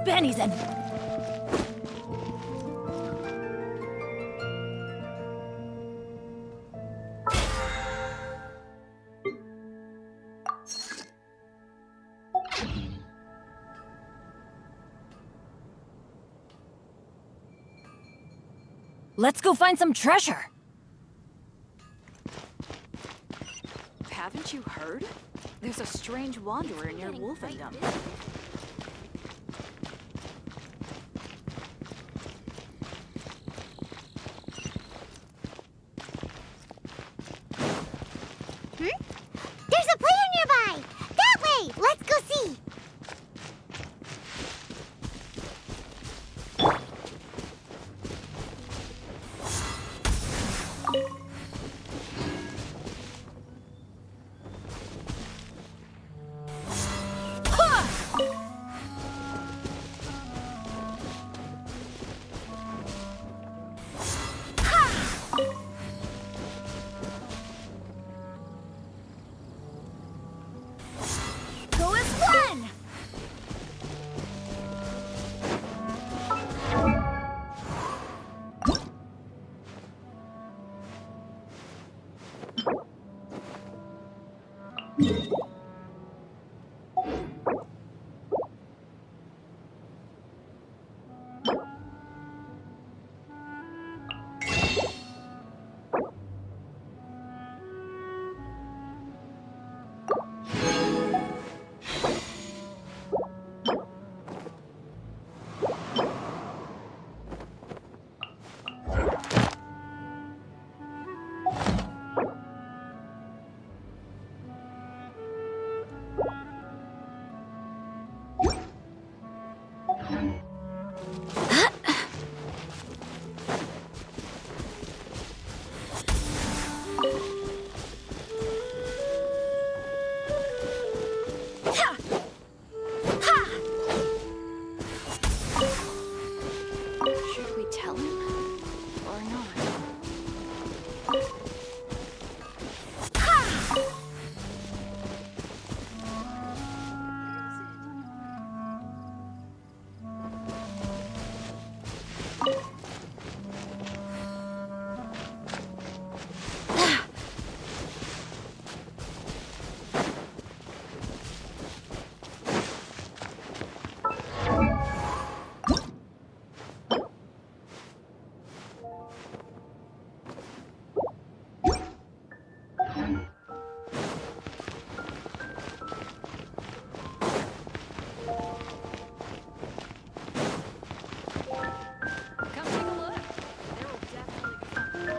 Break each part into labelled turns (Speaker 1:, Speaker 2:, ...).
Speaker 1: pennies and... Let's go find some treasure.
Speaker 2: Haven't you heard? There's a strange wanderer near Wolfendom.
Speaker 3: There's a player nearby! That way! Let's go see!
Speaker 1: Go as one!
Speaker 2: Should we tell him? Or not? Come take a look. There will definitely be something.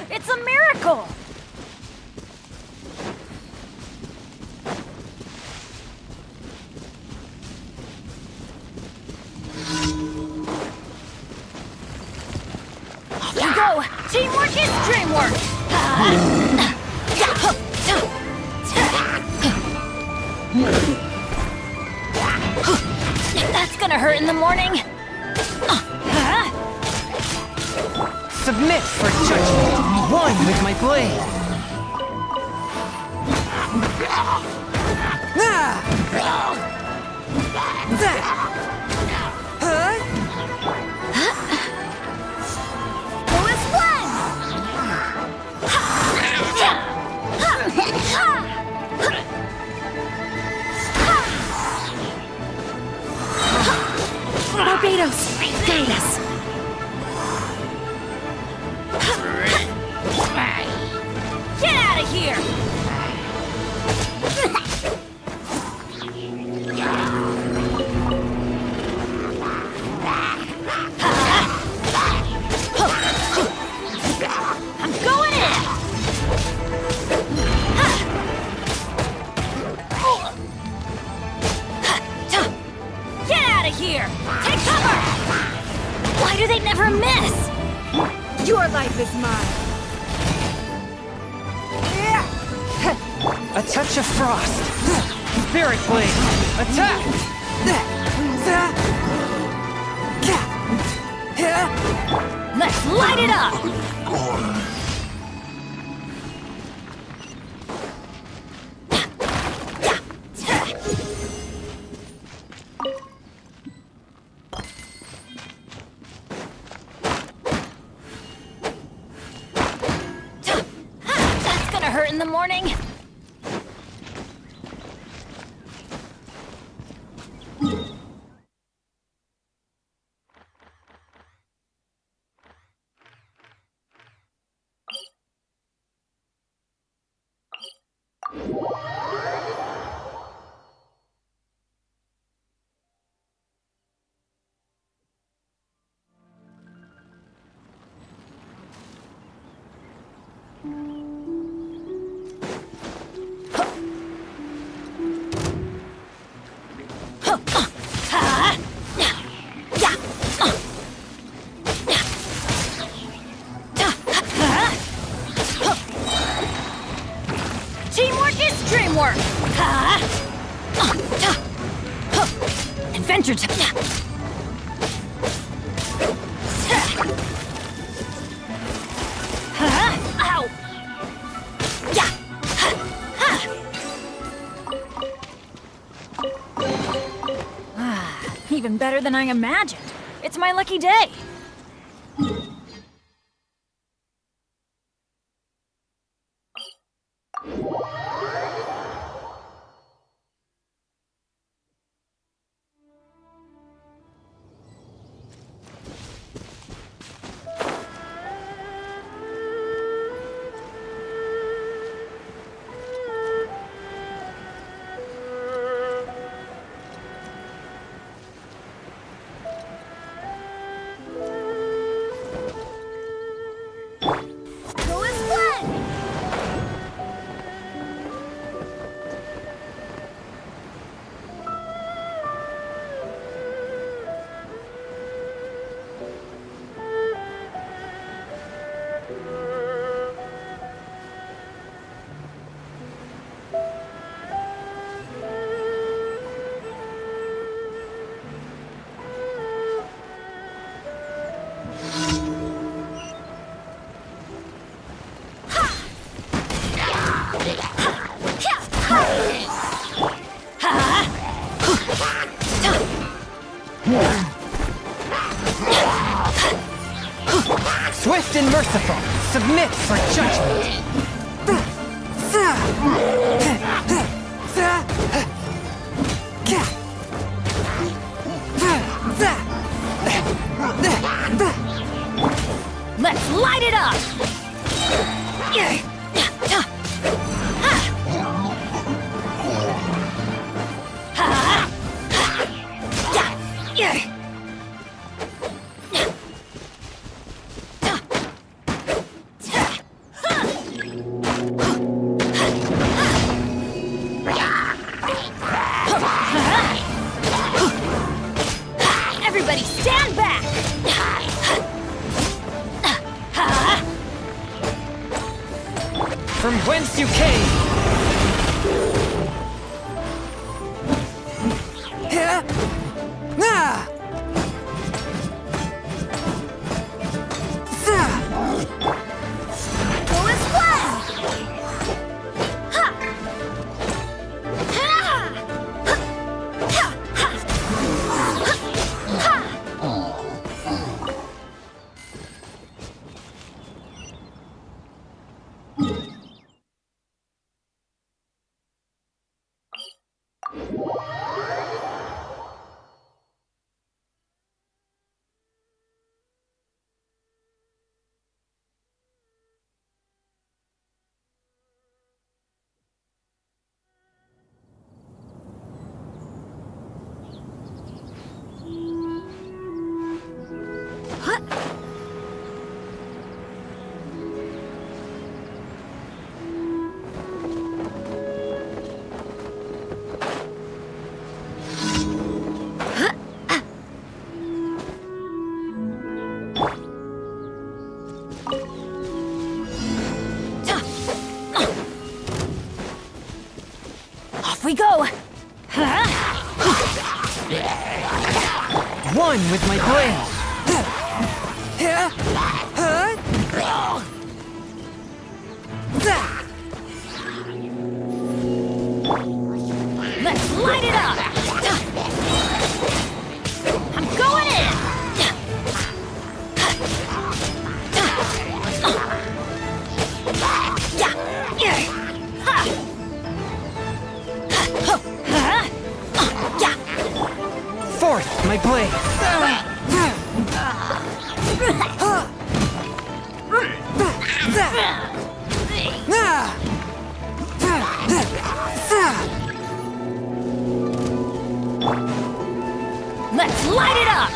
Speaker 1: It's a miracle! Off you go! Teamwork is dreamwork! That's gonna hurt in the morning!
Speaker 4: Submit for judgment! One with my blade!
Speaker 1: Go as one!
Speaker 2: Barbados, guide us.
Speaker 1: Get out of here! I'm going in! here! Take cover! Why do they never miss?
Speaker 2: Your life is mine.
Speaker 4: A touch of frost. Spirit blade. Attack!
Speaker 1: Let's light it up! That's gonna hurt in the morning. Teamwork is dreamwork! Adventure time! Ow! Even better than I imagined. It's my lucky day.
Speaker 4: Swift and merciful, submit for judgment.
Speaker 1: Let's light it up! Everybody stand back!
Speaker 4: From whence you came!
Speaker 1: Go as planned!
Speaker 4: One with my blade.
Speaker 1: Let's light it up! I'm going in!
Speaker 4: Fourth, my blade.
Speaker 1: Let's light it up!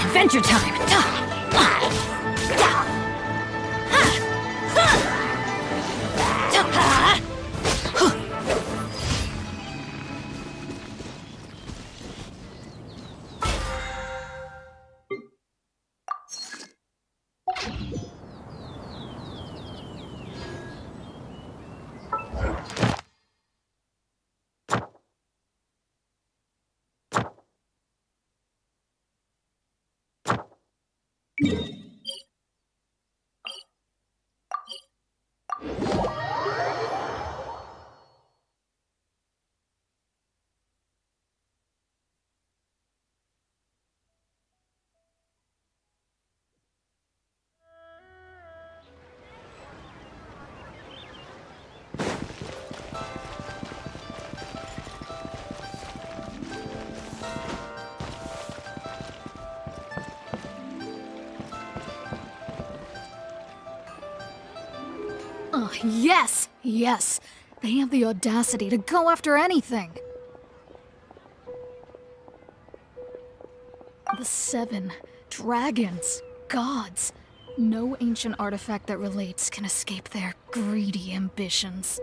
Speaker 1: Adventure time!
Speaker 2: Oh, yes! Yes! They have the audacity to go after anything! The 7 dragons, gods. No ancient artifact that relates can escape their greedy ambitions.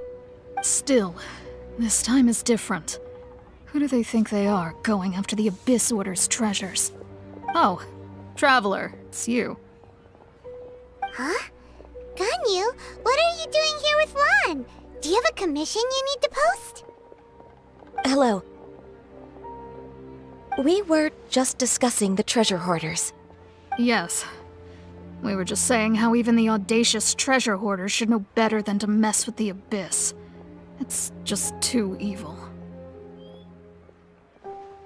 Speaker 2: Still, this time is different. Who do they think they are, going after the Abyss Order's treasures? Oh, Traveler, it's you.
Speaker 3: Huh? Ganyu, what are you doing here with Lan? Do you have a commission you need to post?
Speaker 5: Hello. We were just discussing the treasure hoarders.
Speaker 2: Yes. We were just saying how even the audacious treasure hoarders should know better than to mess with the Abyss. It's just too evil.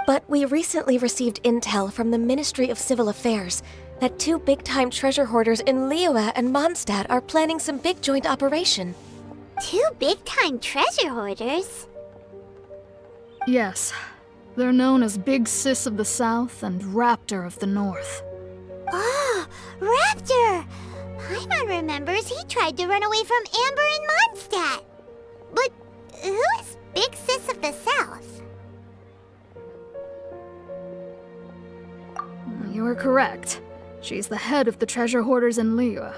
Speaker 5: But we recently received intel from the Ministry of Civil Affairs that 2 big-time treasure hoarders in Liyue and Mondstadt are planning some big joint operation.
Speaker 3: 2 big-time treasure hoarders?
Speaker 2: Yes. They're known as Big Sis of the South and Raptor of the North.
Speaker 3: Oh, Raptor! Paimon remembers he tried to run away from Amber in Mondstadt. But who is Big Sis of the South?
Speaker 2: You are correct. She's the head of the treasure hoarders in Liyue.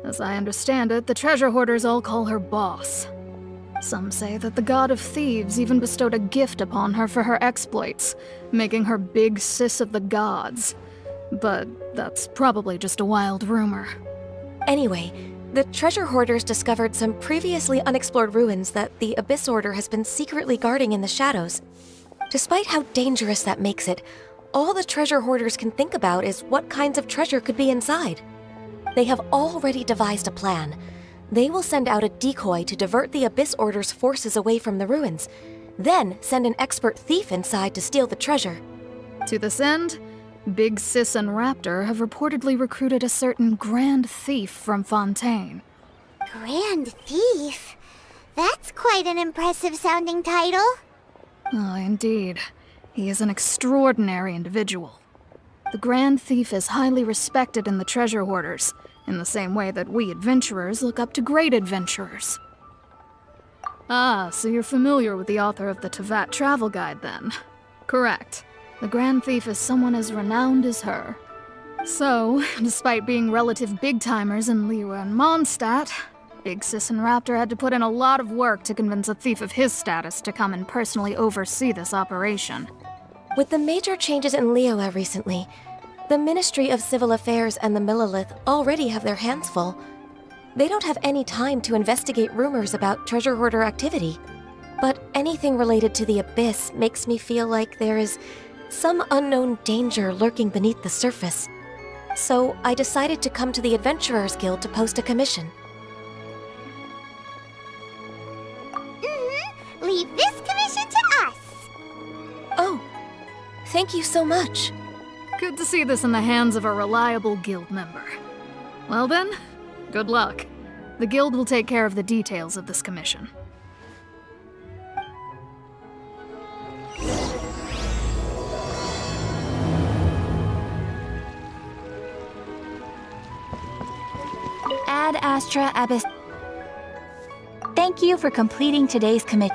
Speaker 2: As I understand it, the treasure hoarders all call her boss. Some say that the god of thieves even bestowed a gift upon her for her exploits, making her Big Sis of the gods. But that's probably just a wild rumor.
Speaker 5: Anyway, the treasure hoarders discovered some previously unexplored ruins that the Abyss Order has been secretly guarding in the shadows. Despite how dangerous that makes it, all the treasure hoarders can think about is what kinds of treasure could be inside. They have already devised a plan. They will send out a decoy to divert the Abyss Order's forces away from the ruins, then send an expert thief inside to steal the treasure.
Speaker 2: To this end, Big Sis and Raptor have reportedly recruited a certain Grand Thief from Fontaine.
Speaker 3: Grand Thief? That's quite an impressive sounding title.
Speaker 2: Oh, indeed. He is an extraordinary individual. The Grand Thief is highly respected in the treasure hoarders, in the same way that we adventurers look up to great adventurers. Ah, so you're familiar with the author of the Tevat Travel Guide, then? Correct. The Grand Thief is someone as renowned as her. So, despite being relative big-timers in Liyue and Mondstadt, Big Sis and Raptor had to put in a lot of work to convince a thief of his status to come and personally oversee this operation.
Speaker 5: With the major changes in Liyue recently, the Ministry of Civil Affairs and the Millelith already have their hands full. They don't have any time to investigate rumors about treasure hoarder activity. But anything related to the Abyss makes me feel like there is some unknown danger lurking beneath the surface. So I decided to come to the Adventurers Guild to post a commission.
Speaker 3: Leave this commission to us.
Speaker 5: Oh, thank you so much.
Speaker 2: Good to see this in the hands of a reliable guild member. Well then, good luck. The guild will take care of the details of this commission.
Speaker 1: Ad Astra Abyss. Thank you for completing today's commit.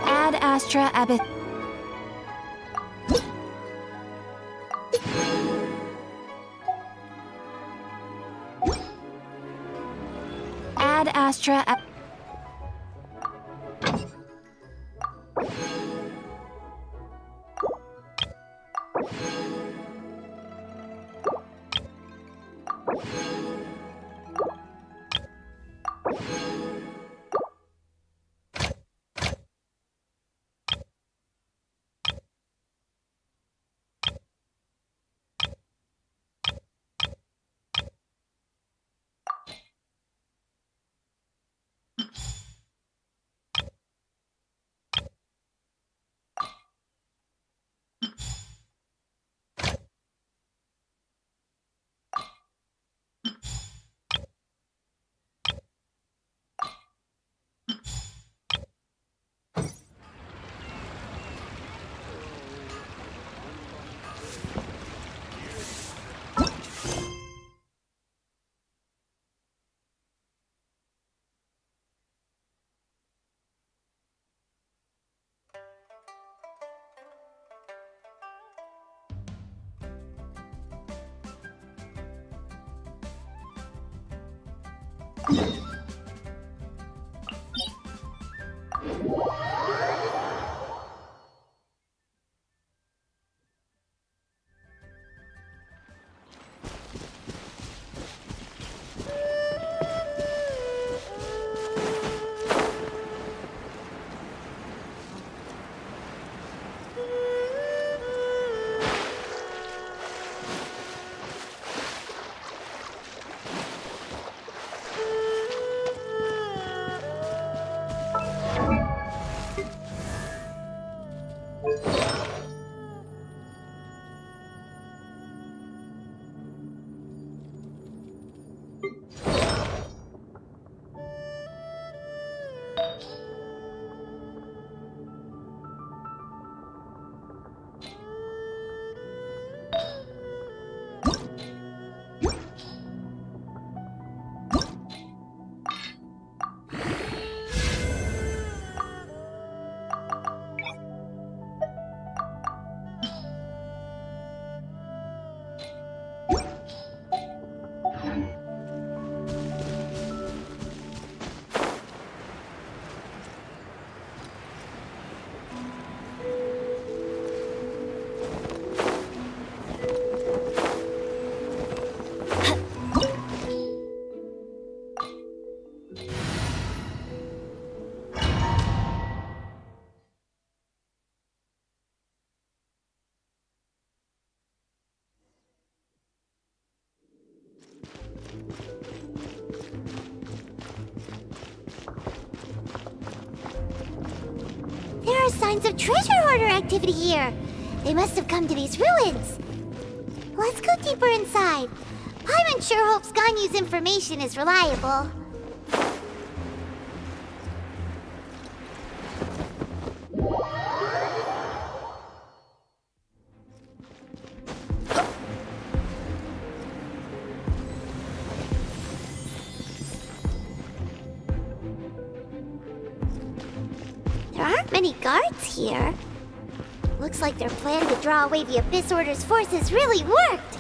Speaker 1: Ad Astra Abyss. Ad Astra Ab
Speaker 3: There are signs of treasure hoarder activity here. They must have come to these ruins. Let's go deeper inside. Paimon sure hopes Ganyu's information is reliable. There aren't many guards here. Looks like their plan to draw away the Abyss Order's forces really worked.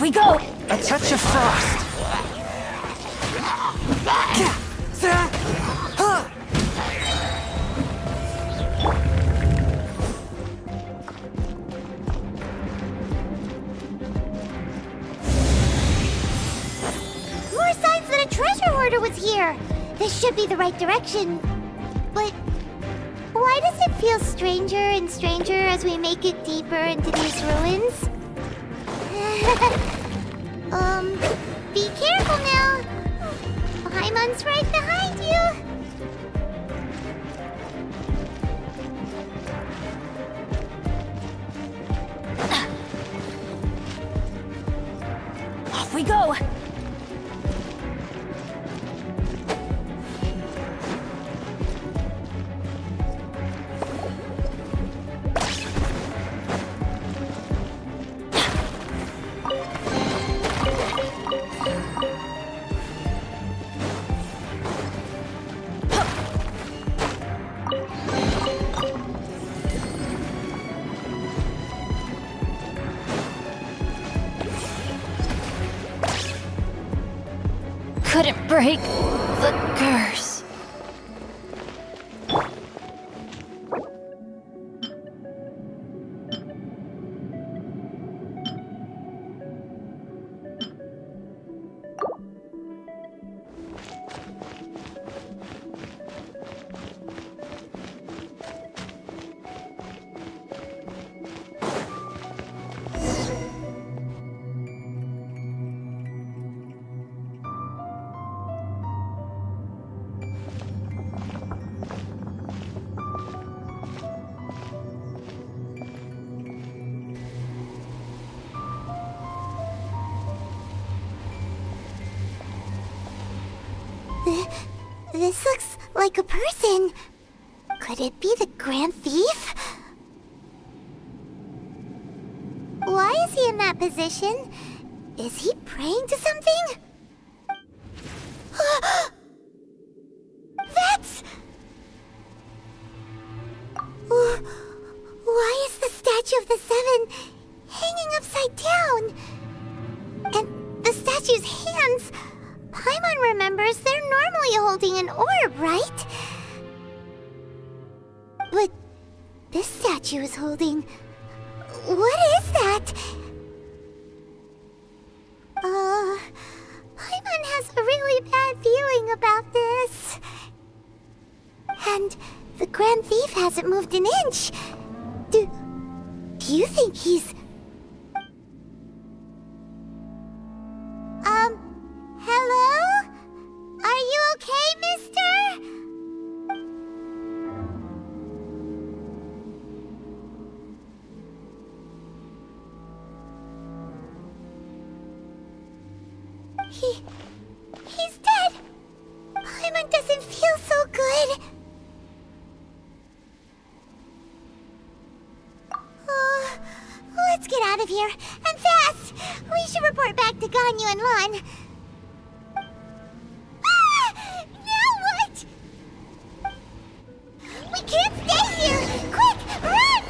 Speaker 1: we go!
Speaker 4: A touch of frost.
Speaker 3: More signs that a treasure hoarder was here. This should be the right direction. But why does it feel stranger and stranger as we make it deeper into these ruins? Be careful now. Paimon's right behind you.
Speaker 1: Off we go! Couldn't break the curse.
Speaker 3: This looks like a person. Could it be the Grand Thief? Why is he in that position? Is he praying to something? That's... Why is the statue of the Seven hanging upside down? And the statue's hands... Paimon remembers they're normally holding an orb, right? But this statue is holding... What is that? Paimon has a really bad feeling about this. And the Grand Thief hasn't moved an inch. Do you think he's... Hello? Are you okay, mister? He's dead. Paimon doesn't feel so good. Let's get out of here, and fast! We should report back to Ganyu and Lan. Now what? We can't stay here! Quick, run!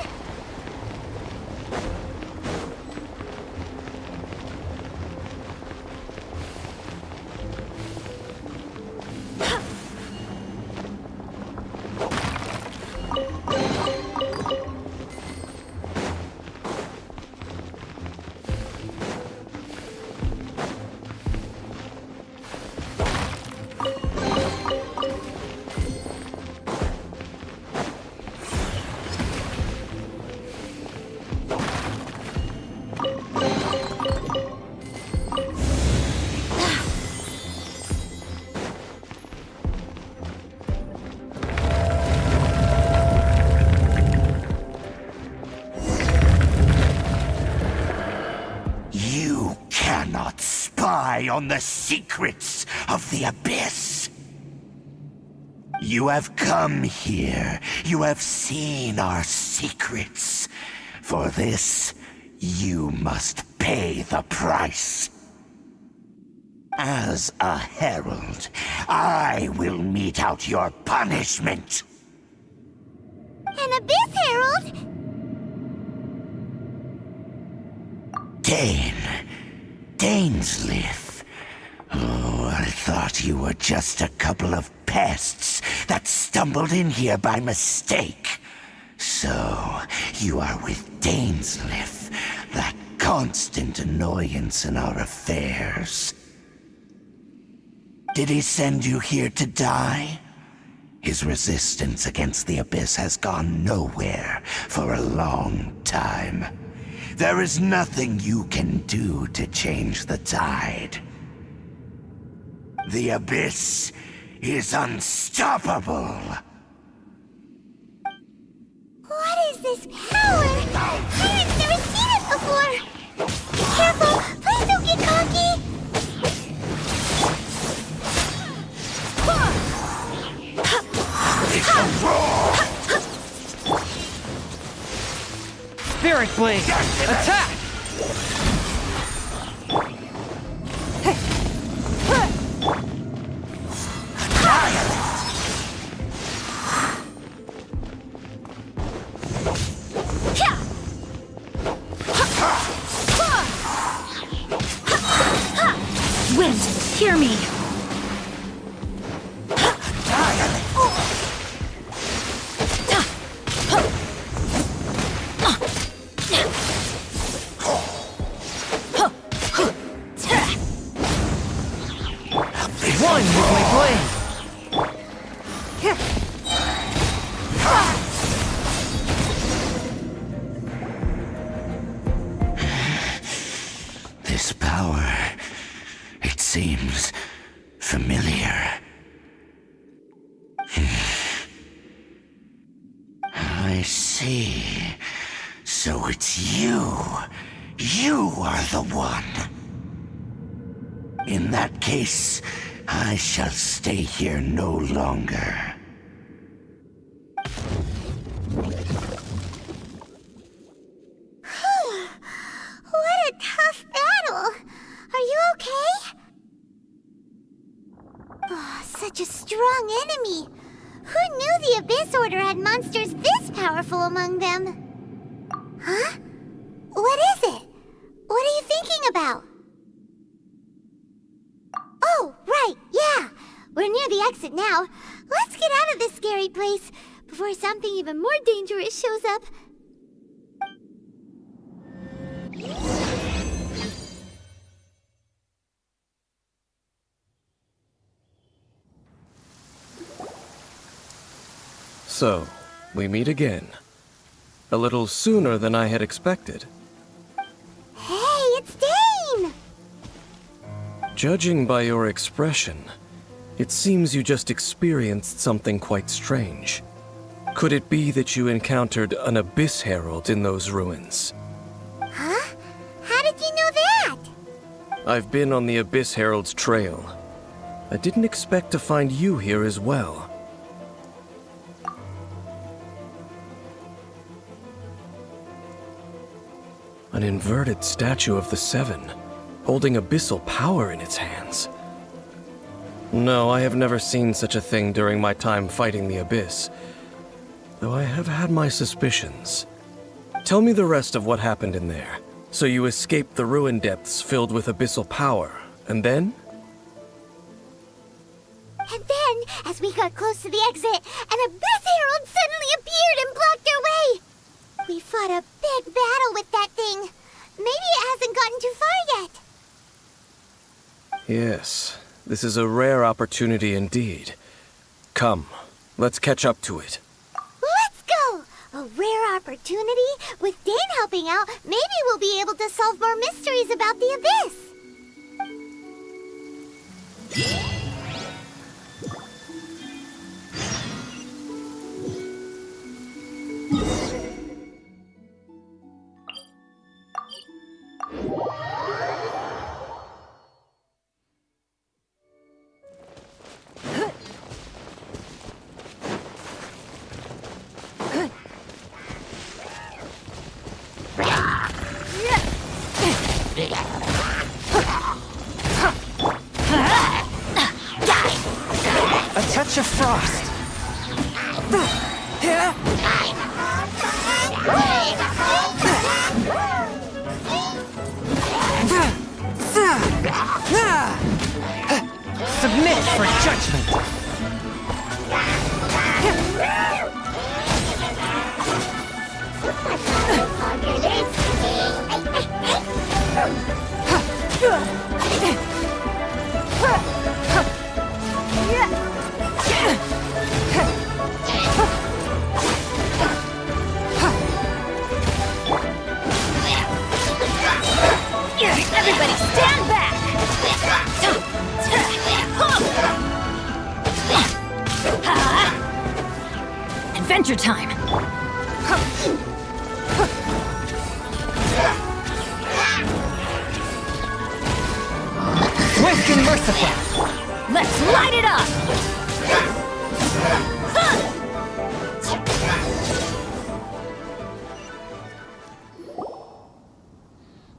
Speaker 6: On the secrets of the Abyss. You have come here. You have seen our secrets. For this, you must pay the price. As a herald, I will mete out your punishment.
Speaker 3: An Abyss Herald?
Speaker 6: Dane, Dainsleif. Oh, I thought you were just a couple of pests that stumbled in here by mistake. So, you are with Dainsleif, that constant annoyance in our affairs. Did he send you here to die? His resistance against the Abyss has gone nowhere for a long time. There is nothing you can do to change the tide. The Abyss is unstoppable.
Speaker 3: What is this power? I've never seen it before. Be careful! Please don't get cocky!
Speaker 6: It's a roar!
Speaker 4: Spirit Blade! Attack!
Speaker 1: Wind, hear me!
Speaker 4: One with my blade!
Speaker 6: This power, it seems familiar. I see. So it's you. You are the one. In that case, I shall stay here no longer.
Speaker 3: What a tough battle! Are you okay? Oh, such a strong enemy! Who knew the Abyss Order had monsters this powerful among them? Huh? What is it? What are you thinking about? Oh, right, yeah! We're near the exit now. Let's get out of this scary place before something even more dangerous shows up.
Speaker 7: So, we meet again. A little sooner than I had expected.
Speaker 3: Hey, it's Dane!
Speaker 7: Judging by your expression, it seems you just experienced something quite strange. Could it be that you encountered an Abyss Herald in those ruins?
Speaker 3: Huh? How did you know that?
Speaker 7: I've been on the Abyss Herald's trail. I didn't expect to find you here as well. An inverted statue of the Seven, holding abyssal power in its hands. No, I have never seen such a thing during my time fighting the Abyss, though I have had my suspicions. Tell me the rest of what happened in there. So you escaped the ruin depths filled with abyssal power, and then?
Speaker 3: And then, as we got close to the exit, an Abyss Herald suddenly appeared and blocked our way! We fought a big battle with that thing. Maybe it hasn't gotten too far yet.
Speaker 7: Yes, this is a rare opportunity indeed. Come, let's catch up to it.
Speaker 3: Let's go! A rare opportunity? With Dane helping out, maybe we'll be able to solve more mysteries about the Abyss.
Speaker 4: A touch of frost! for judgment!
Speaker 1: Everybody stand back! Adventure time!
Speaker 4: Swift and merciful!
Speaker 1: Let's light it up!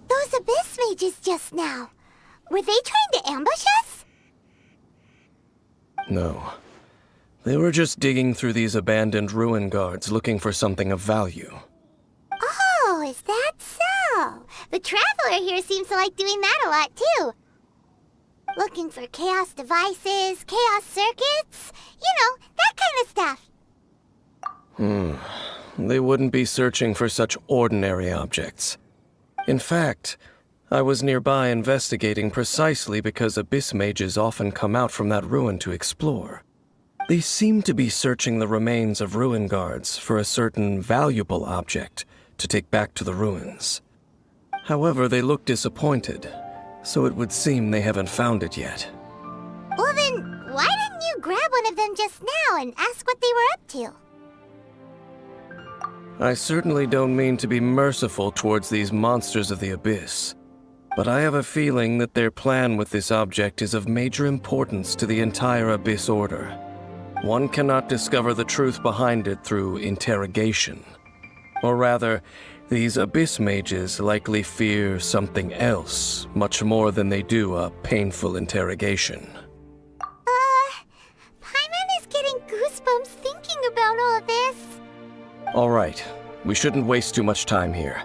Speaker 3: Those abyss mages just now. Were they trying to ambush us?
Speaker 7: No. They were just digging through these abandoned ruin guards looking for something of value.
Speaker 3: Oh, is that so? The Traveler here seems to like doing that a lot, too. Looking for chaos devices, chaos circuits, you know, that kind of stuff.
Speaker 7: They wouldn't be searching for such ordinary objects. In fact, I was nearby investigating precisely because abyss mages often come out from that ruin to explore. They seem to be searching the remains of ruin guards for a certain valuable object to take back to the ruins. However, they look disappointed, so it would seem they haven't found it yet.
Speaker 3: Well then, why didn't you grab one of them just now and ask what they were up to?
Speaker 7: I certainly don't mean to be merciful towards these monsters of the abyss, but I have a feeling that their plan with this object is of major importance to the entire Abyss Order. One cannot discover the truth behind it through interrogation. Or rather, these Abyss mages likely fear something else much more than they do a painful interrogation.
Speaker 3: Paimon is getting goosebumps thinking about all this.
Speaker 7: All right, we shouldn't waste too much time here.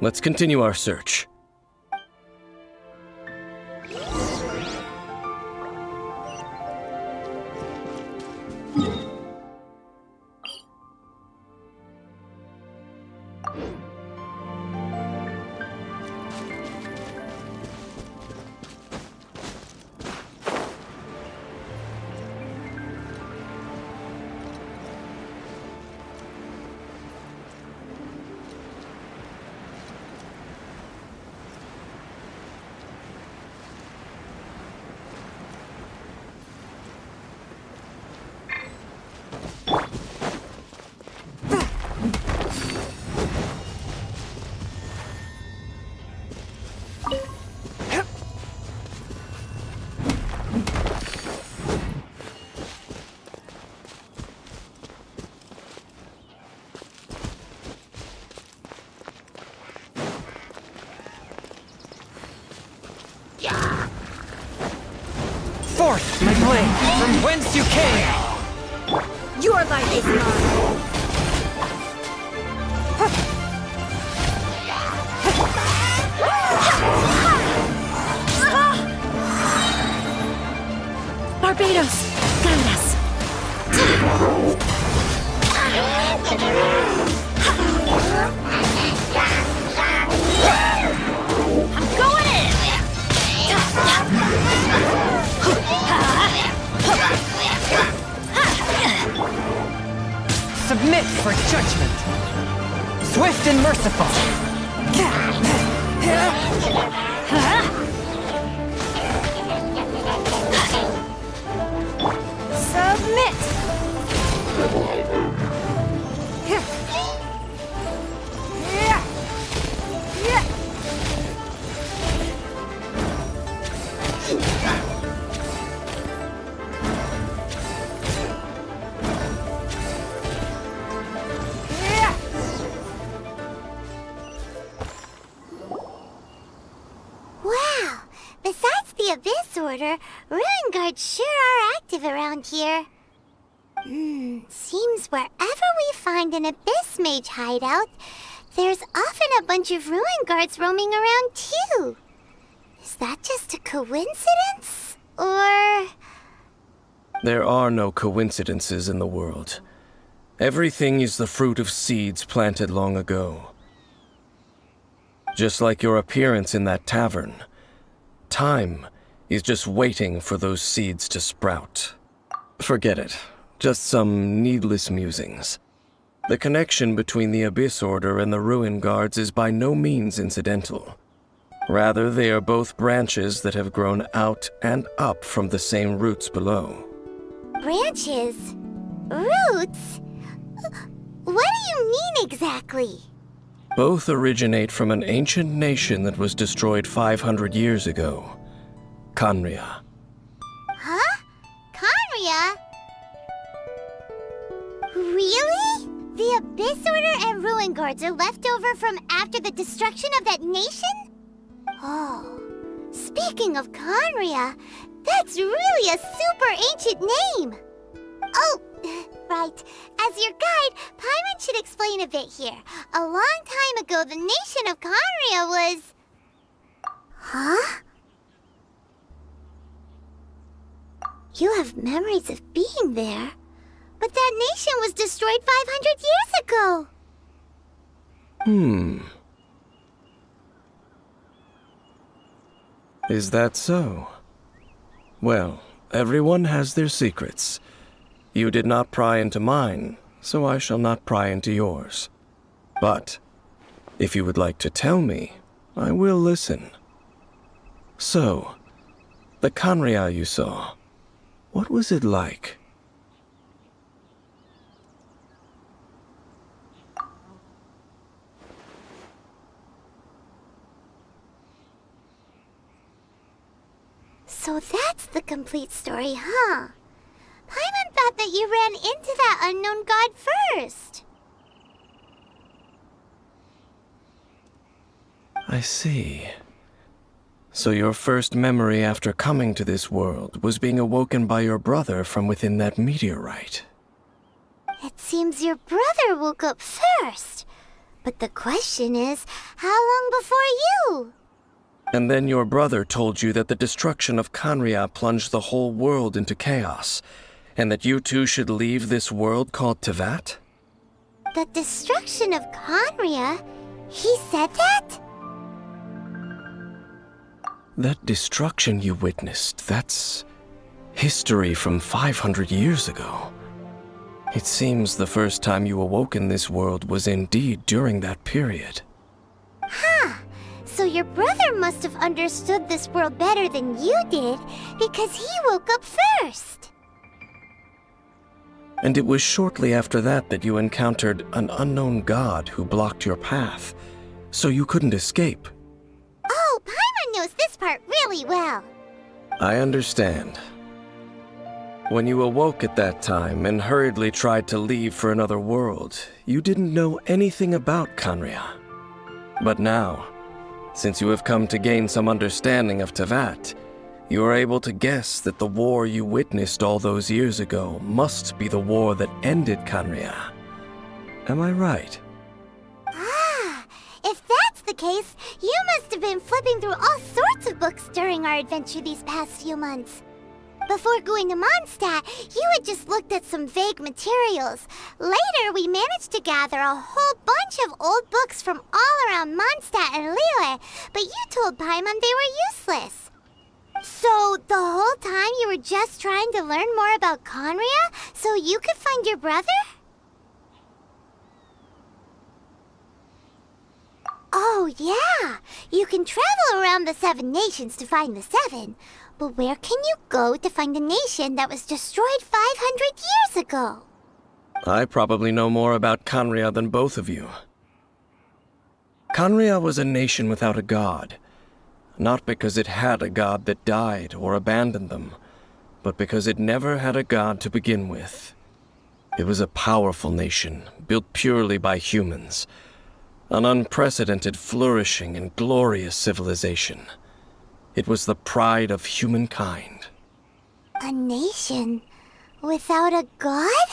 Speaker 7: Let's continue our search.
Speaker 4: Forth, my blade, from whence you came!
Speaker 1: Your life is mine!
Speaker 5: Barbados, guide us.
Speaker 1: I'm going in!
Speaker 4: Submit for judgment! Swift and merciful!
Speaker 1: Submit!
Speaker 3: Wow! Besides the Abyss Order, Ruin Guards sure are active around here. Seems wherever we find an Abyss Mage hideout, there's often a bunch of Ruin Guards roaming around too. Is that just a coincidence? Or...
Speaker 7: There are no coincidences in the world. Everything is the fruit of seeds planted long ago. Just like your appearance in that tavern, time is just waiting for those seeds to sprout. Forget it. Just some needless musings. The connection between the Abyss Order and the Ruin Guards is by no means incidental. Rather, they are both branches that have grown out and up from the same roots below.
Speaker 3: Branches? Roots? What do you mean exactly?
Speaker 7: Both originate from an ancient nation that was destroyed 500 years ago. Khaenri'ah.
Speaker 3: Huh? Khaenri'ah? Really? The Abyss Order and Ruin Guards are left over from after the destruction of that nation? Oh, speaking of Khaenri'ah, that's really a super ancient name! Oh, right. As your guide, Paimon should explain a bit here. A long time ago, the nation of Khaenri'ah was... Huh? You have memories of being there. But that nation was destroyed 500 years ago!
Speaker 7: Is that so? Well, everyone has their secrets. You did not pry into mine, so I shall not pry into yours. But, if you would like to tell me, I will listen. So, the Khaenri'ah you saw, what was it like?
Speaker 3: So that's the complete story, huh? Paimon thought that you ran into that unknown god first.
Speaker 7: I see. So your first memory after coming to this world was being awoken by your brother from within that meteorite.
Speaker 3: It seems your brother woke up first. But the question is, how long before you?
Speaker 7: And then your brother told you that the destruction of Khaenri'ah plunged the whole world into chaos, and that you two should leave this world called Teyvat?
Speaker 3: The destruction of Khaenri'ah? He said that?
Speaker 7: That destruction you witnessed, that's history from 500 years ago. It seems the first time you awoke in this world was indeed during that period.
Speaker 3: Huh. So your brother must have understood this world better than you did, because he woke up first.
Speaker 7: And it was shortly after that that you encountered an unknown god who blocked your path, so you couldn't escape.
Speaker 3: Oh, Paimon knows this part really well.
Speaker 7: I understand. When you awoke at that time and hurriedly tried to leave for another world, you didn't know anything about Khaenri'ah. But now, since you have come to gain some understanding of Teyvat, you are able to guess that the war you witnessed all those years ago must be the war that ended Khaenri'ah. Am I right?
Speaker 3: Ah, if that's the case, you must have been flipping through all sorts of books during our adventure these past few months. Before going to Mondstadt, you had just looked at some vague materials. Later, we managed to gather a whole bunch of old books from all around Mondstadt and Liyue, but you told Paimon they were useless. So, the whole time you were just trying to learn more about Khaenri'ah so you could find your brother? Oh, yeah. You can travel around the 7 nations to find the 7. But where can you go to find a nation that was destroyed 500 years ago?
Speaker 7: I probably know more about Khaenri'ah than both of you. Khaenri'ah was a nation without a god. Not because it had a god that died or abandoned them, but because it never had a god to begin with. It was a powerful nation, built purely by humans. An unprecedented, flourishing, and glorious civilization. It was the pride of humankind.
Speaker 3: A nation without a god?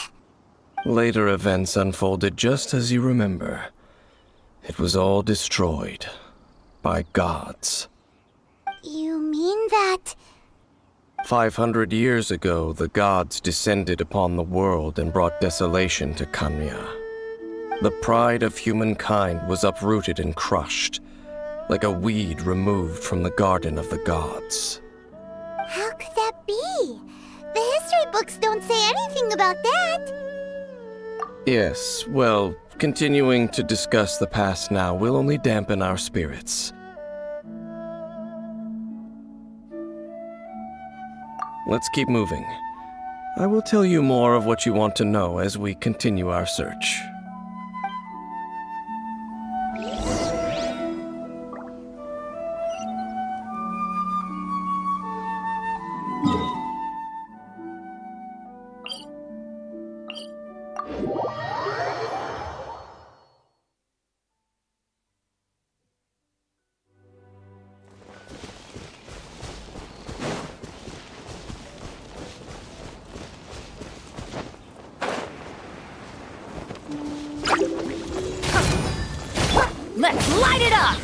Speaker 7: Later events unfolded just as you remember. It was all destroyed by gods.
Speaker 3: You mean that...
Speaker 7: 500 years ago, the gods descended upon the world and brought desolation to khaenri'ah. The pride of humankind was uprooted and crushed, like a weed removed from the garden of the gods.
Speaker 3: How could that be? The history books don't say anything about that.
Speaker 7: Yes, well, continuing to discuss the past now will only dampen our spirits. Let's keep moving. I will tell you more of what you want to know as we continue our search.
Speaker 1: Let's light it up!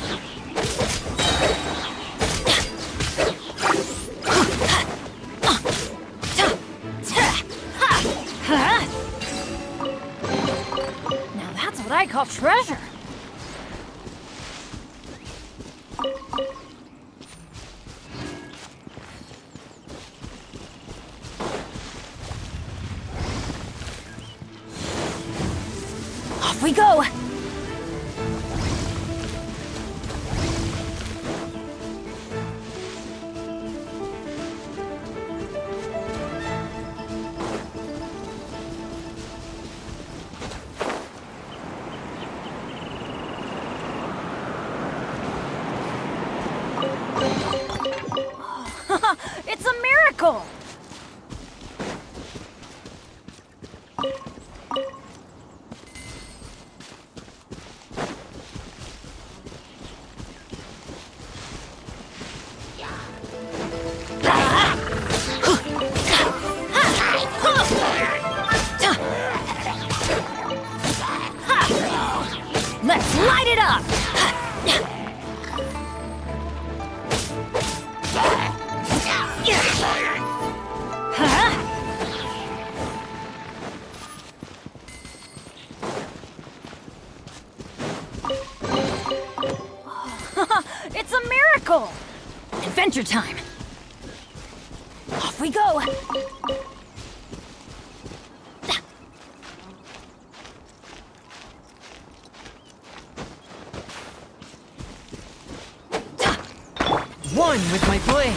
Speaker 1: Now that's what I call treasure. Off we go! It's a miracle! Let's light it up! It's a miracle! Adventure time! Off we go!
Speaker 4: One with my blade.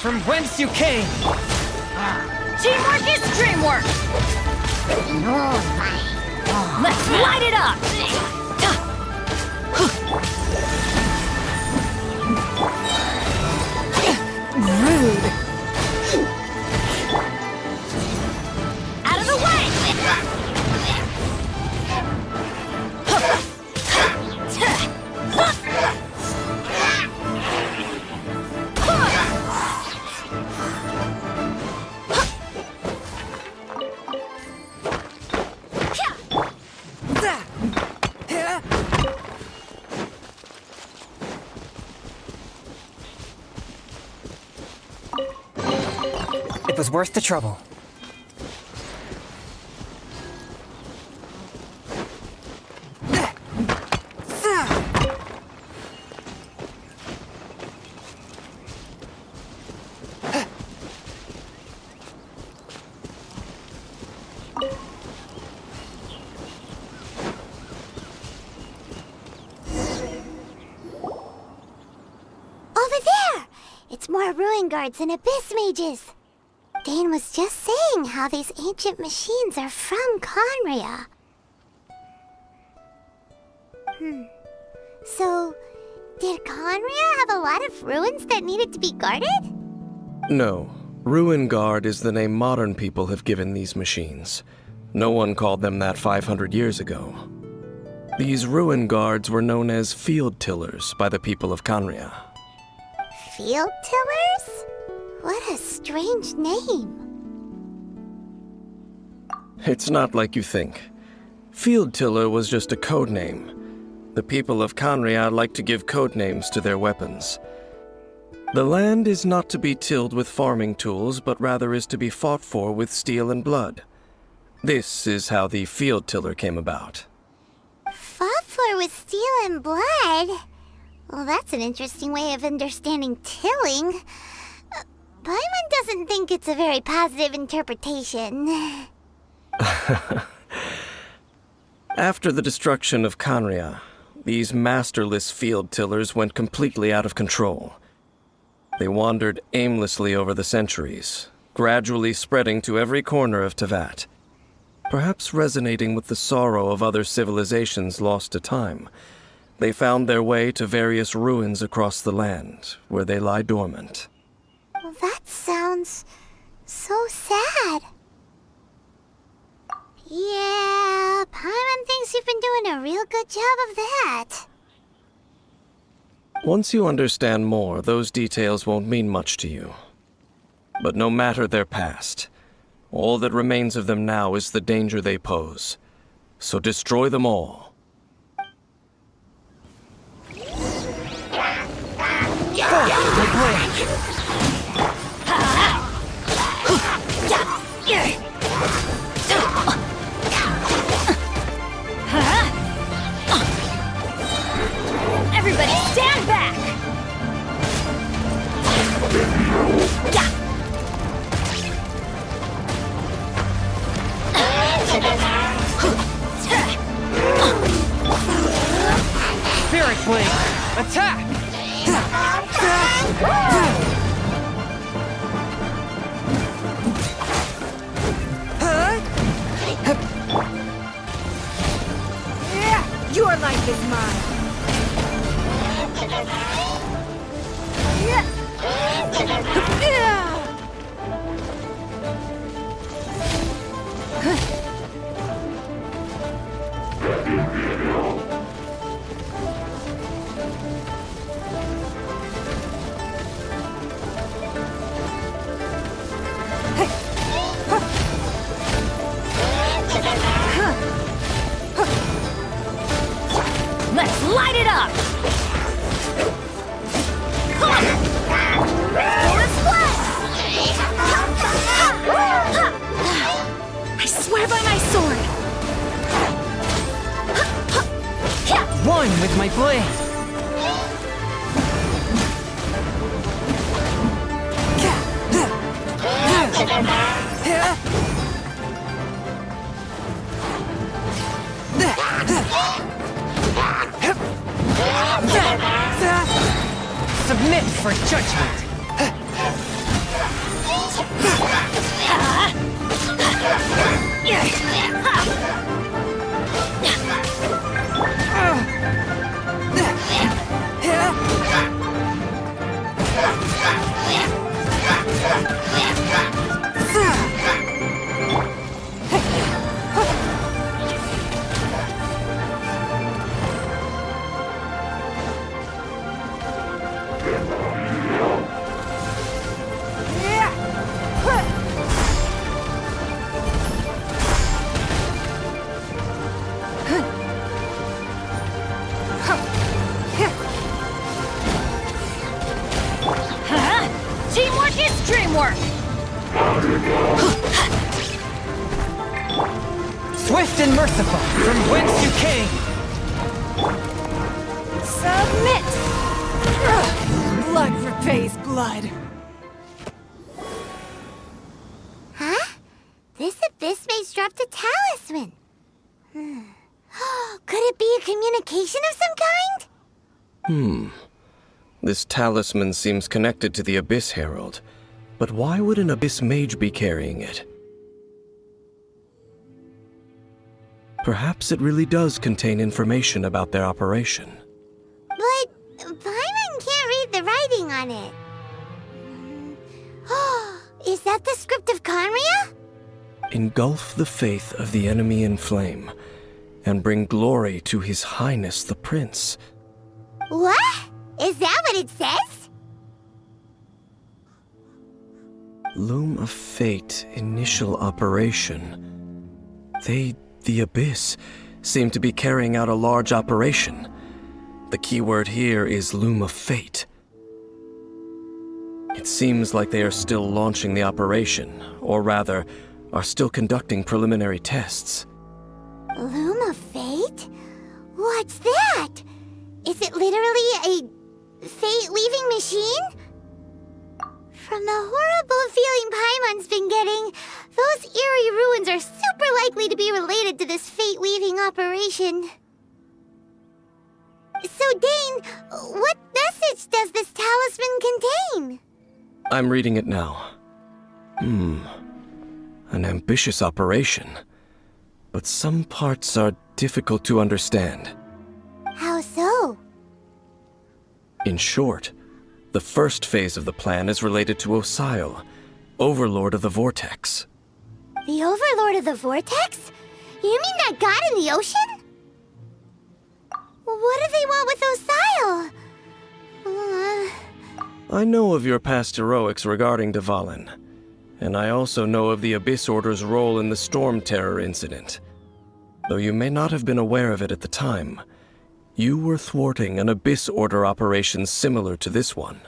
Speaker 4: From whence you came.
Speaker 1: Teamwork is dreamwork! Let's light it up!
Speaker 2: Rude.
Speaker 1: Out of the way!
Speaker 4: It was worth the trouble.
Speaker 3: Over there! It's more ruin guards and abyss mages. Dane was just saying how these ancient machines are from khaenri'ah. So, did khaenri'ah have a lot of ruins that needed to be guarded?
Speaker 7: No. Ruin Guard is the name modern people have given these machines. No one called them that 500 years ago. These Ruin Guards were known as Field Tillers by the people of khaenri'ah.
Speaker 3: Field tillers? What a strange name.
Speaker 7: It's not like you think. Field Tiller was just a code name. The people of Khaenri'ah like to give code names to their weapons. The land is not to be tilled with farming tools, but rather is to be fought for with steel and blood. This is how the Field Tiller came about.
Speaker 3: Fought for with steel and blood? Well, that's an interesting way of understanding tilling. Paimon doesn't think it's a very positive interpretation.
Speaker 7: After the destruction of Khaenri'ah, these masterless field tillers went completely out of control. They wandered aimlessly over the centuries, gradually spreading to every corner of Teyvat. Perhaps resonating with the sorrow of other civilizations lost to time, they found their way to various ruins across the land, where they lie dormant.
Speaker 3: Well, that sounds so sad. Yeah, Paimon thinks you've been doing a real good job of that.
Speaker 7: Once you understand more, those details won't mean much to you. But no matter their past, all that remains of them now is the danger they pose. So destroy them all.
Speaker 1: Everybody stand back!
Speaker 4: Spirit Blade! Attack!
Speaker 1: Your life is mine! Let's light it up! I swear by my sword!
Speaker 4: One with my blade! Submit for judgment!
Speaker 1: Teamwork is dreamwork!
Speaker 4: Swift and merciful, from whence you came!
Speaker 1: Submit! Blood repays blood.
Speaker 3: Huh? This abyss maze dropped a talisman. Could it be a communication of some kind?
Speaker 7: This talisman seems connected to the Abyss Herald. But why would an Abyss Mage be carrying it? Perhaps it really does contain information about their operation.
Speaker 3: But Paimon can't read the writing on it. Is that the script of Khaenri'ah?
Speaker 7: Engulf the faith of the enemy in flame, and bring glory to His Highness the Prince.
Speaker 3: What? Is that what it says?
Speaker 7: Loom of Fate, initial operation. The Abyss, seem to be carrying out a large operation. The keyword here is Loom of Fate. It seems like they are still launching the operation, or rather, are still conducting preliminary tests.
Speaker 3: Loom of Fate? What's that? Is it literally a fate-leaving machine? From the horrible feeling Paimon's been getting, those eerie ruins are super likely to be related to this fate-leaving operation. So, Dane, what message does this talisman contain?
Speaker 7: I'm reading it now. An ambitious operation. But some parts are difficult to understand.
Speaker 3: How so?
Speaker 7: In short, the first phase of the plan is related to Osile, Overlord of the Vortex.
Speaker 3: The Overlord of the Vortex? You mean that god in the ocean? What do they want with Osile?
Speaker 7: I know of your past heroics regarding Dvalin, and I also know of the Abyss Order's role in the Storm Terror incident. Though you may not have been aware of it at the time, you were thwarting an Abyss Order operation similar to this one.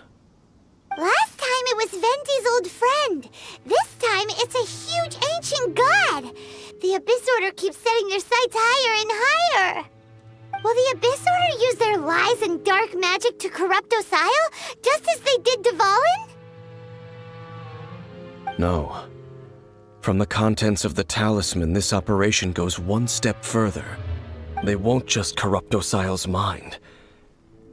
Speaker 3: Last time it was Venti's old friend. This time it's a huge ancient god. The Abyss Order keeps setting their sights higher and higher. Will the Abyss Order use their lies and dark magic to corrupt Osile, just as they did Dvalin?
Speaker 7: No. From the contents of the talisman, this operation goes one step further. They won't just corrupt Osile's mind.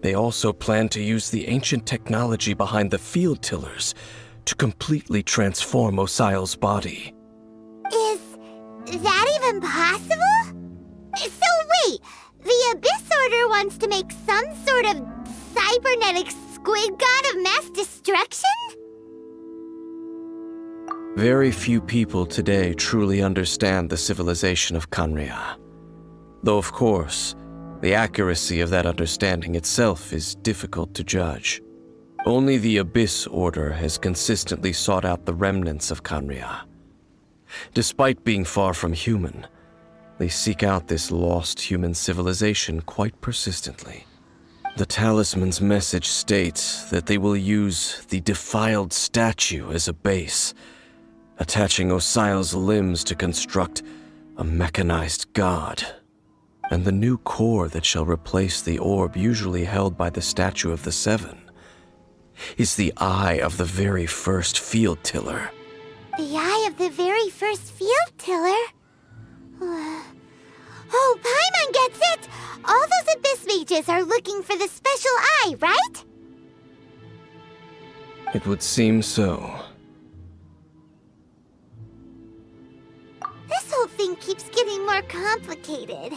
Speaker 7: They also plan to use the ancient technology behind the field tillers to completely transform Osile's body.
Speaker 3: Is that even possible? So wait, the Abyss Order wants to make some sort of cybernetic squid god of mass destruction?
Speaker 7: Very few people today truly understand the civilization of khaenri'ah. Though of course, the accuracy of that understanding itself is difficult to judge. Only the Abyss Order has consistently sought out the remnants of khaenri'ah. Despite being far from human, they seek out this lost human civilization quite persistently. The talisman's message states that they will use the defiled statue as a base, attaching Osile's limbs to construct a mechanized god. And the new core that shall replace the orb usually held by the Statue of the Seven is the eye of the very first field tiller.
Speaker 3: The eye of the very first field tiller? Oh, Paimon gets it! All those Abyss mages are looking for the special eye, right?
Speaker 7: It would seem so.
Speaker 3: This whole thing keeps getting more complicated.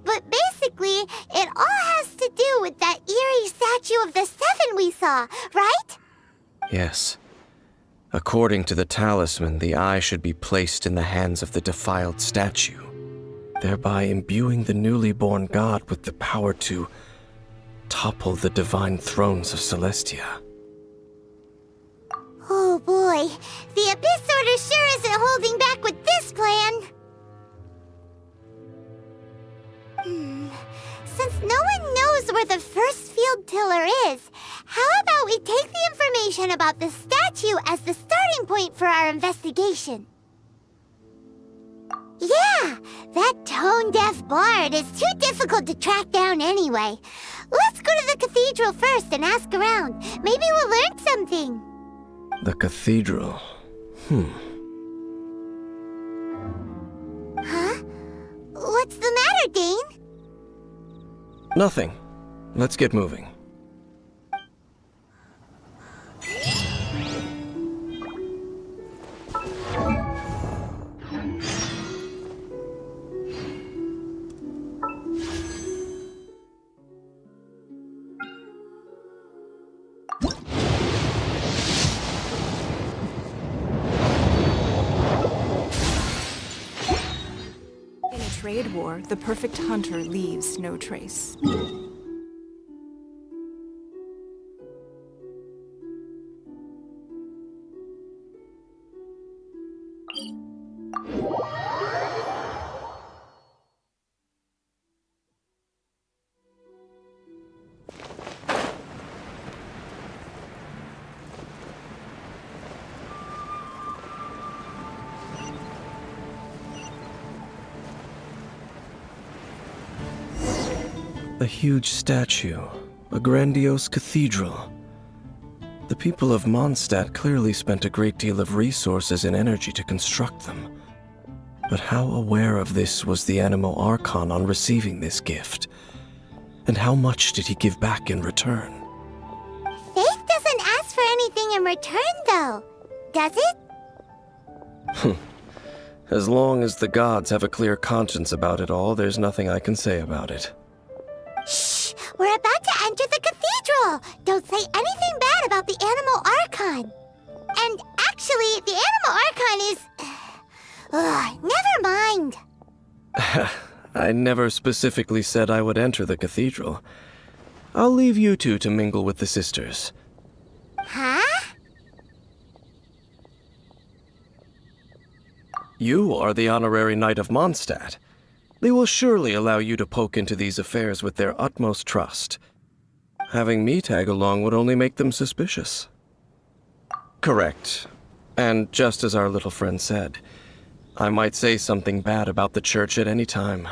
Speaker 3: But basically, it all has to do with that eerie Statue of the Seven we saw, right?
Speaker 7: Yes. According to the talisman, the eye should be placed in the hands of the defiled statue, thereby imbuing the newly born god with the power to topple the divine thrones of Celestia.
Speaker 3: Oh boy, the Abyss Order sure isn't holding back with this plan. Since no one knows where the first field tiller is, how about we take the information about the statue as the starting point for our investigation? Yeah, that tone-deaf bard is too difficult to track down anyway. Let's go to the cathedral first and ask around. Maybe we'll learn something.
Speaker 7: The cathedral.
Speaker 3: Huh? What's the matter, Dane?
Speaker 7: Nothing. Let's get moving.
Speaker 8: In a trade war, the perfect hunter leaves no trace.
Speaker 7: A huge statue, a grandiose cathedral. The people of Mondstadt clearly spent a great deal of resources and energy to construct them. But how aware of this was the Animo Archon on receiving this gift? And how much did he give back in return?
Speaker 3: Faith doesn't ask for anything in return, though. Does it?
Speaker 7: As long as the gods have a clear conscience about it all, there's nothing I can say about it.
Speaker 3: Shh! We're about to enter the cathedral! Don't say anything bad about the Animo Archon! And actually, the Animo Archon is... never mind!
Speaker 7: I never specifically said I would enter the cathedral. I'll leave you two to mingle with the sisters.
Speaker 3: Huh?
Speaker 7: You are the honorary knight of Mondstadt. They will surely allow you to poke into these affairs with their utmost trust. Having me tag along would only make them suspicious. Correct. And just as our little friend said, I might say something bad about the church at any time.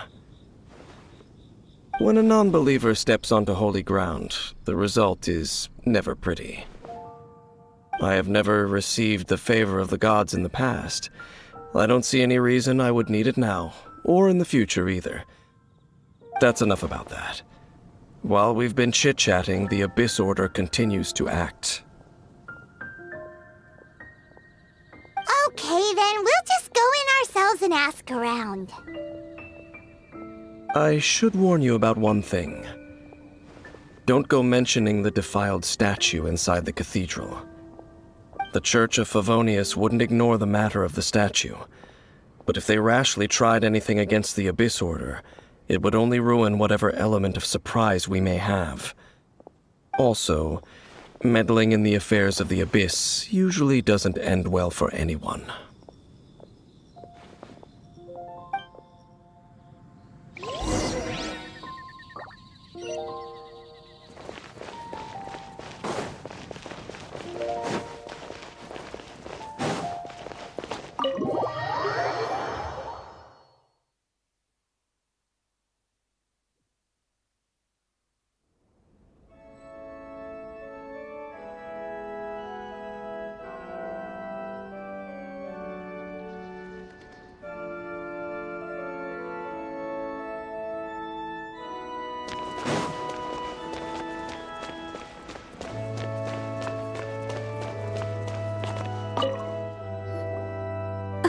Speaker 7: When a non-believer steps onto holy ground, the result is never pretty. I have never received the favor of the gods in the past. I don't see any reason I would need it now, or in the future either. That's enough about that. While we've been chit-chatting, the Abyss Order continues to act.
Speaker 3: Okay, then we'll just go in ourselves and ask around.
Speaker 7: I should warn you about one thing. Don't go mentioning the defiled statue inside the cathedral. The Church of Favonius wouldn't ignore the matter of the statue, but if they rashly tried anything against the Abyss Order, it would only ruin whatever element of surprise we may have. Also, meddling in the affairs of the Abyss usually doesn't end well for anyone.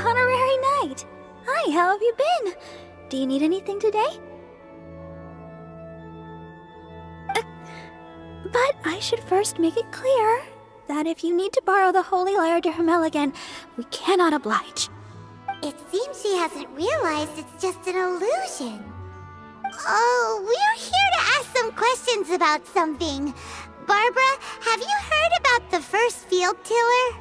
Speaker 1: Honorary Knight! Hi, how have you been? Do you need anything today? But I should first make it clear that if you need to borrow the Holy Lyre de Hermel again, we cannot oblige.
Speaker 3: It seems she hasn't realized it's just an illusion. Oh, we're here to ask some questions about something. Barbara, have you heard about the first field tiller?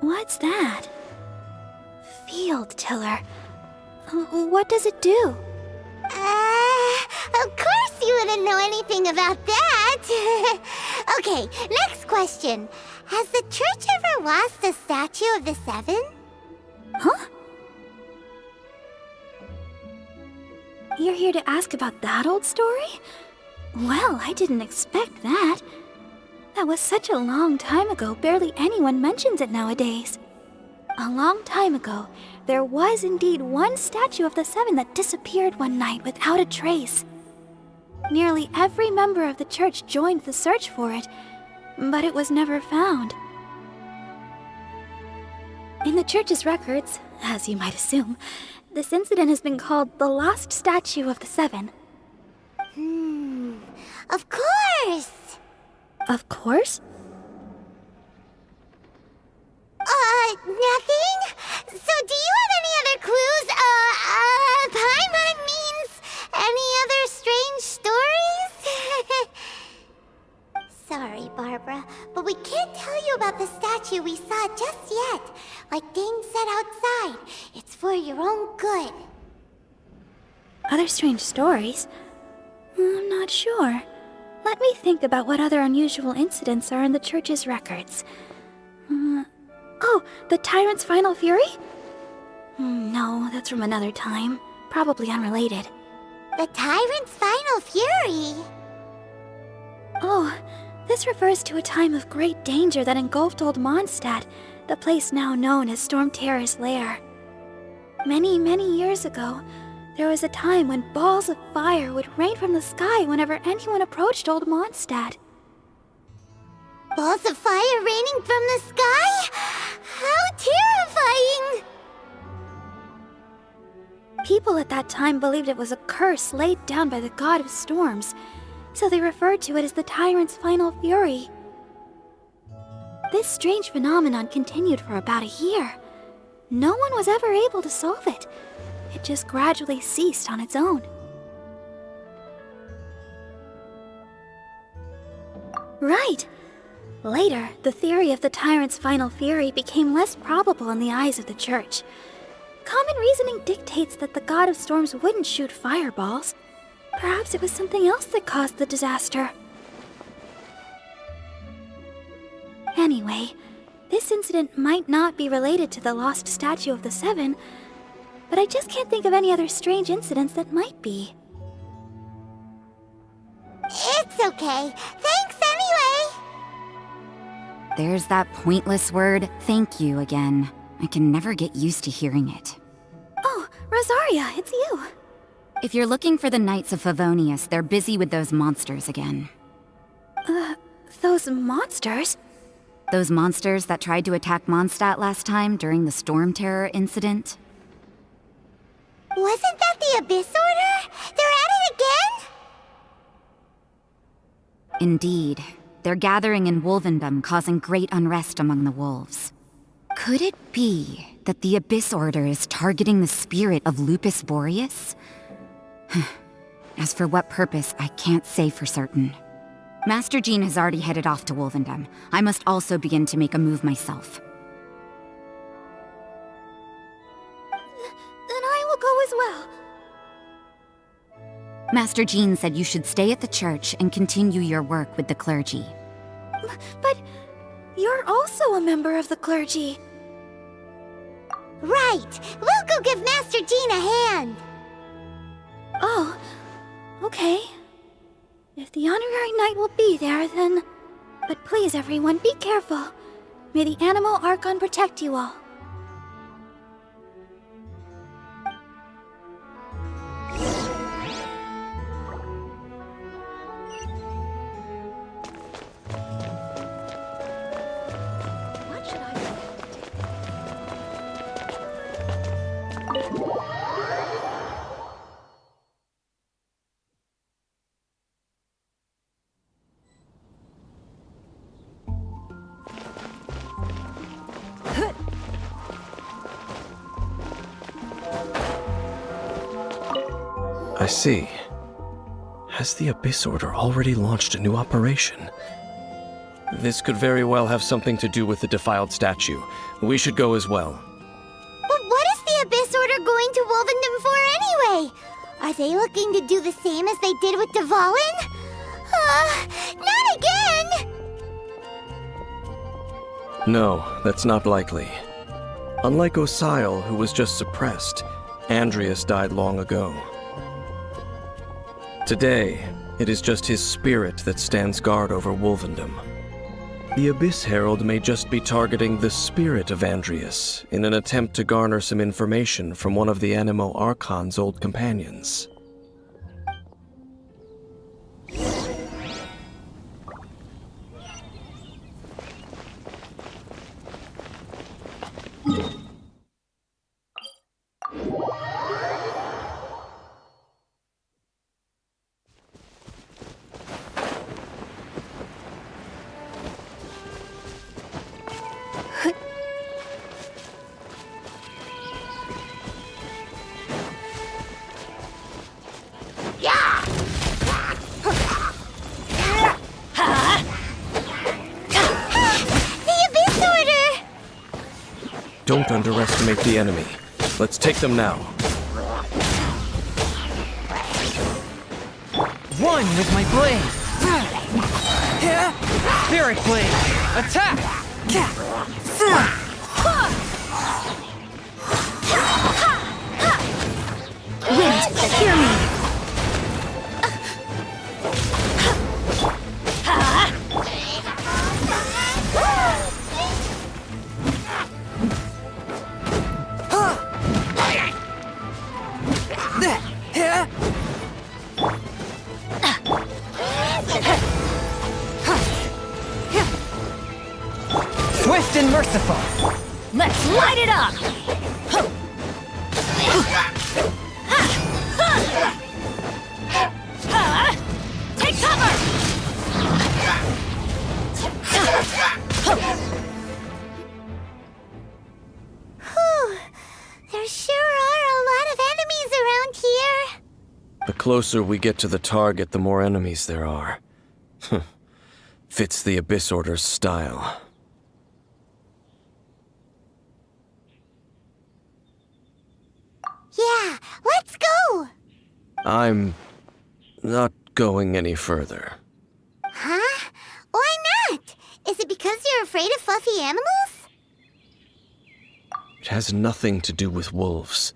Speaker 1: What's that? Field tiller. What does it do?
Speaker 3: Of course you wouldn't know anything about that. Okay, next question. Has the church ever lost a statue of the Seven?
Speaker 1: Huh? You're here to ask about that old story? Well, I didn't expect that. That was such a long time ago, barely anyone mentions it nowadays. A long time ago, there was indeed one statue of the Seven that disappeared one night without a trace. Nearly every member of the church joined the search for it, but it was never found. In the church's records, as you might assume, this incident has been called the Lost Statue of the Seven.
Speaker 3: Of course!
Speaker 1: Of course?
Speaker 3: Nothing? So do you have any other clues? Paimon means any other strange stories? Sorry, Barbara, but we can't tell you about the statue we saw just yet. Like Dane said outside, it's for your own good.
Speaker 1: Other strange stories? I'm not sure. Let me think about what other unusual incidents are in the church's records. Oh, the Tyrant's Final Fury? No, that's from another time. Probably unrelated.
Speaker 3: The Tyrant's final fury?
Speaker 1: Oh, this refers to a time of great danger that engulfed Old Mondstadt, the place now known as Storm Terror's lair. Many, many years ago, there was a time when balls of fire would rain from the sky whenever anyone approached Old Mondstadt.
Speaker 3: Balls of fire raining from the sky? How terrifying!
Speaker 1: People at that time believed it was a curse laid down by the god of storms, so they referred to it as the Tyrant's final fury. This strange phenomenon continued for about a year. No one was ever able to solve it. It just gradually ceased on its own. Right. Later, the theory of the Tyrant's final fury became less probable in the eyes of the Church. Common reasoning dictates that the god of storms wouldn't shoot fireballs. Perhaps it was something else that caused the disaster. Anyway, this incident might not be related to the lost statue of the Seven, but I just can't think of any other strange incidents that might be.
Speaker 3: It's okay. Thanks anyway!
Speaker 9: There's that pointless word, thank you, again. I can never get used to hearing it.
Speaker 1: Oh, Rosaria, it's you.
Speaker 9: If you're looking for the Knights of Favonius, they're busy with those monsters again.
Speaker 1: Those monsters?
Speaker 9: Those monsters that tried to attack Mondstadt last time during the Storm Terror incident?
Speaker 3: Wasn't that the Abyss Order? They're at it again?
Speaker 9: Indeed. They're gathering in Wolvendom, causing great unrest among the wolves. Could it be that the Abyss Order is targeting the spirit of Lupus Boreas? As for what purpose, I can't say for certain. Master Jean has already headed off to Wolvendom. I must also begin to make a move myself.
Speaker 1: Then I will go as well.
Speaker 9: Master Jean said you should stay at the church and continue your work with the clergy.
Speaker 1: But you're also a member of the clergy.
Speaker 3: Right! We'll go give Master Jean a hand!
Speaker 1: Oh, okay. If the honorary knight will be there, then... But please, everyone, be careful. May the Animal Archon protect you all.
Speaker 2: What should I do?
Speaker 7: I see. Has the Abyss Order already launched a new operation? This could very well have something to do with the defiled statue. We should go as well.
Speaker 3: But what is the Abyss Order going to Wolvendom for anyway? Are they looking to do the same as they did with Dvalin? Not again!
Speaker 7: No, that's not likely. Unlike Osile, who was just suppressed, Andreas died long ago. Today, it is just his spirit that stands guard over Wolvendom. The Abyss Herald may just be targeting the spirit of Andreas in an attempt to garner some information from one of the Animo Archon's old companions. Don't underestimate the enemy. Let's take them now.
Speaker 4: One with my blade. Spirit blade. Attack!
Speaker 1: Wind, hear me.
Speaker 4: merciful.
Speaker 2: Let's light it up! Take cover!
Speaker 3: Whew. There sure are a lot of enemies around here.
Speaker 7: The closer we get to the target, the more enemies there are. Fits the Abyss Order's style.
Speaker 3: Yeah, let's go!
Speaker 7: I'm not going any further.
Speaker 3: Huh? Why not? Is it because you're afraid of fluffy animals?
Speaker 7: It has nothing to do with wolves.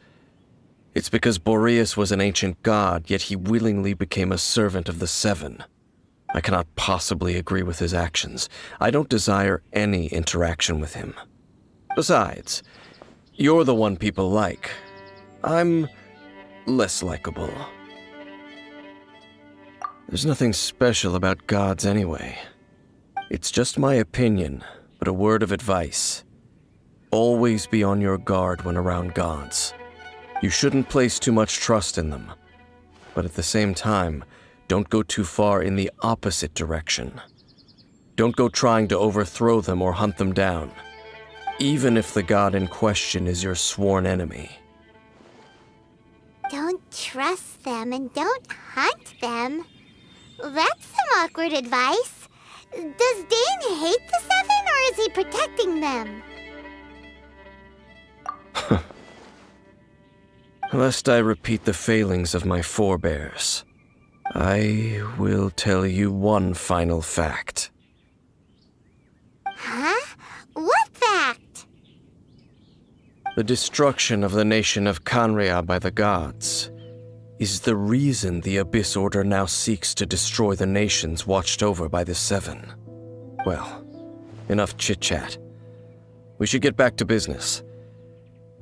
Speaker 7: It's because Boreas was an ancient god, yet he willingly became a servant of the Seven. I cannot possibly agree with his actions. I don't desire any interaction with him. Besides, you're the one people like. I'm less likable. There's nothing special about gods anyway. It's just my opinion, but a word of advice. Always be on your guard when around gods. You shouldn't place too much trust in them. But at the same time, don't go too far in the opposite direction. Don't go trying to overthrow them or hunt them down, even if the god in question is your sworn enemy.
Speaker 3: Don't trust them and don't hunt them. That's some awkward advice. Does Dane hate the Seven, or is he protecting them?
Speaker 7: Lest I repeat the failings of my forebears, I will tell you one final fact.
Speaker 3: Huh? What fact?
Speaker 7: The destruction of the nation of Khaenri'ah by the gods is the reason the Abyss Order now seeks to destroy the nations watched over by the Seven. Well, enough chit-chat. We should get back to business.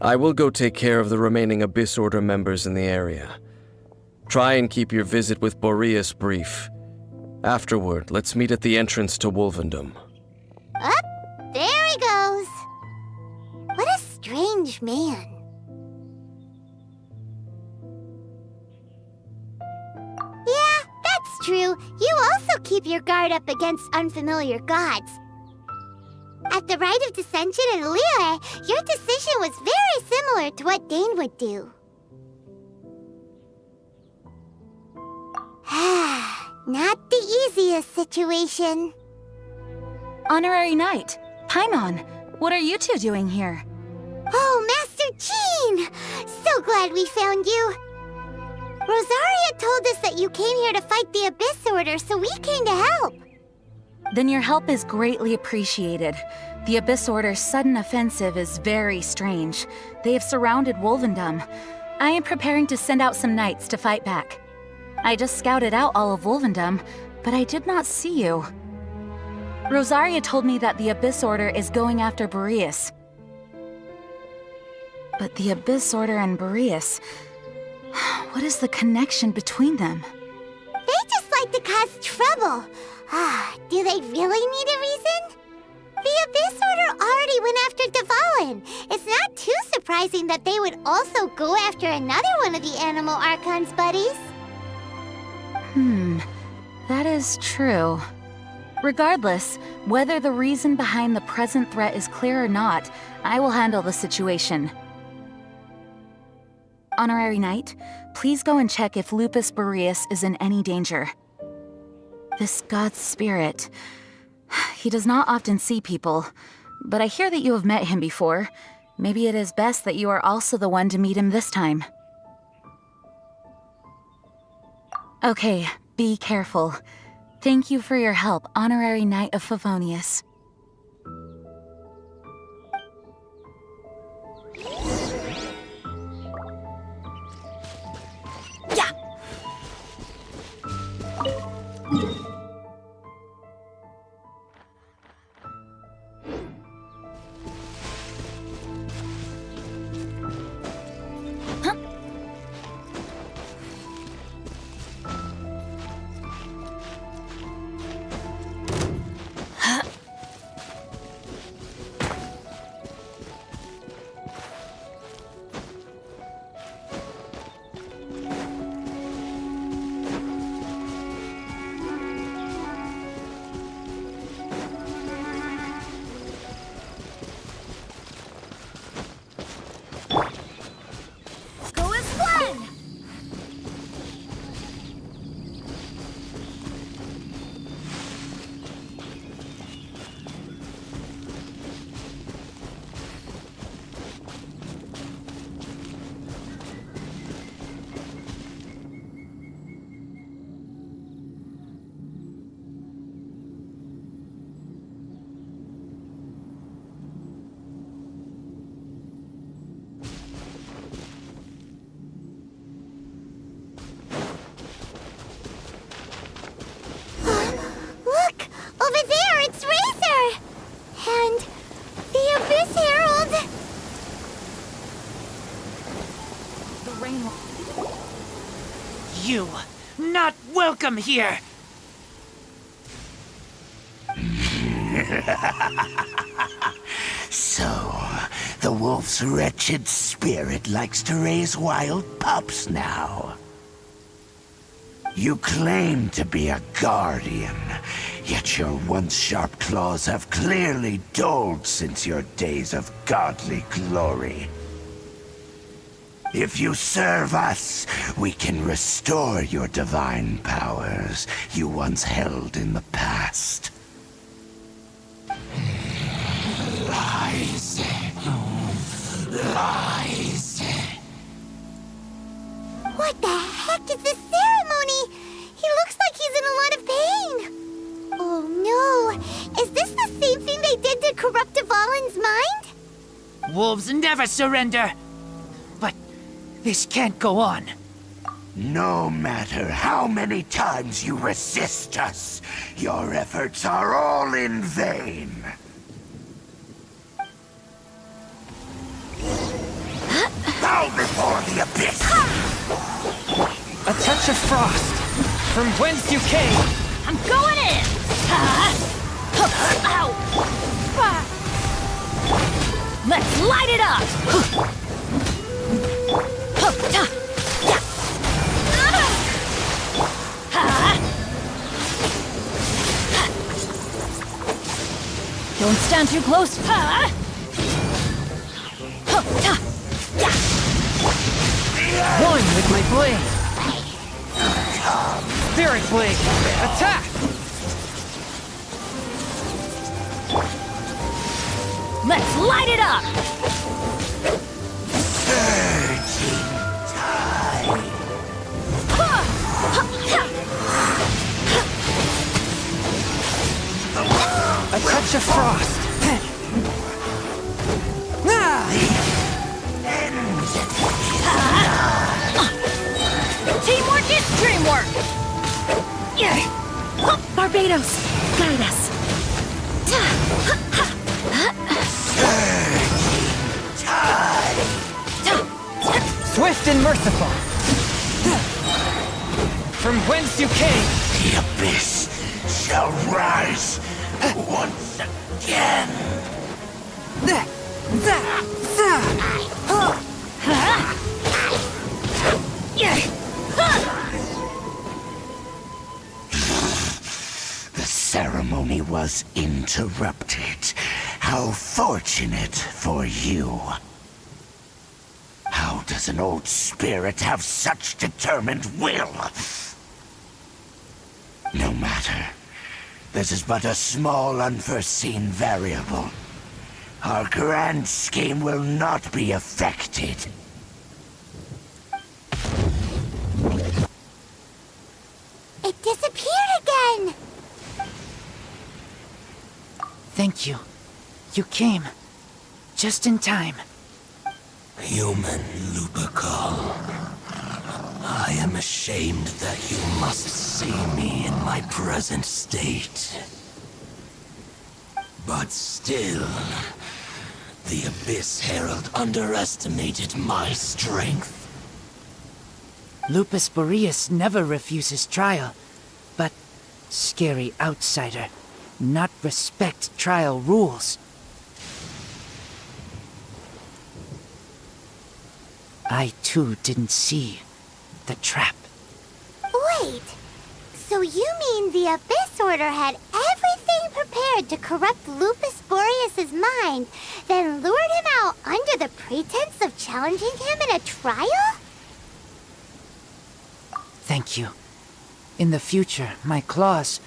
Speaker 7: I will go take care of the remaining Abyss Order members in the area. Try and keep your visit with Boreas brief. Afterward, let's meet at the entrance to Wolvendom.
Speaker 3: Up, there he goes. What a strange man. Yeah, that's true. You also keep your guard up against unfamiliar gods. At the Rite of Dissension in Liyue, your decision was very similar to what Dane would do. Not the easiest situation.
Speaker 10: Honorary Knight, Paimon, what are you two doing here?
Speaker 3: Oh, Master Jean! So glad we found you. Rosaria told us that you came here to fight the Abyss Order, so we came to help.
Speaker 10: Then your help is greatly appreciated. The Abyss Order's sudden offensive is very strange. They have surrounded Wolvendom. I am preparing to send out some knights to fight back. I just scouted out all of Wolvendom, but I did not see you. Rosaria told me that the Abyss Order is going after Boreas. But the Abyss Order and Boreas... what is the connection between them?
Speaker 3: They just like to cause trouble. Do they really need a reason? The Abyss Order already went after Devalin. It's not too surprising that they would also go after another one of the Animal Archon's buddies.
Speaker 10: That is true. Regardless, whether the reason behind the present threat is clear or not, I will handle the situation. Honorary Knight, please go and check if Lupus Boreas is in any danger. This god's spirit... he does not often see people, but I hear that you have met him before. Maybe it is best that you are also the one to meet him this time. Okay, be careful. Thank you for your help, Honorary Knight of Favonius. rain.
Speaker 4: You, not welcome here!
Speaker 6: So, the wolf's wretched spirit likes to raise wild pups now. You claim to be a guardian, yet your once sharp claws have clearly dulled since your days of godly glory. If you serve us, we can restore your divine powers you once held in the past. Lies. Lies.
Speaker 3: What the heck is this ceremony? He looks like he's in a lot of pain. Oh no! Is this the same thing they did to corrupt Dvalin's mind?
Speaker 4: Wolves never surrender! But this can't go on.
Speaker 6: No matter how many times you resist us, your efforts are all in vain. Bow before the abyss!
Speaker 4: A touch of frost, from whence you came!
Speaker 10: I'm going in! Ow! Let's light it up! Don't stand too close.
Speaker 4: One with my blade! Spirit blade! Attack!
Speaker 10: Let's light it up!
Speaker 6: Surging tide.
Speaker 4: A touch of frost!
Speaker 10: Teamwork is dreamwork! Barbados, guide us.
Speaker 4: Swift and merciful! From whence you came!
Speaker 6: The abyss shall rise once again. The ceremony was interrupted. How fortunate for you. How does an old spirit have such determined will? No matter. This is but a small unforeseen variable. Our grand scheme will not be affected.
Speaker 3: It disappeared again!
Speaker 4: Thank you. You came. Just in time.
Speaker 6: Human Lupercal. I am ashamed that you must see me in my present state. But still, the Abyss Herald underestimated my strength.
Speaker 4: Lupus Boreas never refuses trial, but scary outsider, not respect trial rules. I too didn't see the trap.
Speaker 3: Wait, so you mean the Abyss Order had everything prepared to corrupt Lupus Boreas' mind, then lured him out under the pretense of challenging him in a trial?
Speaker 4: Thank you. In the future, my claws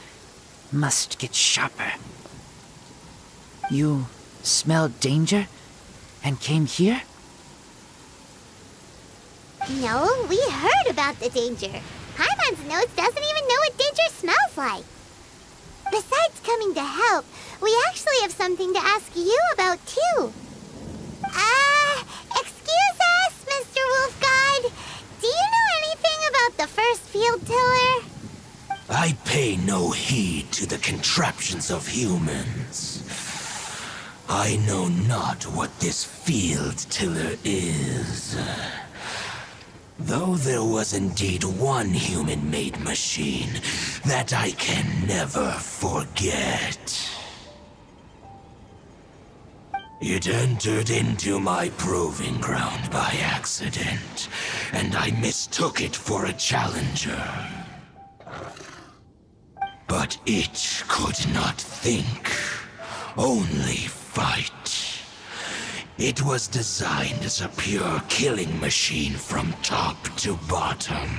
Speaker 4: must get sharper. You smelled danger and came here?
Speaker 3: No, we heard about the danger. Paimon's nose doesn't even know what danger smells like. Besides coming to help, we actually have something to ask you about, too. Excuse us, Mr. Wolf Guide. Do you know anything about the first field tiller?
Speaker 6: I pay no heed to the contraptions of humans. I know not what this field tiller is. Though there was indeed one human-made machine that I can never forget. It entered into my proving ground by accident, and I mistook it for a challenger. But it could not think, only fight. It was designed as a pure killing machine from top to bottom.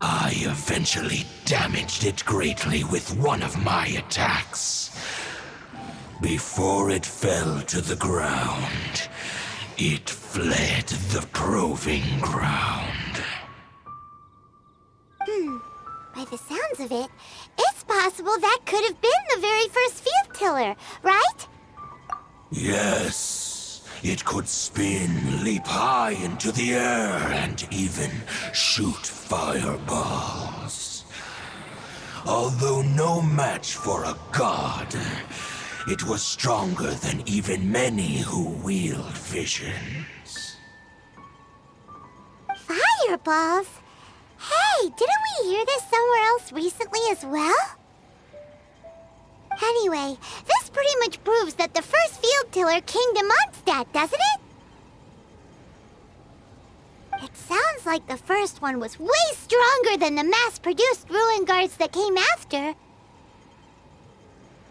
Speaker 6: I eventually damaged it greatly with one of my attacks. Before it fell to the ground, it fled the proving ground.
Speaker 3: By the sounds of it, it's possible that could have been the very first field tiller, right?
Speaker 6: Yes, it could spin, leap high into the air, and even shoot fireballs. Although no match for a god, it was stronger than even many who wield visions.
Speaker 3: Fireballs? Hey, didn't we hear this somewhere else recently as well? Anyway, this pretty much proves that the first field tiller came to Mondstadt, doesn't it? It sounds like the first one was way stronger than the mass-produced ruin guards that came after.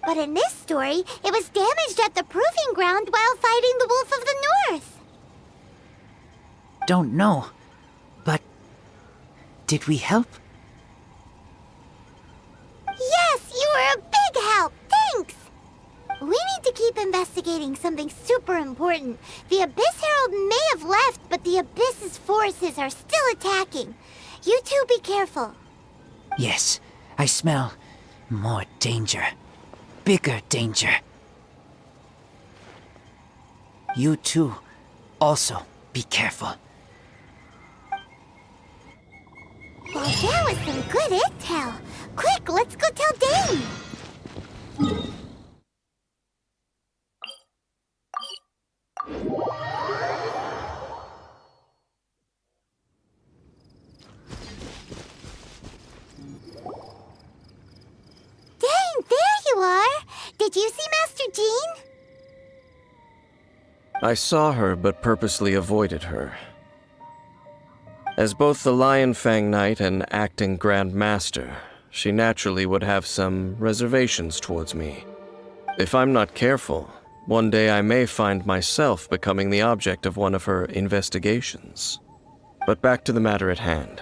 Speaker 3: But in this story, it was damaged at the proving ground while fighting the Wolf of the North.
Speaker 4: Don't know, but did we help?
Speaker 3: Yes, you were a big help. Thanks. We need to keep investigating something super important. The Abyss Herald may have left, but the Abyss's forces are still attacking. You two be careful.
Speaker 4: Yes, I smell more danger. Bigger danger. You too, also be careful.
Speaker 3: Well, that was some good intel. Quick, let's go tell Dane. Dane, there you are. Did you see Master Jean?
Speaker 7: I saw her, but purposely avoided her. As both the Lion Fang Knight and acting Grand Master, she naturally would have some reservations towards me. If I'm not careful, one day I may find myself becoming the object of one of her investigations. But back to the matter at hand.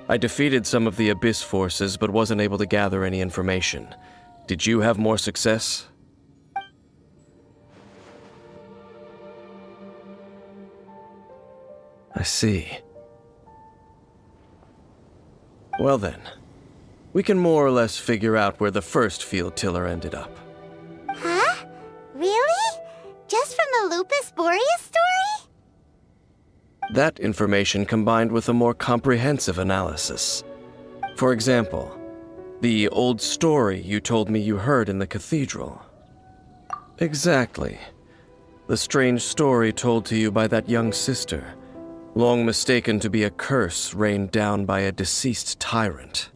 Speaker 7: I defeated some of the Abyss forces, but wasn't able to gather any information. Did you have more success? I see. Well then, we can more or less figure out where the first field tiller ended up.
Speaker 3: Huh? Really? Just from the Lupus Boreas story?
Speaker 7: That information combined with a more comprehensive analysis. For example, the old story you told me you heard in the cathedral. Exactly. The strange story told to you by that young sister, long mistaken to be a curse rained down by a deceased tyrant.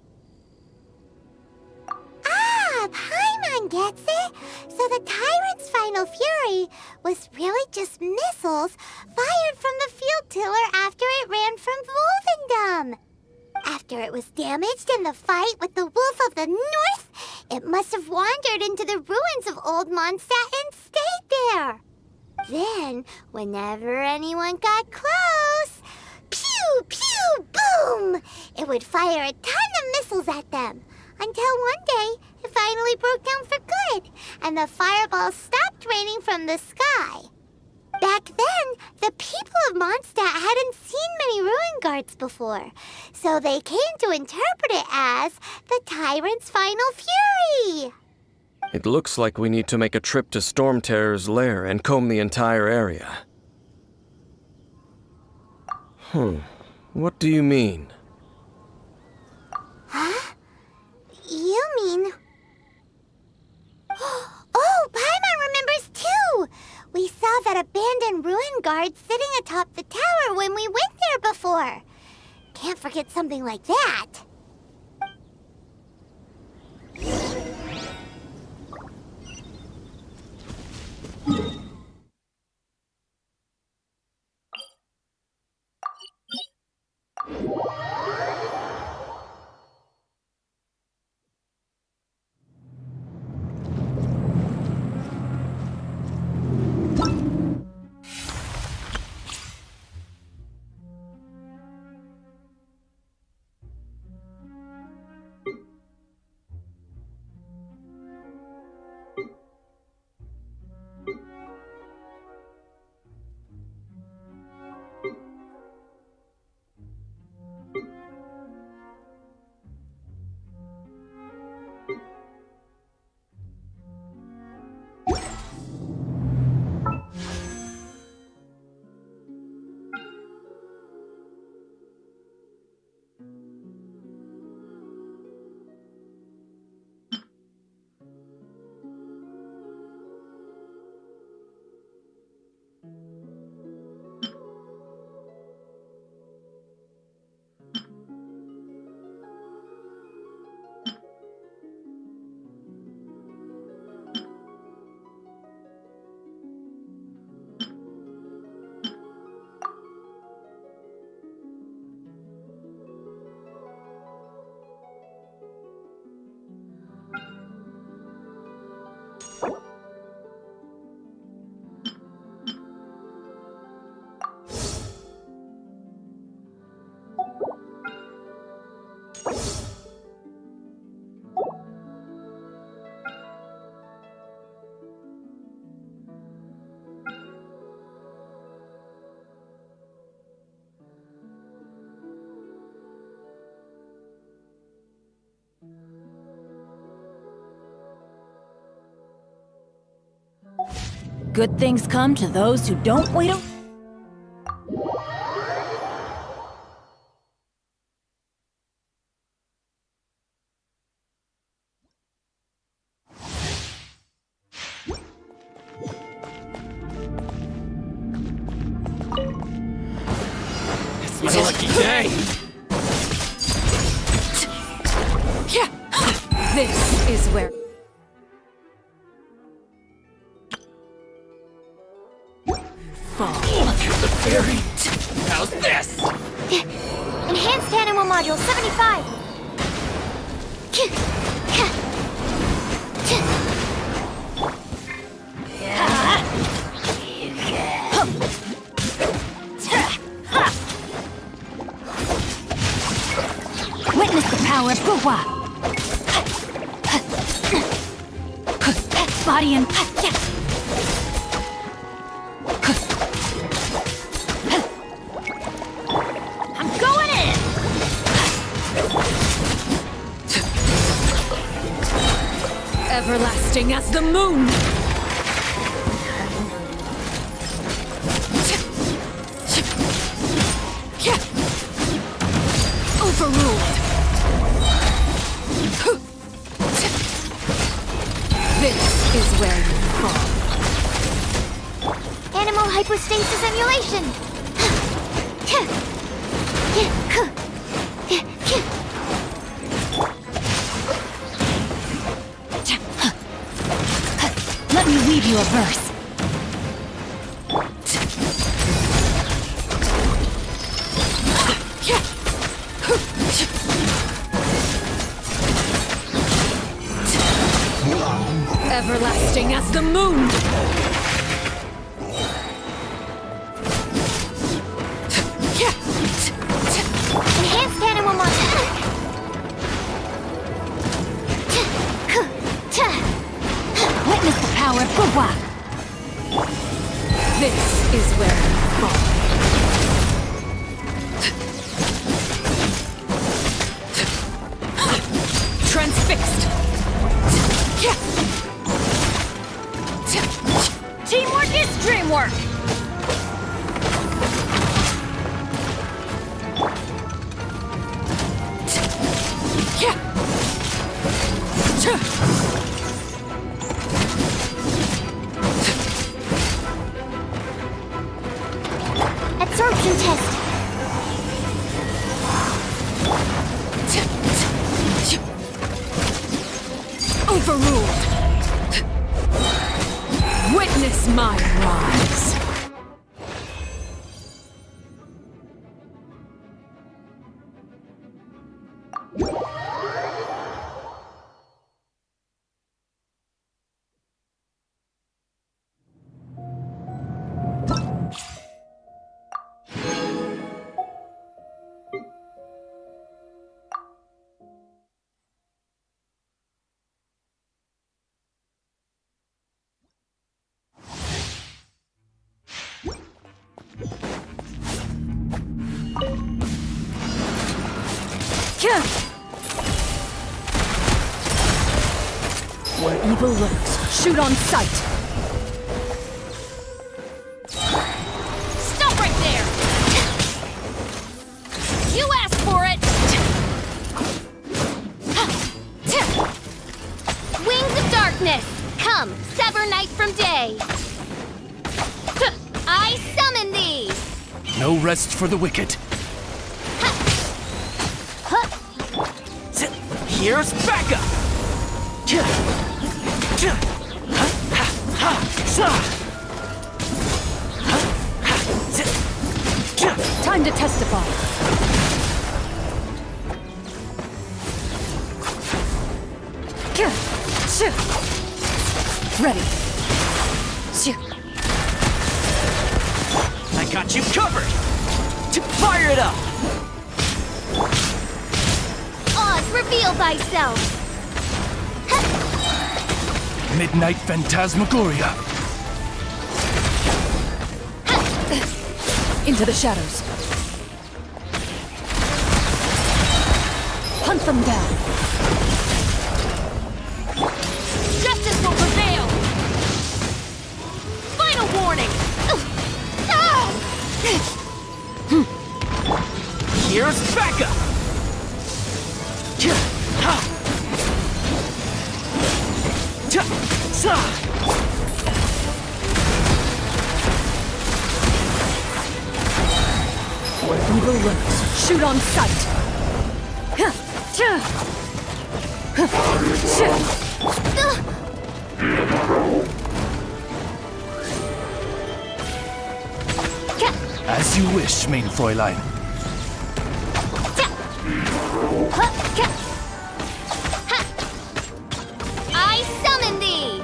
Speaker 3: Ah, Paimon gets it. So the tyrant's final fury was really just missiles fired from the field tiller after it ran from Wolvendom. After it was damaged in the fight with the Wolf of the North, it must have wandered into the ruins of Old Mondstadt and stayed there. Then, whenever anyone got close, pew, pew, boom! It would fire a ton of missiles at them. Until one day, it finally broke down for good, and the fireballs stopped raining from the sky. Back then, the people of Mondstadt hadn't seen many ruin guards before, so they came to interpret it as the tyrant's final fury.
Speaker 7: It looks like we need to make a trip to Storm Terror's lair and comb the entire area. What do you mean?
Speaker 3: Huh? You mean... Oh, Paimon remembers too! We saw that abandoned ruin guard sitting atop the tower forget something like that.
Speaker 10: Good things come to those who don't wait.
Speaker 7: It's my lucky day!
Speaker 10: This is where.
Speaker 7: Look at the fairy! How's this?
Speaker 3: Enhanced Animal Module 75!
Speaker 9: Witness the power of Guhua! Body and...
Speaker 10: I'm going in! Everlasting as the moon! Overruled! This is where you fall.
Speaker 3: Animal hypostasis emulation!
Speaker 9: Let me weave you a verse.
Speaker 10: Everlasting as the moon!
Speaker 3: Enhanced Animal Module!
Speaker 9: Witness the power of Guhua!
Speaker 10: This is where you fall. Transfixed! Teamwork is dreamwork!
Speaker 3: Absorption test!
Speaker 11: overruled. Witness my rise. Where evil lurks, shoot on sight!
Speaker 12: Stop right there! You asked for it! Wings of darkness! Come, sever night from day! I summon thee!
Speaker 13: No rest for the wicked. Here's Becca!
Speaker 11: Time to testify. Ready.
Speaker 13: I got you covered! Fire it up!
Speaker 12: Oz, reveal thyself!
Speaker 13: Midnight Phantasmagoria.
Speaker 11: Into the shadows. Hunt them down.
Speaker 12: Justice will prevail! Final warning!
Speaker 13: Here's Becca!
Speaker 11: Where evil lurks, shoot on sight!
Speaker 13: As you wish, main Fräulein.
Speaker 12: I summon thee!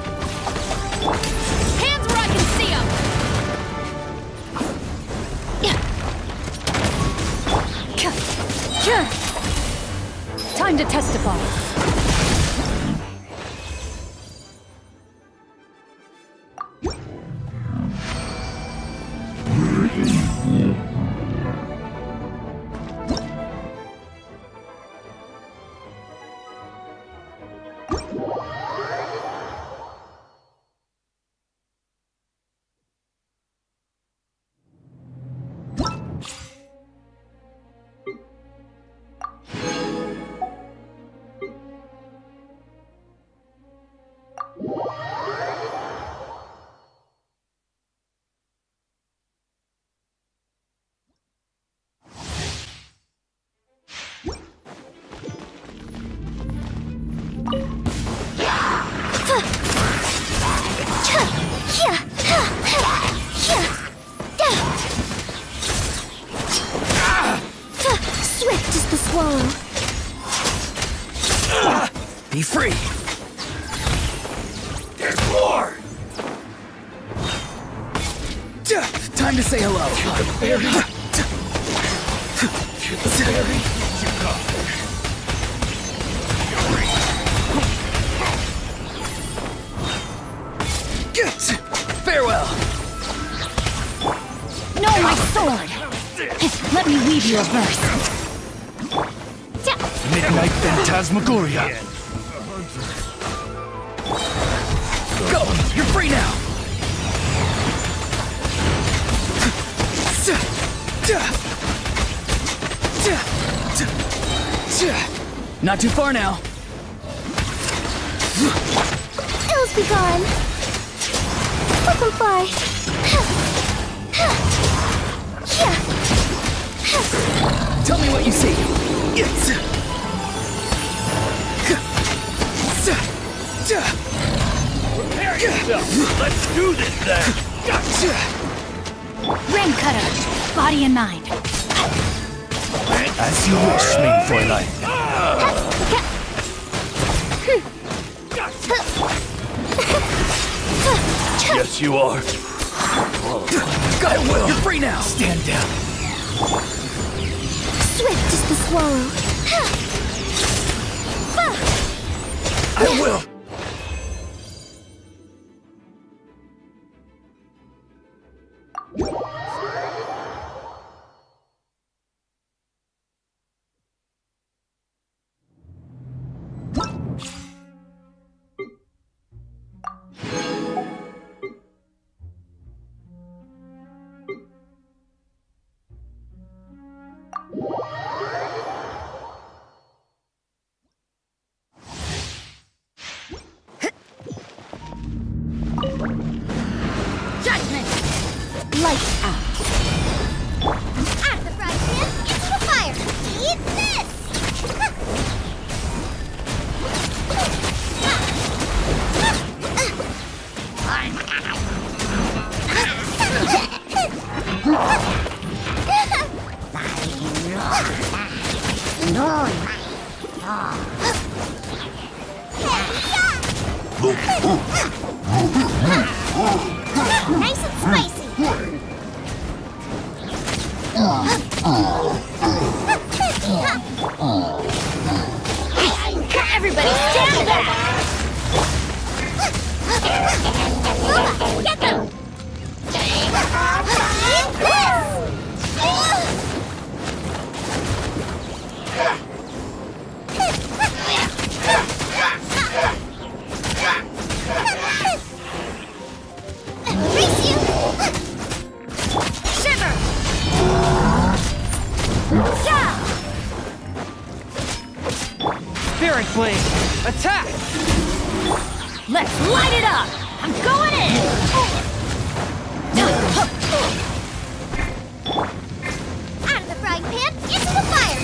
Speaker 12: Hands where I can see 'em!
Speaker 11: Time to testify.
Speaker 12: Swift is the swallow.
Speaker 13: Be free! There's more! Time to say hello. Farewell!
Speaker 11: No, my sword! Let me weave you a verse.
Speaker 13: Midnight Phantasmagoria. Go! You're free now! Not too far now.
Speaker 12: Ills be gone. Let them fly.
Speaker 13: Tell me what you see. Let's do this then!
Speaker 11: Ring cutter, body and mind.
Speaker 13: As you wish, mein Fräulein. Yes, you are. I will. You're free now. Stand down.
Speaker 3: Swift is the swallow.
Speaker 13: I will.
Speaker 3: Lights out. Out of the frying pan, into the fire. Eat this! Nice and spicy. Everybody stand back! Get them! Race you! Shiver!
Speaker 4: Spirit Blade! Attack!
Speaker 11: Let's light it up! I'm going in!
Speaker 3: Out of the frying pan, into the fire!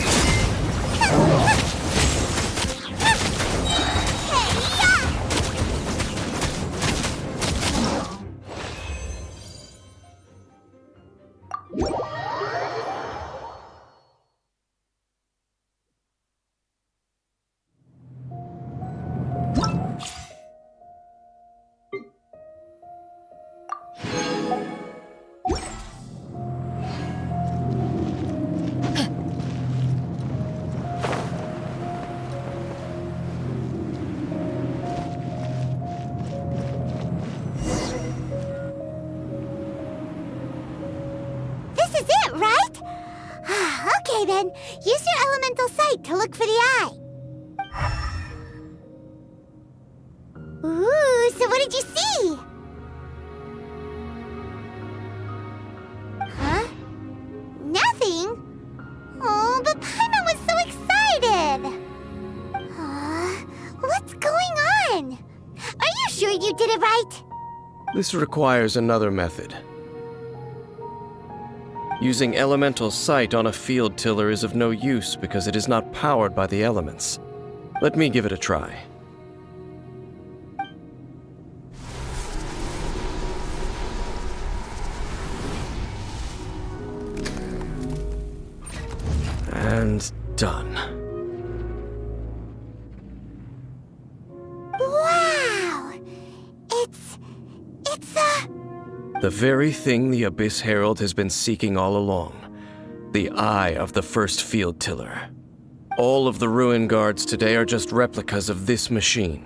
Speaker 3: This is it, right? Okay then, use your elemental sight to look for the eye. Ooh, so what did you see? Huh? Nothing? Oh, but Paimon was so excited! What's going on? Are you sure you did it right?
Speaker 7: This requires another method. Using elemental sight on a field tiller is of no use because it is not powered by the elements. Let me give it a try. And done.
Speaker 3: Wow! It's
Speaker 7: The very thing the Abyss Herald has been seeking all along. The eye of the first field tiller. All of the ruin guards today are just replicas of this machine.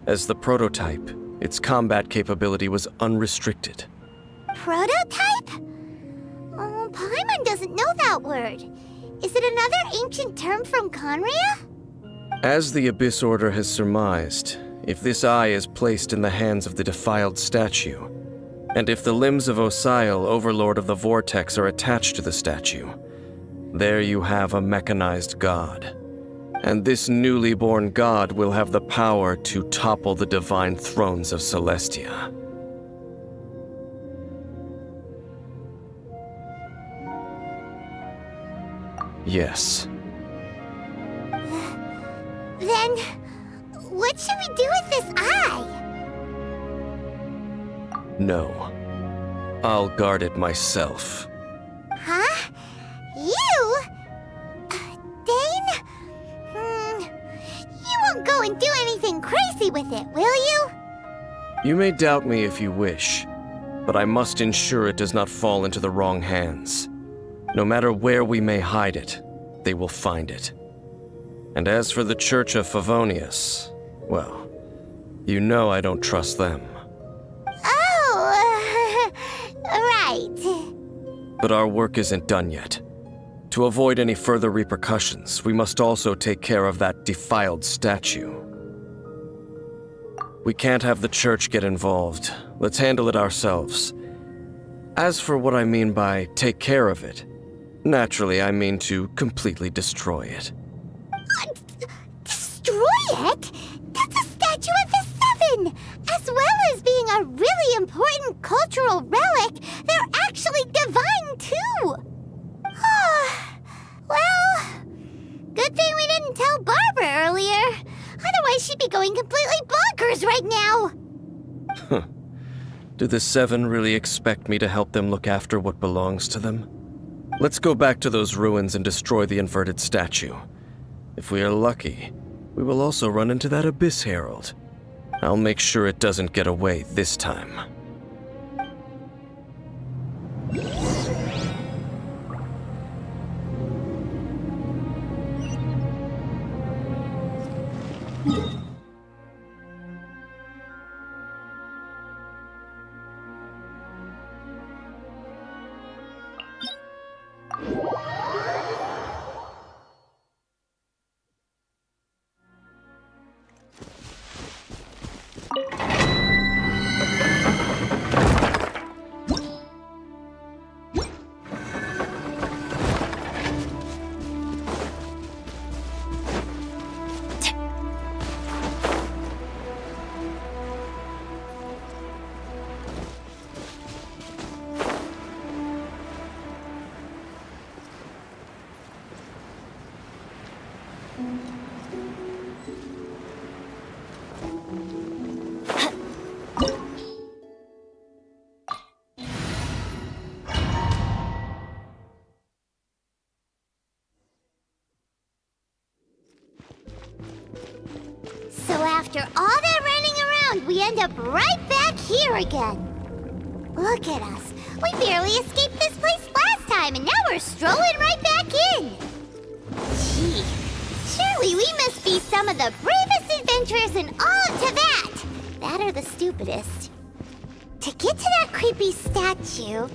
Speaker 7: As the prototype, its combat capability was unrestricted.
Speaker 3: prototype? Oh, Paimon doesn't know that word. Is it another ancient term from khaenri'ah?
Speaker 7: As the Abyss Order has surmised, if this eye is placed in the hands of the defiled statue, and if the limbs of Osial, Overlord of the Vortex, are attached to the statue, there you have a mechanized god. And this newly born god will have the power to topple the divine thrones of Celestia. Yes.
Speaker 3: Then, what should we do with this eye?
Speaker 7: No. I'll guard it myself.
Speaker 3: Huh? You? Dane? You won't go and do anything crazy with it, will you?
Speaker 7: You may doubt me if you wish, but I must ensure it does not fall into the wrong hands. No matter where we may hide it, they will find it. And as for the Church of Favonius, well, you know I don't trust them.
Speaker 3: Oh, right.
Speaker 7: But our work isn't done yet. To avoid any further repercussions, we must also take care of that defiled statue. We can't have the church get involved. Let's handle it ourselves. As for what I mean by take care of it, naturally I mean to completely destroy it.
Speaker 3: Destroy it? That's a statue of the Seven! As well as being a really important cultural relic, they're actually divine too! Well, good thing we didn't tell Barbara earlier. Otherwise she'd be going completely bonkers right now!
Speaker 7: Do the Seven really expect me to help them look after what belongs to them? Let's go back to those ruins and destroy the inverted statue. If we are lucky, we will also run into that Abyss Herald. I'll make sure it doesn't get away this time.
Speaker 3: So after all that running around, we end up right back here again. Look at us. We barely escaped this place last time, and now we're strolling right back in. Gee, surely we must be some of the bravest adventurers in all of Teyvat. That or the stupidest. To get to that creepy statue,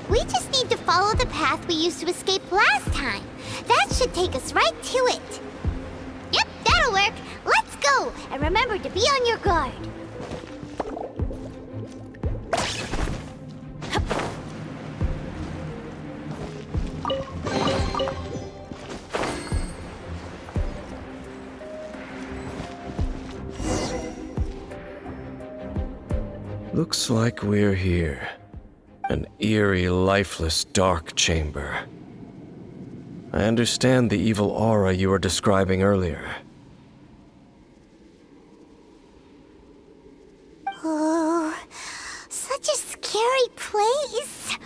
Speaker 3: we just need to follow the path we used to escape last time. That should take us right to it. Yep, that'll work. Let's go, and remember to be on your guard.
Speaker 7: Looks like we're here. An eerie, lifeless, dark chamber. I understand the evil aura you were describing earlier.
Speaker 3: Oh, such a scary place.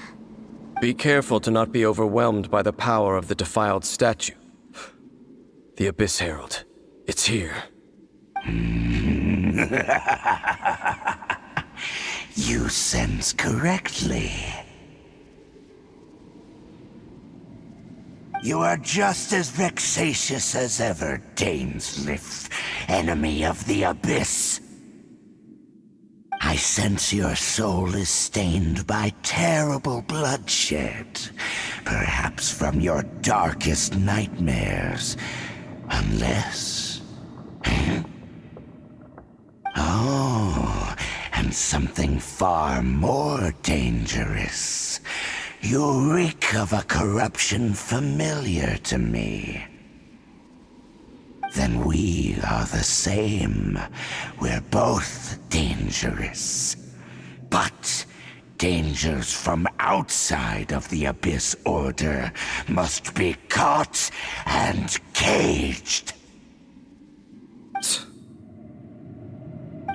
Speaker 7: Be careful to not be overwhelmed by the power of the defiled statue. The Abyss Herald. It's here.
Speaker 6: You sense correctly. You are just as vexatious as ever, Dainslif, enemy of the Abyss. I sense your soul is stained by terrible bloodshed, perhaps from your darkest nightmares, unless... Oh, and something far more dangerous. You reek of a corruption familiar to me. Then we are the same. We're both dangerous. But dangers from outside of the Abyss Order must be caught and caged.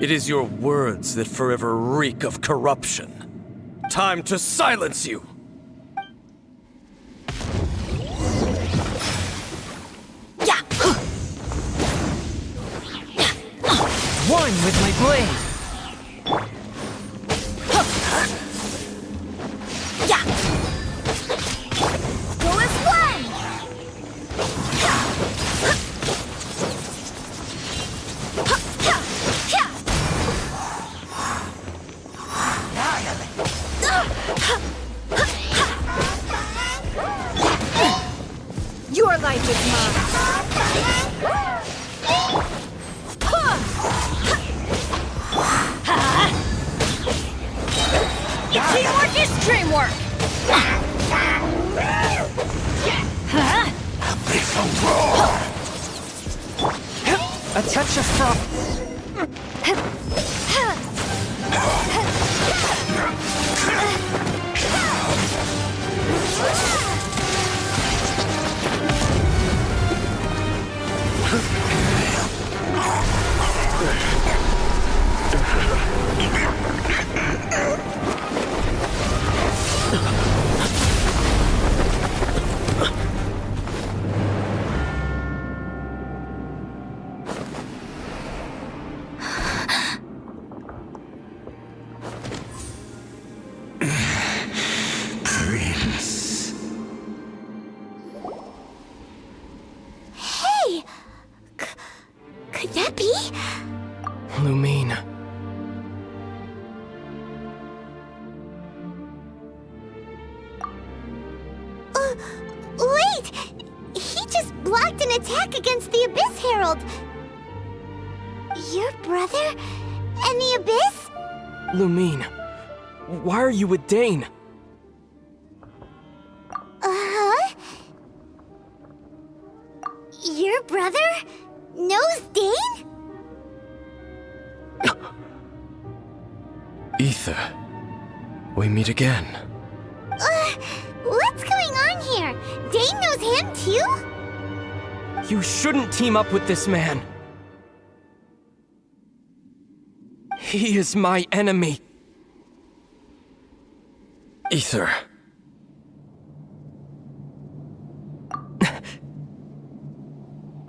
Speaker 7: It is your words that forever reek of corruption. Time to silence you!
Speaker 13: One with my blade!
Speaker 3: Go as one!
Speaker 8: Your life is mine.
Speaker 11: Teamwork is dreamwork!
Speaker 13: A touch of froth.
Speaker 6: Prince.
Speaker 3: Hey! Could that be?
Speaker 13: Lumine.
Speaker 3: Wait! He just blocked an attack against the Abyss Herald! Your brother and the Abyss?
Speaker 13: Lumine. Why are you with Dane?
Speaker 3: Uh-huh? Your brother knows Dane?
Speaker 7: Ether, we meet again.
Speaker 3: What's going on here? Dane knows him too?
Speaker 13: You shouldn't team up with this man. He is my enemy.
Speaker 7: Ether.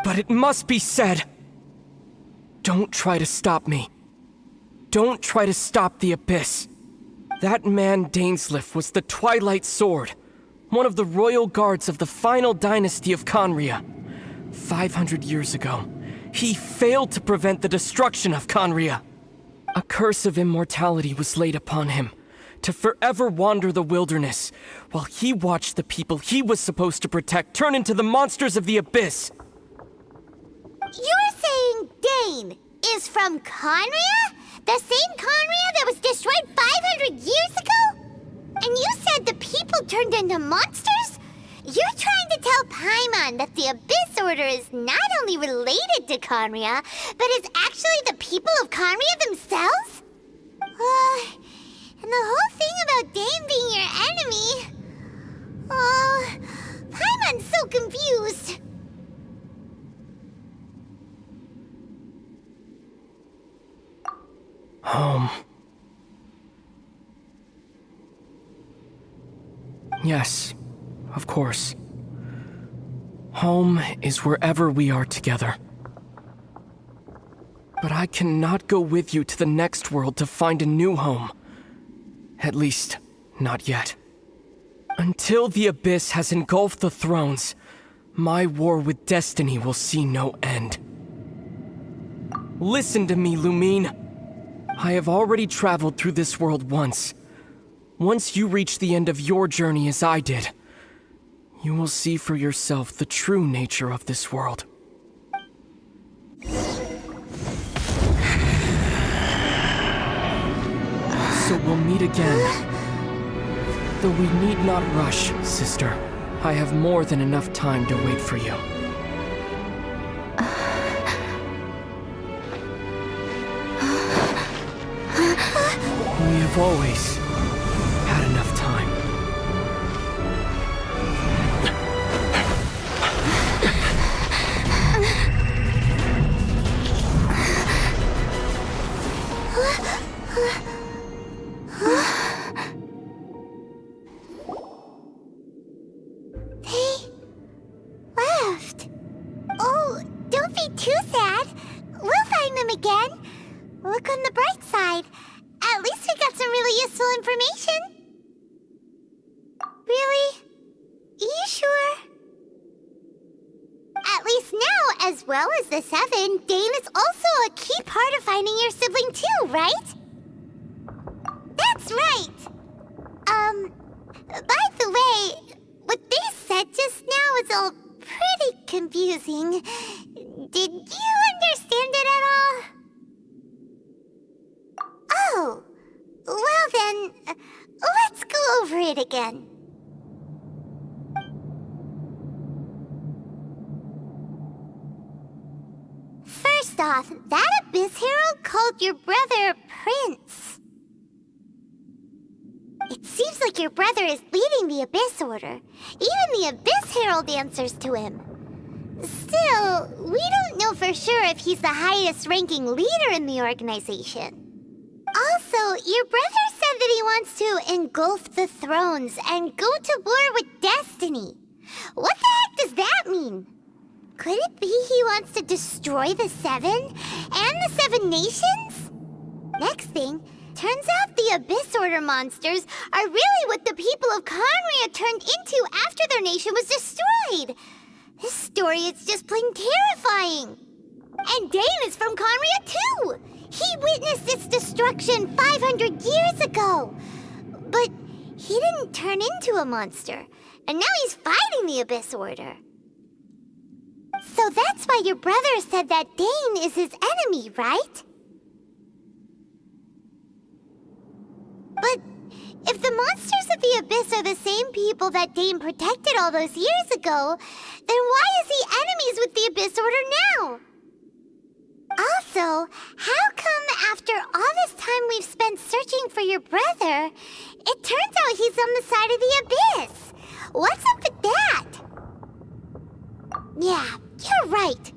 Speaker 13: But it must be said. Don't try to stop me. Don't try to stop the Abyss. That man Dainsleif was the Twilight Sword, one of the royal guards of the final dynasty of Khaenri'ah. 500 years ago, he failed to prevent the destruction of Khaenri'ah. A curse of immortality was laid upon him, to forever wander the wilderness, while he watched the people he was supposed to protect turn into the monsters of the Abyss.
Speaker 3: You're saying Dane is from Khaenri'ah? The same Khaenri'ah that was destroyed 500 years ago? And you said the people turned into monsters? You're trying to tell Paimon that the Abyss Order is not only related to Khaenri'ah, but is actually the people of Khaenri'ah themselves? And the whole thing about Dane being your enemy... Oh, Paimon's so confused.
Speaker 13: Home. Yes, of course. Home is wherever we are together. But I cannot go with you to the next world to find a new home. At least, not yet. Until the Abyss has engulfed the thrones, my war with destiny will see no end. Listen to me, Lumine. I have already traveled through this world once. Once you reach the end of your journey as I did, you will see for yourself the true nature of this world. So we'll meet again. Though we need not rush, sister. I have more than enough time to wait for you. We have always had enough time.
Speaker 3: left. Oh, don't be too sad. We'll find them again. Look on the bright side. At least we got some really useful information. Really? You sure? At least now, as well as the Seven, Dane is also a key part of finding your sibling too, right? That's right! By the way, what they said just now is all pretty confusing. Did you understand it at all? Oh, well then, let's go over it again. First off, that Abyss Herald called your brother Prince. It seems like your brother is leading the Abyss Order. Even the Abyss Herald answers to him. Still, we don't know for sure if he's the highest-ranking leader in the organization. Also, your brother said that he wants to engulf the thrones and go to war with Destiny. What the heck does that mean? Could it be he wants to destroy the Seven and the Seven Nations? Next thing, turns out the Abyss Order monsters are really what the people of khaenri'ah turned into after their nation was destroyed. This story is just plain terrifying. And Dane is from khaenri'ah too. He witnessed its destruction 500 years ago. But he didn't turn into a monster. And now he's fighting the Abyss Order. So that's why your brother said that Dane is his enemy, right? But if the monsters of the Abyss are the same people that Dane protected all those years ago, then why is he enemies with the Abyss Order now? Also, how come after all this time we've spent searching for your brother, it turns out he's on the side of the Abyss? What's up with that? Yeah, you're right.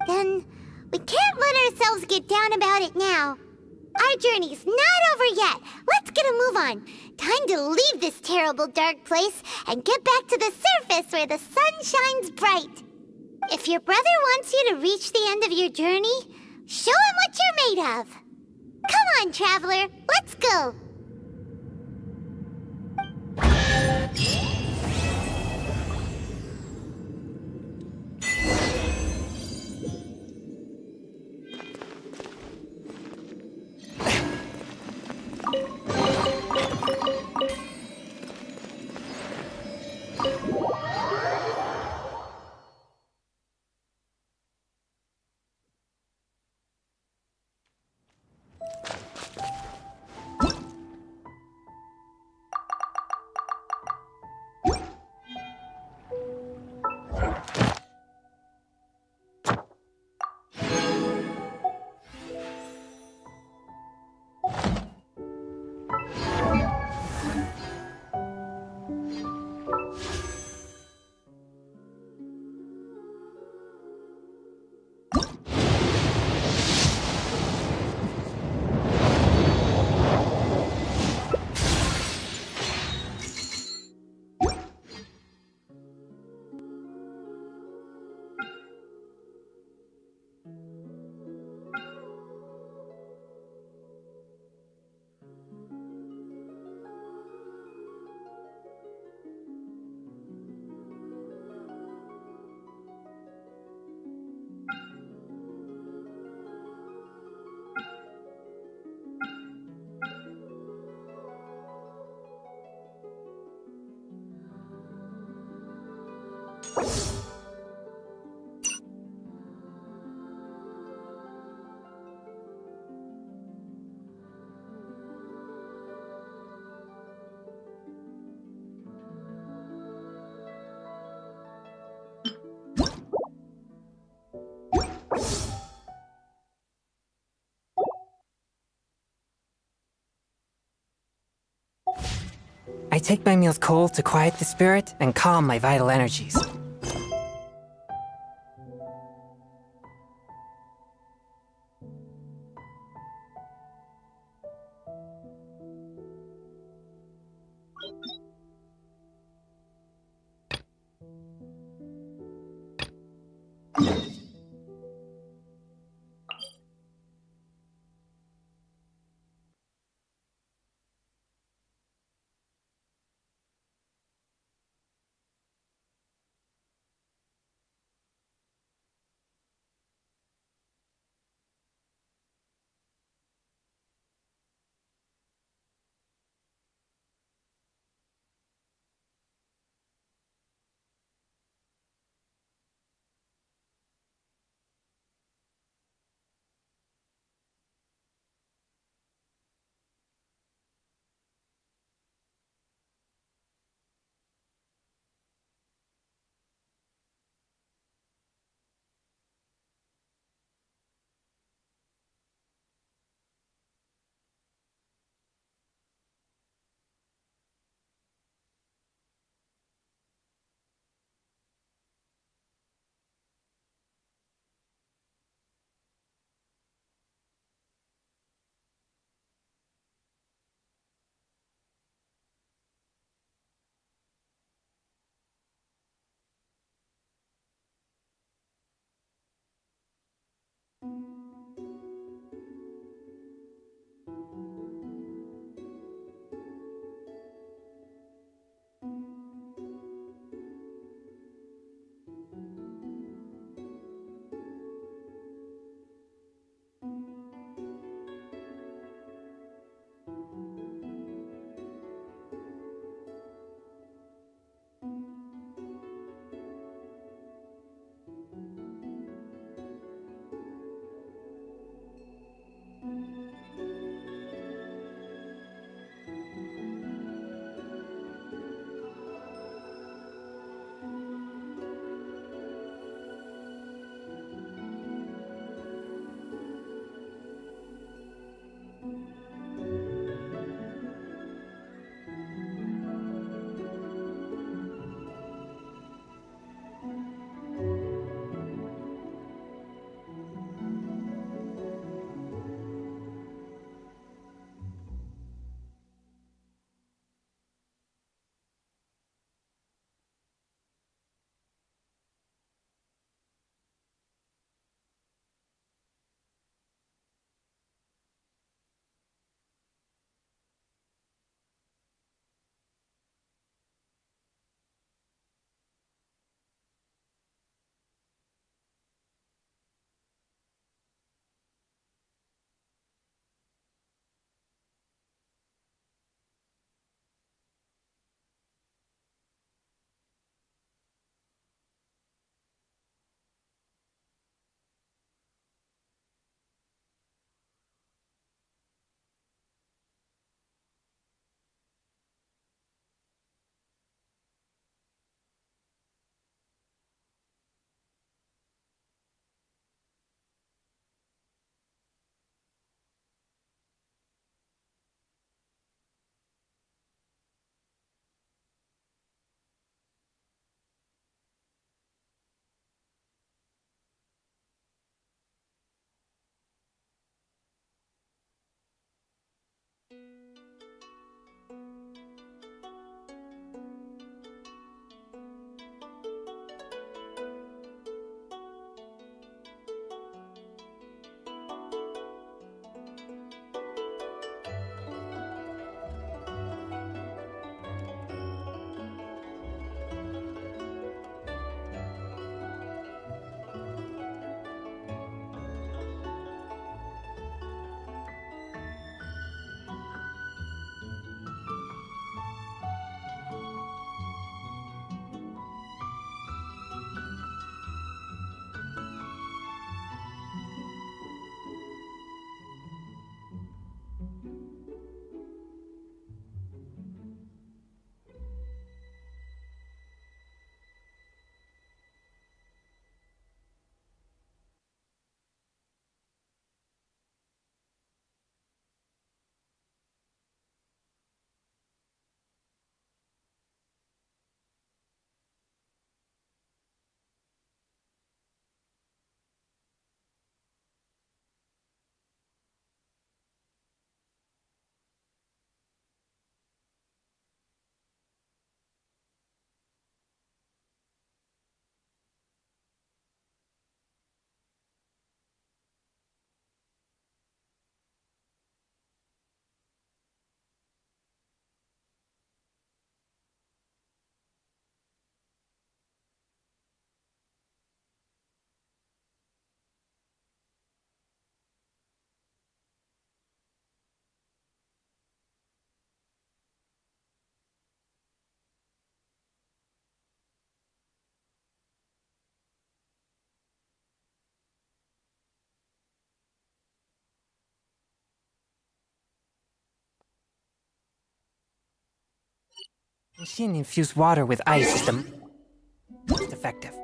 Speaker 3: Then we can't let ourselves get down about it now. Our journey's not over yet. Let's get a move on. Time to leave this terrible dark place and get back to the surface where the sun shines bright. If your brother wants you to reach the end of your journey, show him what you're made of. Come on, traveler, let's go.
Speaker 14: I take my meals cold to quiet the spirit and calm my vital energies. Machine-infused water with ice is the most effective.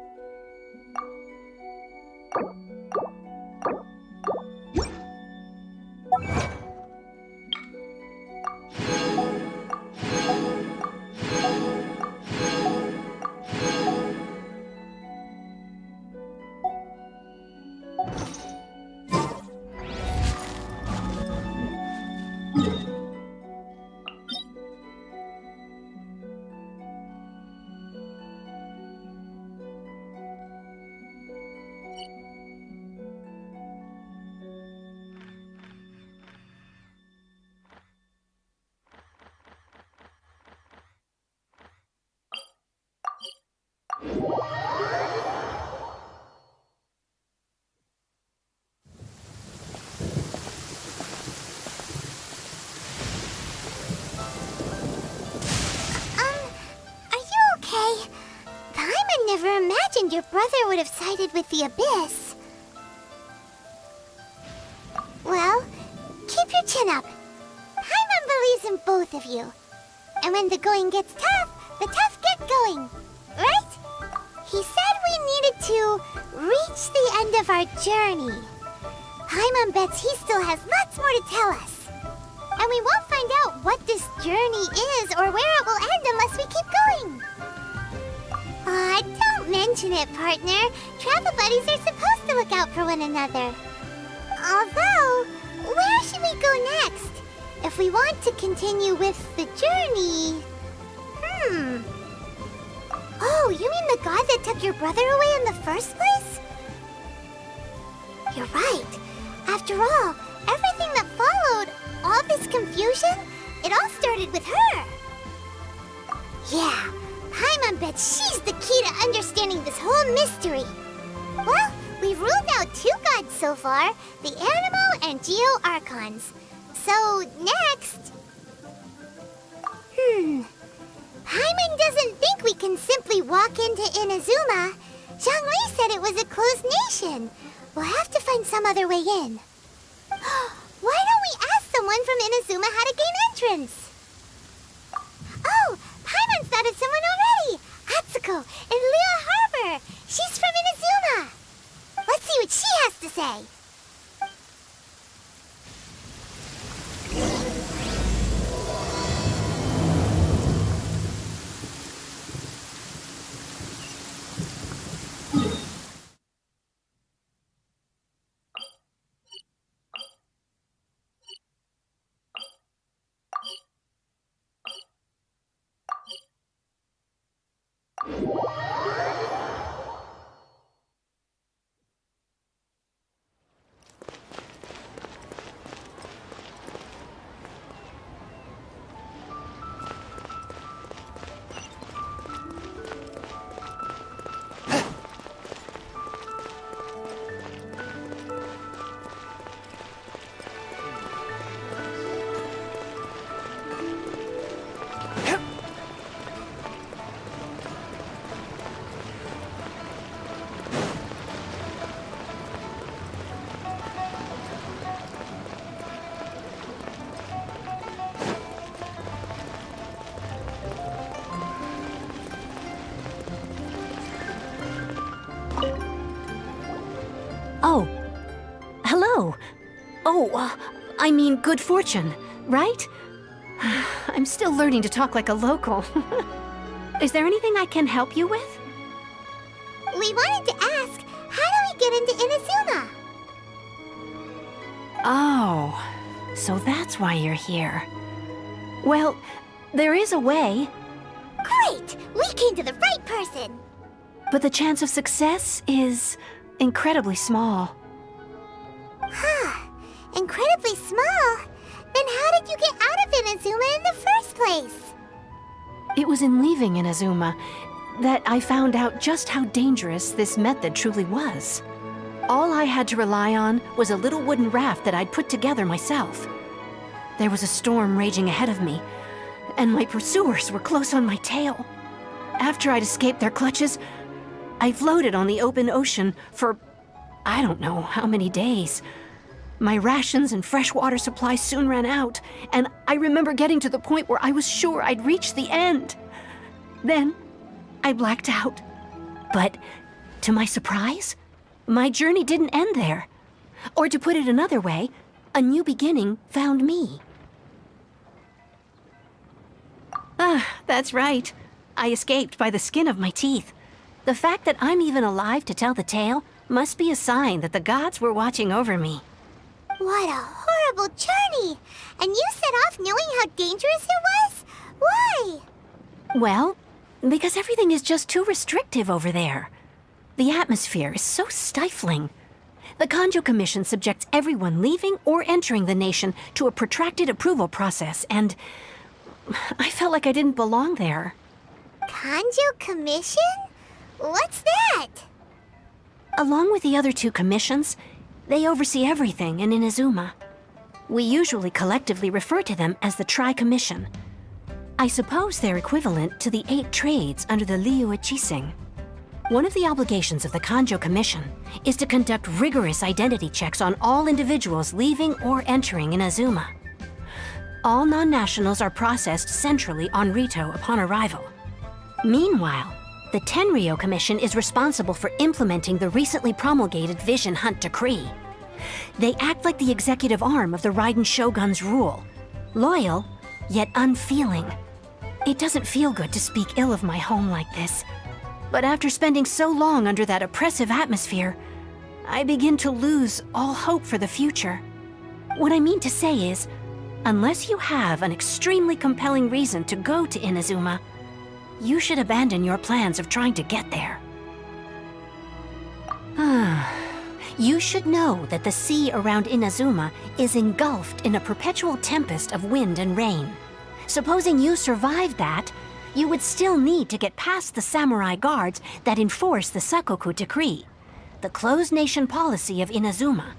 Speaker 3: Are you okay? Paimon never imagined your brother would have sided with the Abyss. Well, keep your chin up. Paimon believes in both of you. And when the going gets tough, the tough get going. Right? He said we needed to reach the end of our journey. Paimon bets he still has lots more to tell us. And we won't find out what this journey is or where it will end unless we keep going. Aw, don't mention it, partner. Travel buddies are supposed to look out for one another. Although, where should we go next? If we want to continue with the journey... Oh, you mean the god that took your brother away in the first place? You're right. After all, everything that followed, all this confusion, it all started with her. Yeah, Paimon bets she's the key to understanding this whole mystery. Well, we've ruled out 2 gods so far, the Animo and Geo Archons. So, next... Paimon doesn't think we can simply walk into Inazuma. Zhongli said it was a closed nation. We'll have to find some other way in. Why don't we ask someone from Inazuma how to gain entrance? Oh, Paimon's thought of someone already! Atsuko in Liyue Harbor! She's from Inazuma! Let's see what she has to say.
Speaker 11: Oh. Hello. Oh, I mean good fortune, right? I'm still learning to talk like a local. Is there anything I can help you with?
Speaker 3: We wanted to ask, how do we get into Inazuma?
Speaker 11: Oh, so that's why you're here. Well, there is a way.
Speaker 3: Great! We came to the right person!
Speaker 11: But the chance of success is incredibly small.
Speaker 3: Huh. Incredibly small? Then how did you get out of Inazuma in the first place?
Speaker 11: It was in leaving Inazuma that I found out just how dangerous this method truly was. All I had to rely on was a little wooden raft that I'd put together myself. There was a storm raging ahead of me, and my pursuers were close on my tail. After I'd escaped their clutches, I floated on the open ocean for I don't know how many days. My rations and fresh water supply soon ran out, and I remember getting to the point where I was sure I'd reached the end. Then, I blacked out. But, to my surprise, my journey didn't end there. Or to put it another way, a new beginning found me. That's right. I escaped by the skin of my teeth. The fact that I'm even alive to tell the tale must be a sign that the gods were watching over me.
Speaker 3: What a horrible journey! And you set off knowing how dangerous it was? Why?
Speaker 11: Well, because everything is just too restrictive over there. The atmosphere is so stifling. The Kanjo Commission subjects everyone leaving or entering the nation to a protracted approval process, and I felt like I didn't belong there.
Speaker 3: Kanjo Commission? What
Speaker 11: Along with the other 2 commissions, they oversee everything in Inazuma. We usually collectively refer to them as the Tri-Commission. I suppose they're equivalent to the 8 trades under the Liyue Qixing. One of the obligations of the Kanjo Commission is to conduct rigorous identity checks on all individuals leaving or entering Inazuma. All non-nationals are processed centrally on Rito upon arrival. Meanwhile, the Tenryou Commission is responsible for implementing the recently promulgated Vision Hunt Decree. They act like the executive arm of the Raiden Shogun's rule, loyal, yet unfeeling. It doesn't feel good to speak ill of my home like this, but after spending so long under that oppressive atmosphere, I begin to lose all hope for the future. What I mean to say is, unless you have an extremely compelling reason to go to Inazuma, you should abandon your plans of trying to get there. You should know that the sea around Inazuma is engulfed in a perpetual tempest of wind and rain. Supposing you survived that, you would still need to get past the samurai guards that enforce the Sakoku Decree, the closed nation policy of Inazuma.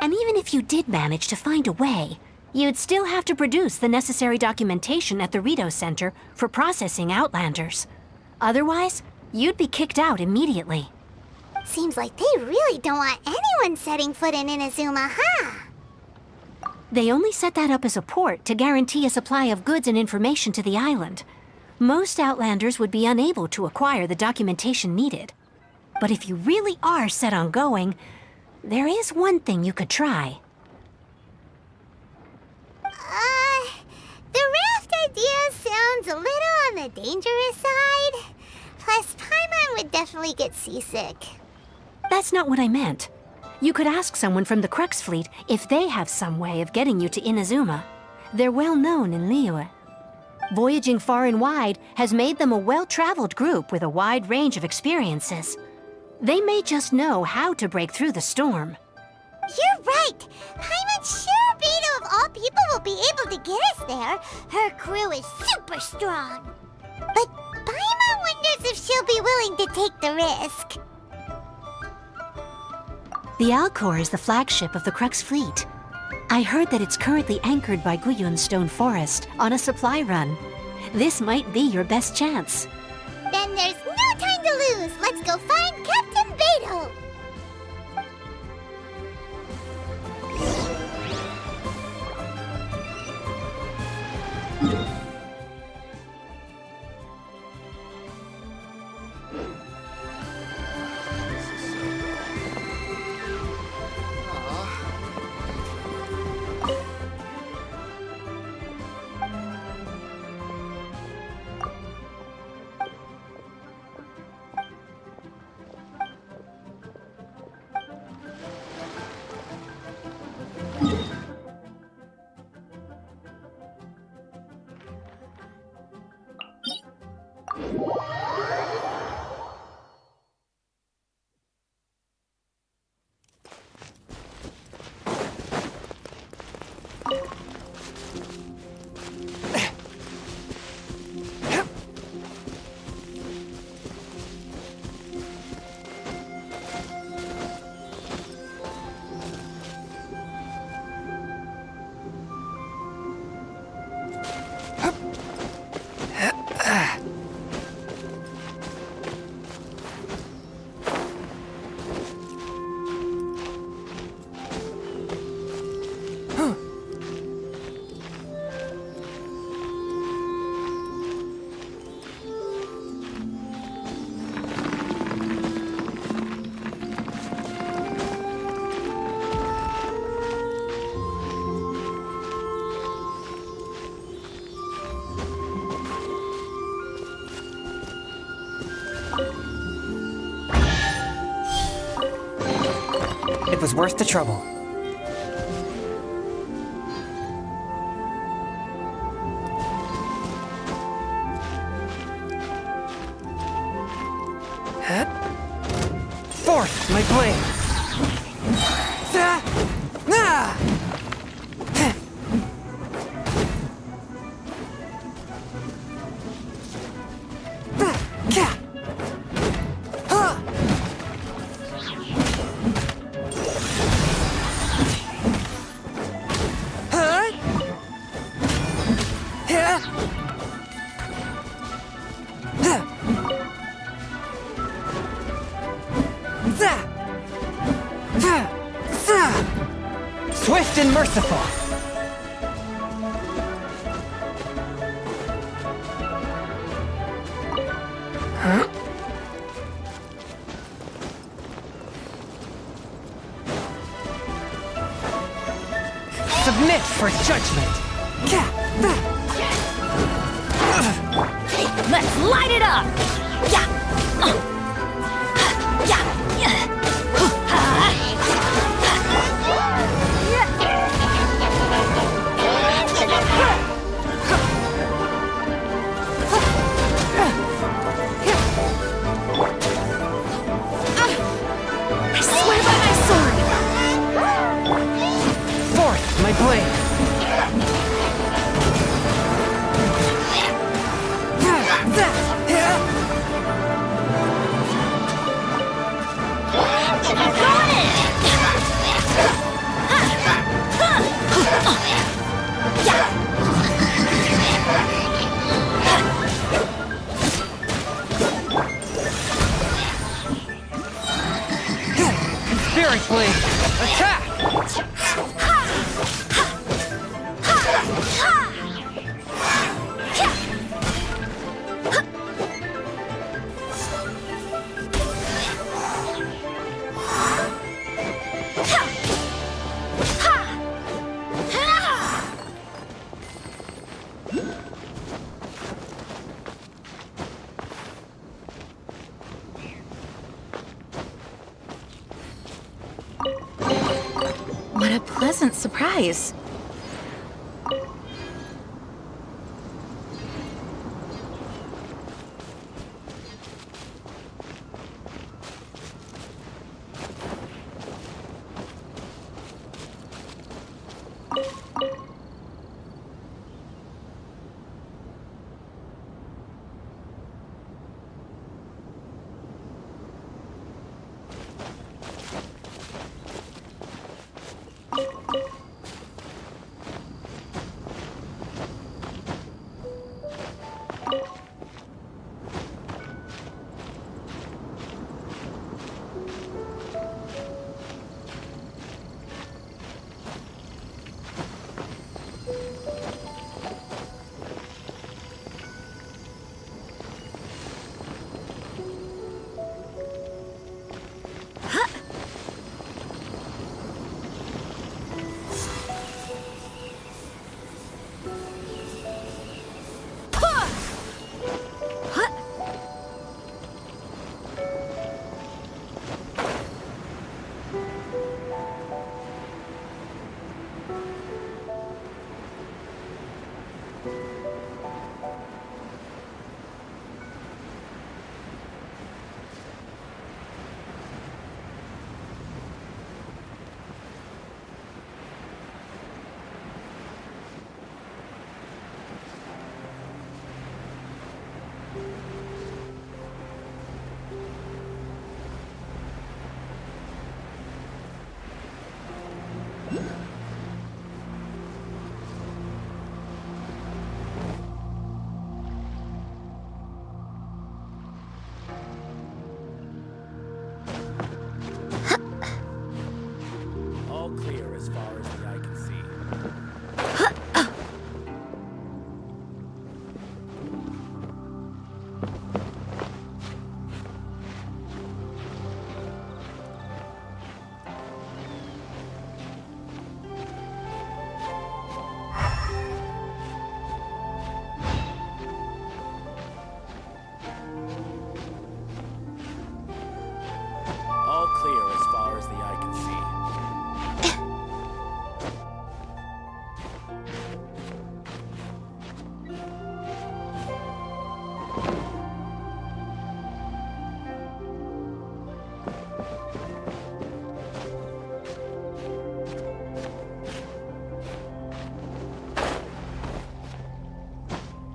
Speaker 11: And even if you did manage to find a way, you'd still have to produce the necessary documentation at the Rito Center for processing Outlanders. Otherwise, you'd be kicked out immediately.
Speaker 3: Seems like they really don't want anyone setting foot in Inazuma, huh?
Speaker 11: They only set that up as a port to guarantee a supply of goods and information to the island. Most Outlanders would be unable to acquire the documentation needed. But if you really are set on going, there is one thing you could try.
Speaker 3: The raft idea sounds a little on the dangerous side. Plus, Paimon would definitely get seasick.
Speaker 11: That's not what I meant. You could ask someone from the Crux Fleet if they have some way of getting you to Inazuma. They're well known in Liyue. Voyaging far and wide has made them a well-traveled group with a wide range of experiences. They may just know how to break through the storm.
Speaker 3: You're right! Paimon's sure Beto of all people will be able to get us there. Her crew is super strong. But Paimon wonders if she'll be willing to take the risk.
Speaker 11: The Alcor is the flagship of the Crux Fleet. I heard that it's currently anchored by Guyun Stone Forest on a supply run. This might be your best chance.
Speaker 3: Then there's no time to lose. Let's go find Captain Beto.
Speaker 14: It was worth the trouble. Forth, my blade! swift and merciful. Huh? Submit for judgment.
Speaker 12: Let's light it up!
Speaker 1: I swear by my sword!
Speaker 14: Forth, my blade. Spirit blade, attack!
Speaker 10: What a pleasant surprise.
Speaker 15: All clear as far as the eye can see. All clear as far as the eye can see.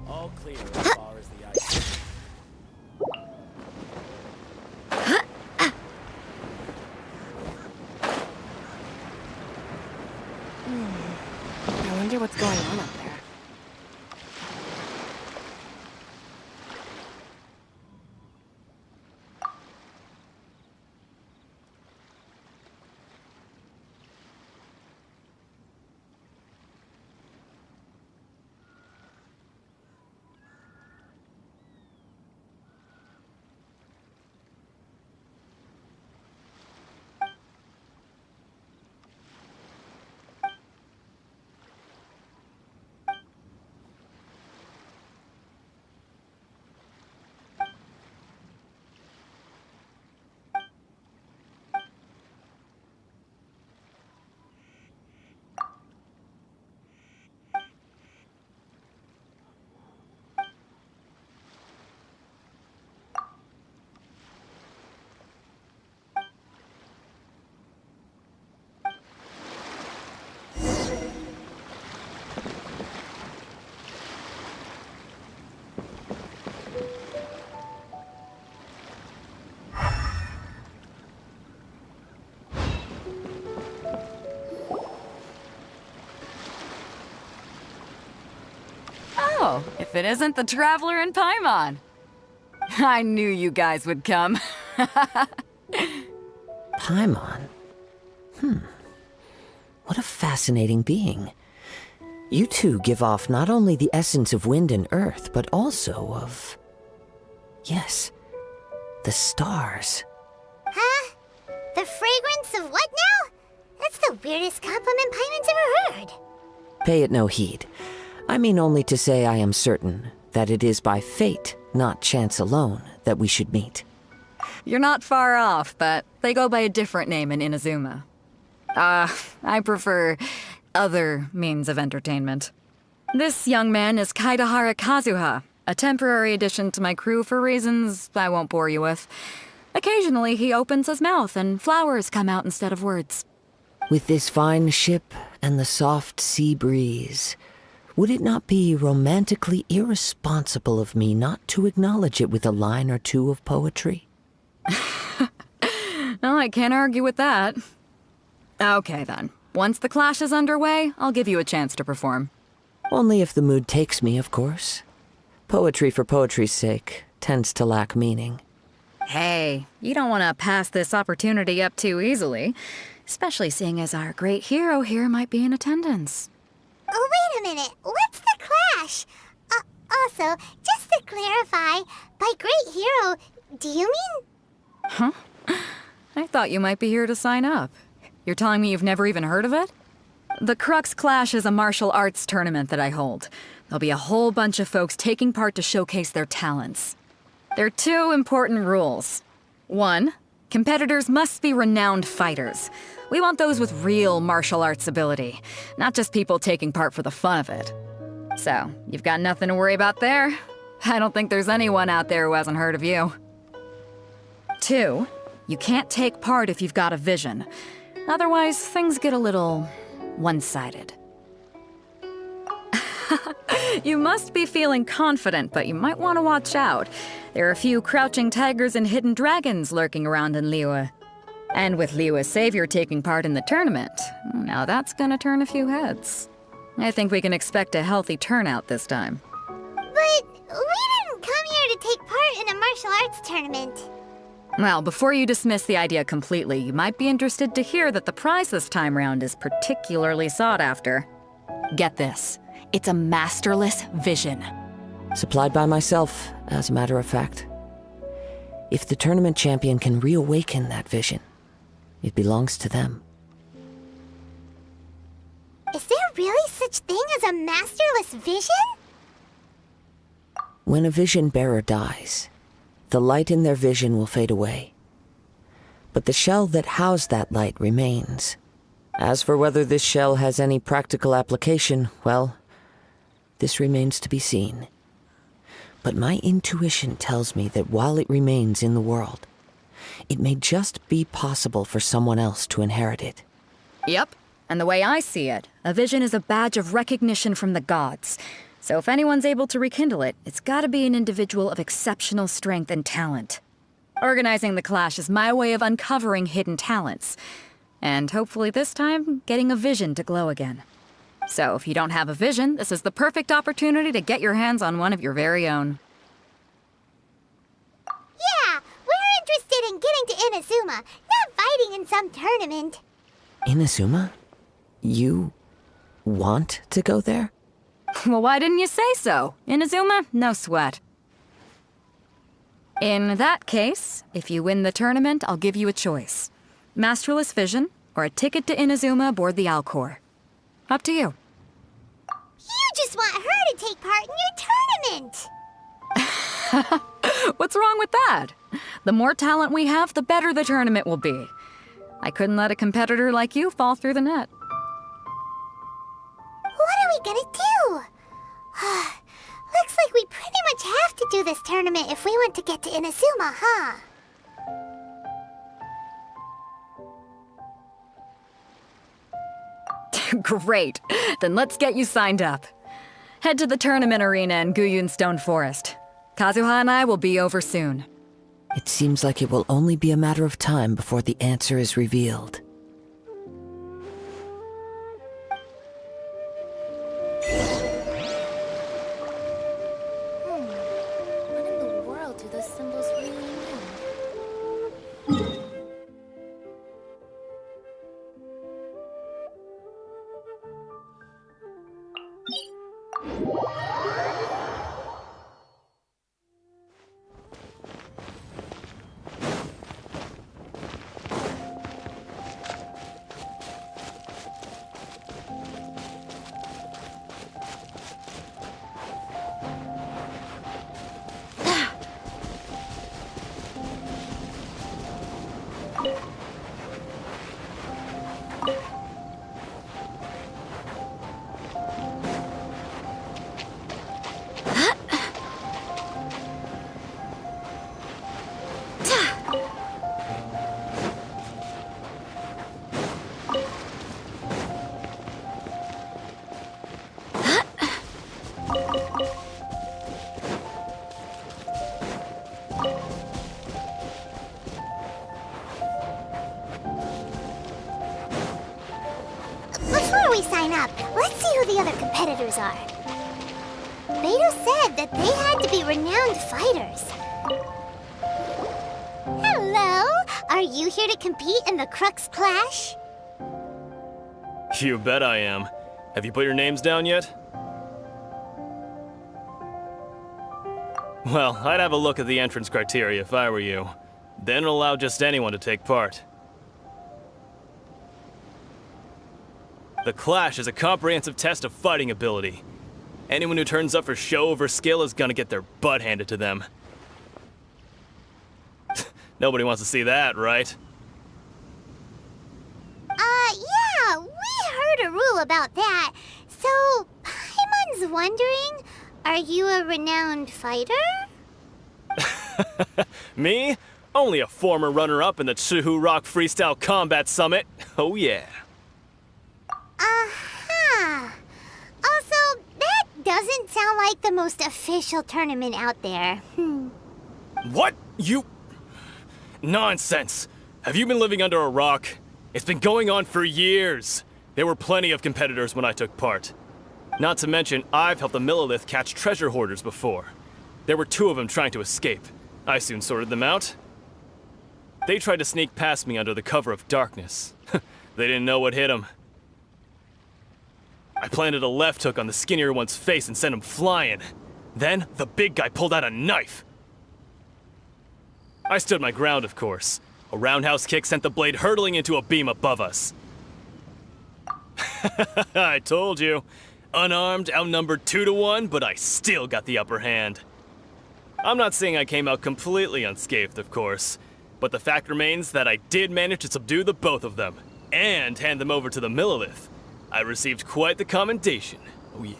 Speaker 15: All clear as far as the eye can see.
Speaker 5: I wonder what's going on up there.
Speaker 16: Well, if it isn't the Traveler and Paimon. I knew you guys would come.
Speaker 17: Paimon? What a fascinating being. You two give off not only the essence of wind and earth, but also of... yes, the stars.
Speaker 3: Huh? The fragrance of what now? That's the weirdest compliment Paimon's ever heard.
Speaker 17: Pay it no heed. I mean only to say I am certain that it is by fate, not chance alone, that we should meet.
Speaker 16: You're not far off, but they go by a different name in Inazuma. I prefer other means of entertainment. This young man is Kaedahara Kazuha, a temporary addition to my crew for reasons I won't bore you with. Occasionally, he opens his mouth and flowers come out instead of words.
Speaker 17: With this fine ship and the soft sea breeze, would it not be romantically irresponsible of me not to acknowledge it with a line or two of poetry?
Speaker 16: No, I can't argue with that. Okay then. Once the clash is underway, I'll give you a chance to perform.
Speaker 17: Only if the mood takes me, of course. Poetry for poetry's sake tends to lack meaning.
Speaker 16: Hey, you don't want to pass this opportunity up too easily, especially seeing as our great hero here might be in attendance.
Speaker 3: Oh, wait a minute. What's the clash? Also, just to clarify, by great hero, do you mean...
Speaker 16: Huh? I thought you might be here to sign up. You're telling me you've never even heard of it? The Crux Clash is a martial arts tournament that I hold. There'll be a whole bunch of folks taking part to showcase their talents. There are 2 important rules. 1, competitors must be renowned fighters. We want those with real martial arts ability, not just people taking part for the fun of it. So, you've got nothing to worry about there. I don't think there's anyone out there who hasn't heard of you. 2, you can't take part if you've got a vision. Otherwise, things get a little one-sided. You must be feeling confident, but you might want to watch out. There are a few crouching tigers and hidden dragons lurking around in Liyue. And with Liyue's savior taking part in the tournament, now that's gonna turn a few heads. I think we can expect a healthy turnout this time.
Speaker 3: But we didn't come here to take part in a martial arts tournament.
Speaker 16: Well, before you dismiss the idea completely, you might be interested to hear that the prize this time round is particularly sought after. Get this. It's a masterless vision.
Speaker 17: Supplied by myself, as a matter of fact. If the tournament champion can reawaken that vision, it belongs to them.
Speaker 3: Is there really such thing as a masterless vision?
Speaker 17: When a vision bearer dies, the light in their vision will fade away. But the shell that housed that light remains. As for whether this shell has any practical application, well, this remains to be seen. But my intuition tells me that while it remains in the world, it may just be possible for someone else to inherit it.
Speaker 16: Yep, and the way I see it, a vision is a badge of recognition from the gods. So if anyone's able to rekindle it, it's gotta be an individual of exceptional strength and talent. Organizing the clash is my way of uncovering hidden talents. And hopefully this time, getting a vision to glow again. So if you don't have a vision, this is the perfect opportunity to get your hands on one of your very own.
Speaker 3: Yeah, we're interested in getting to Inazuma, not fighting in some tournament.
Speaker 17: Inazuma? You want to go there?
Speaker 16: Well, why didn't you say so? Inazuma, no sweat. In that case, if you win the tournament, I'll give you a choice. Masterless Vision, or a ticket to Inazuma aboard the Alcor. Up to you.
Speaker 3: You just want her to take part in your tournament!
Speaker 16: What's wrong with that? The more talent we have, the better the tournament will be. I couldn't let a competitor like you fall through the net.
Speaker 3: What are we gonna do? Looks like we pretty much have to do this tournament if we want to get to Inazuma, huh?
Speaker 16: Great. Then let's get you signed up. Head to the tournament arena in Guyun Stone Forest. Kazuha and I will be over soon.
Speaker 17: It seems like it will only be a matter of time before the answer is revealed.
Speaker 3: we sign up, let's see who the other competitors are. Beto said that they had to be renowned fighters. Hello! Are you here to compete in the Crux Clash?
Speaker 15: You bet I am. Have you put your names down yet? Well, I'd have a look at the entrance criteria if I were you. Then allow just anyone to take part. The Clash is a comprehensive test of fighting ability. Anyone who turns up for show over skill is gonna get their butt handed to them. Nobody wants to see that, right?
Speaker 3: Yeah, we heard a rule about that. So, Paimon's wondering, are you a renowned fighter?
Speaker 15: Me? Only a former runner-up in the Chihu Rock Freestyle Combat Summit. Oh yeah.
Speaker 3: Uh-huh. Also, that doesn't sound like the most official tournament out there.
Speaker 15: What? You... Nonsense. Have you been living under a rock? It's been going on for years. There were plenty of competitors when I took part. Not to mention, I've helped the Millilith catch treasure hoarders before. There were 2 of them trying to escape. I soon sorted them out. They tried to sneak past me under the cover of darkness. They didn't know what hit them. I planted a left hook on the skinnier one's face and sent him flying. Then, the big guy pulled out a knife. I stood my ground, of course. A roundhouse kick sent the blade hurtling into a beam above us. I told you. Unarmed, outnumbered 2 to 1, but I still got the upper hand. I'm not saying I came out completely unscathed, of course, but the fact remains that I did manage to subdue the both of them, and hand them over to the Millilith. I received quite the commendation. Oh yeah.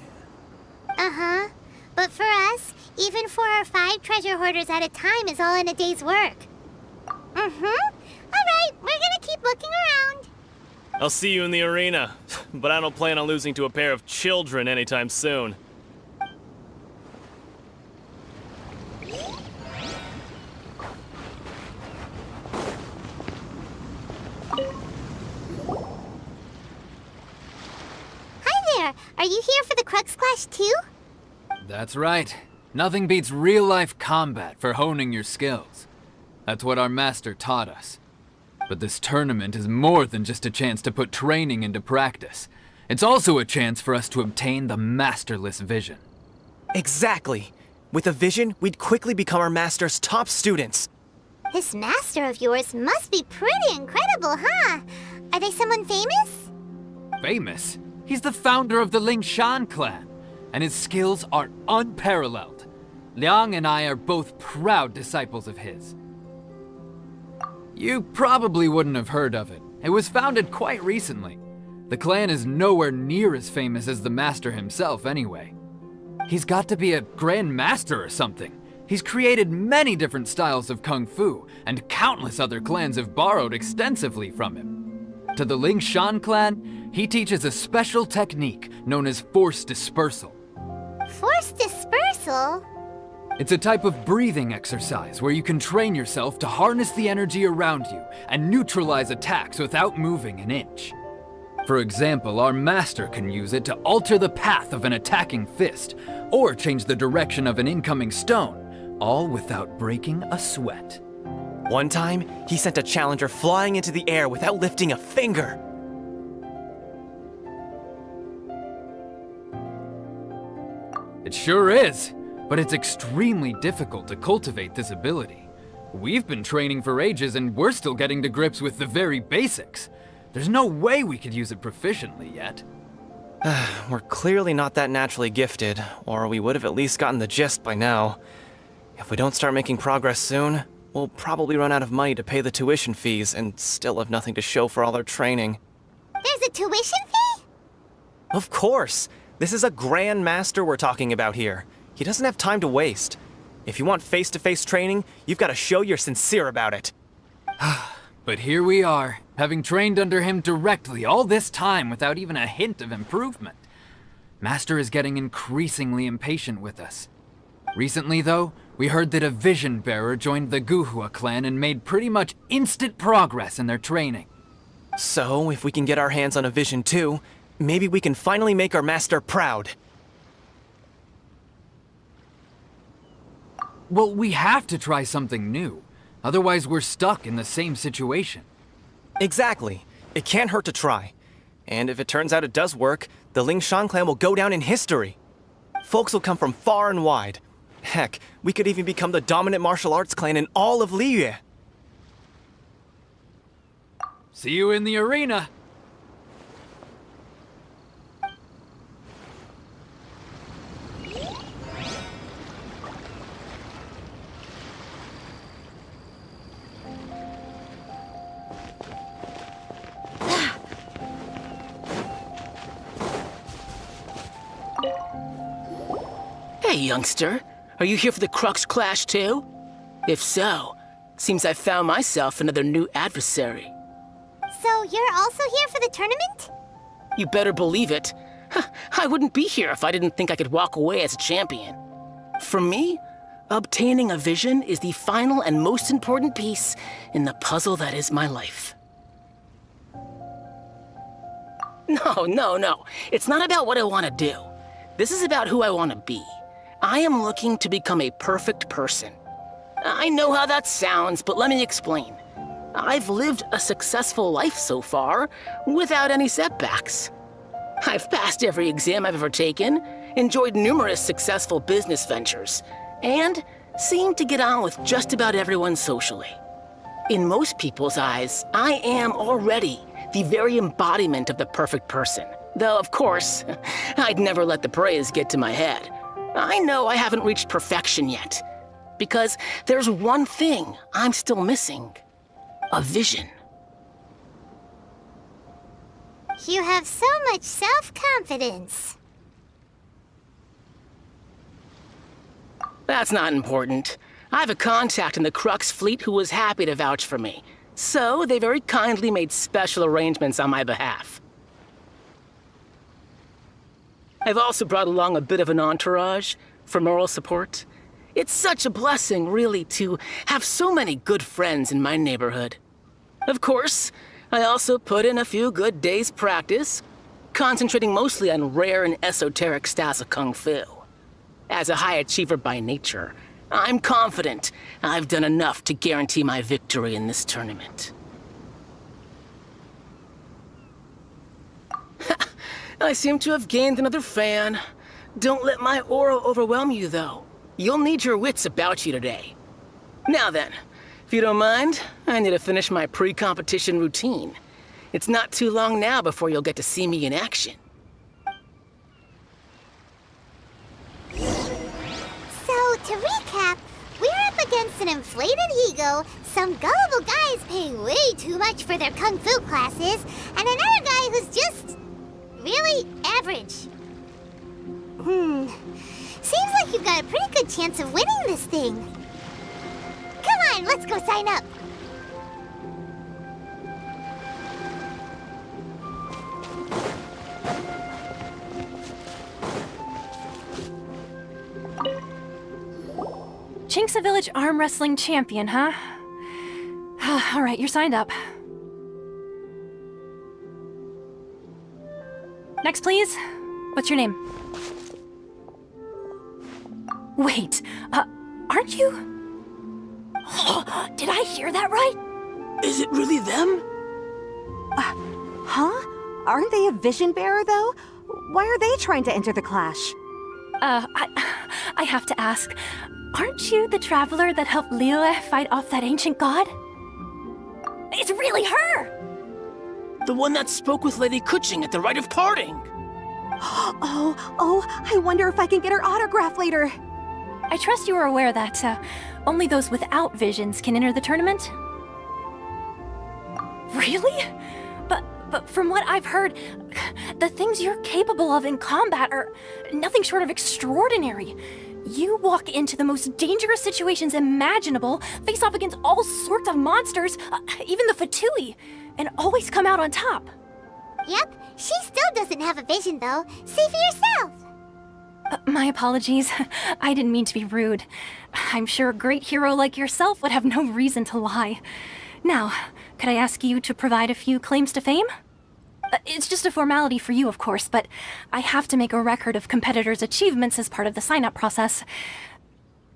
Speaker 3: Uh-huh. But for us, even 4 or 5 treasure hoarders at a time is all in a day's work. Alright, we're gonna keep looking around.
Speaker 15: I'll see you in the arena, but I don't plan on losing to a pair of children anytime soon.
Speaker 3: Hi there! Are you here for the Crux Clash too?
Speaker 18: That's right. Nothing beats real-life combat for honing your skills. That's what our master taught us. But this tournament is more than just a chance to put training into practice. It's also a chance for us to obtain the masterless vision.
Speaker 13: Exactly. With a vision, we'd quickly become our master's top students.
Speaker 3: This master of yours must be pretty incredible, huh? Are they someone famous?
Speaker 18: Famous? He's the founder of the Lingshan clan, and his skills are unparalleled. Liang and I are both proud disciples of his. You probably wouldn't have heard of it. It was founded quite recently. The clan is nowhere near as famous as the master himself anyway. He's got to be a grand master or something. He's created many different styles of kung fu, and countless other clans have borrowed extensively from him. To the Lingshan clan, he teaches a special technique known as force dispersal.
Speaker 3: Force dispersal?
Speaker 18: It's a type of breathing exercise where you can train yourself to harness the energy around you and neutralize attacks without moving an inch. For example, our master can use it to alter the path of an attacking fist, or change the direction of an incoming stone, all without breaking a sweat.
Speaker 13: One time, he sent a challenger flying into the air without lifting a finger.
Speaker 18: It sure is, but it's extremely difficult to cultivate this ability. We've been training for ages and we're still getting to grips with the very basics. There's no way we could use it proficiently yet.
Speaker 13: We're clearly not that naturally gifted, or we would have at least gotten the gist by now. If we don't start making progress soon, we'll probably run out of money to pay the tuition fees and still have nothing to show for all our training.
Speaker 3: There's a tuition fee?
Speaker 13: Of course! This is a Grand Master we're talking about here. He doesn't have time to waste. If you want face-to-face training, you've got to show you're sincere about it.
Speaker 18: But here we are, having trained under him directly all this time without even a hint of improvement. Master is getting increasingly impatient with us. Recently, though, we heard that a vision bearer joined the Guhua clan and made pretty much instant progress in their training.
Speaker 13: So, if we can get our hands on a vision too, maybe we can finally make our master proud.
Speaker 18: Well, we have to try something new. Otherwise, we're stuck in the same situation.
Speaker 13: Exactly. It can't hurt to try. And if it turns out it does work, the Lingshan clan will go down in history. Folks will come from far and wide. Heck, we could even become the dominant martial arts clan in all of Liyue.
Speaker 18: See you in the arena.
Speaker 19: Hey, youngster. Are you here for the Crux Clash, too? If so, seems I found myself another new adversary.
Speaker 3: So you're also here for the tournament?
Speaker 19: You better believe it. I wouldn't be here if I didn't think I could walk away as a champion. For me, obtaining a vision is the final and most important piece in the puzzle that is my life. No. It's not about what I want to do. This is about who I want to be. I am looking to become a perfect person. I know how that sounds, but let me explain. I've lived a successful life so far, without any setbacks. I've passed every exam I've ever taken, enjoyed numerous successful business ventures, and seem to get on with just about everyone socially. In most people's eyes, I am already the very embodiment of the perfect person. Though, of course, I'd never let the praise get to my head. I know I haven't reached perfection yet, because there's one thing I'm still missing. A vision.
Speaker 3: You have so much self-confidence.
Speaker 19: That's not important. I have a contact in the Crux fleet who was happy to vouch for me, so they very kindly made special arrangements on my behalf. I've also brought along a bit of an entourage for moral support. It's such a blessing, really, to have so many good friends in my neighborhood. Of course, I also put in a few good days' practice, concentrating mostly on rare and esoteric styles of Kung Fu. As a high achiever by nature, I'm confident I've done enough to guarantee my victory in this tournament. I seem to have gained another fan. Don't let my aura overwhelm you, though. You'll need your wits about you today. Now then, if you don't mind, I need to finish my pre-competition routine. It's not too long now before you'll get to see me in action.
Speaker 3: So, to recap, we're up against an inflated ego, some gullible guys paying way too much for their kung fu classes, and another guy who's just really average. Seems like you've got a pretty good chance of winning this thing. Come on, let's go sign up.
Speaker 20: Chinksa Village Arm Wrestling Champion, huh? All right, you're signed up. Next, please. What's your name? Wait, aren't you? Did I hear that right?
Speaker 19: Is it really them?
Speaker 21: Huh? Aren't they a vision bearer, though? Why are they trying to enter the clash?
Speaker 20: I have to ask, aren't you the traveler that helped Liyue fight off that ancient god? It's really her!
Speaker 19: The one that spoke with Lady Kuching at the rite of parting.
Speaker 21: Oh, I wonder if I can get her autograph later.
Speaker 20: I trust you are aware that only those without visions can enter the tournament? Really? But from what I've heard, the things you're capable of in combat are nothing short of extraordinary. You walk into the most dangerous situations imaginable, face off against all sorts of monsters, even the Fatui, and always come out on top.
Speaker 3: Yep, she still doesn't have a vision, though. See for yourself.
Speaker 20: My apologies. I didn't mean to be rude. I'm sure a great hero like yourself would have no reason to lie. Now, could I ask you to provide a few claims to fame? It's just a formality for you, of course, but I have to make a record of competitors' achievements as part of the sign-up process.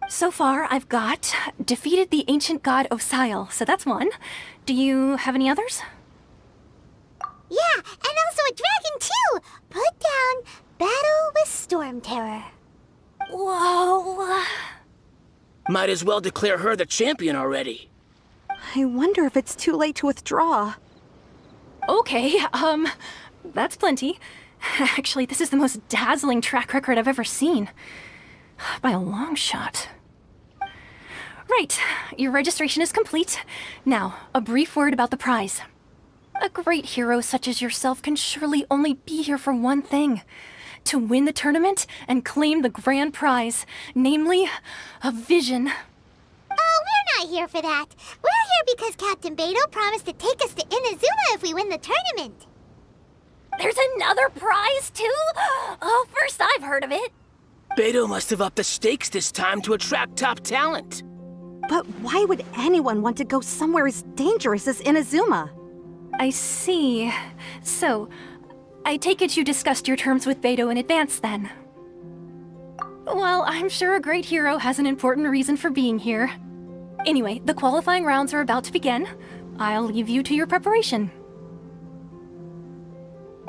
Speaker 20: So far, I've got defeated the ancient god Osile, so that's one. Do you have any others?
Speaker 3: Yeah, and also a dragon too! Put down Battle with Storm Terror.
Speaker 20: Whoa.
Speaker 19: Might as well declare her the champion already.
Speaker 21: I wonder if it's too late to withdraw.
Speaker 20: Okay, that's plenty. Actually, this is the most dazzling track record I've ever seen. By a long shot. Right, your registration is complete. Now, a brief word about the prize. A great hero such as yourself can surely only be here for one thing. To win the tournament and claim the grand prize, namely, a vision.
Speaker 3: Oh, we're not here for that. We're here because Captain Beto promised to take us to Inazuma if we win the tournament.
Speaker 12: There's another prize, too? Oh, first I've heard of it.
Speaker 19: Beto must have upped the stakes this time to attract top talent.
Speaker 21: But why would anyone want to go somewhere as dangerous as Inazuma?
Speaker 20: I see. So, I take it you discussed your terms with Beto in advance, then? Well, I'm sure a great hero has an important reason for being here. Anyway, the qualifying rounds are about to begin. I'll leave you to your preparation.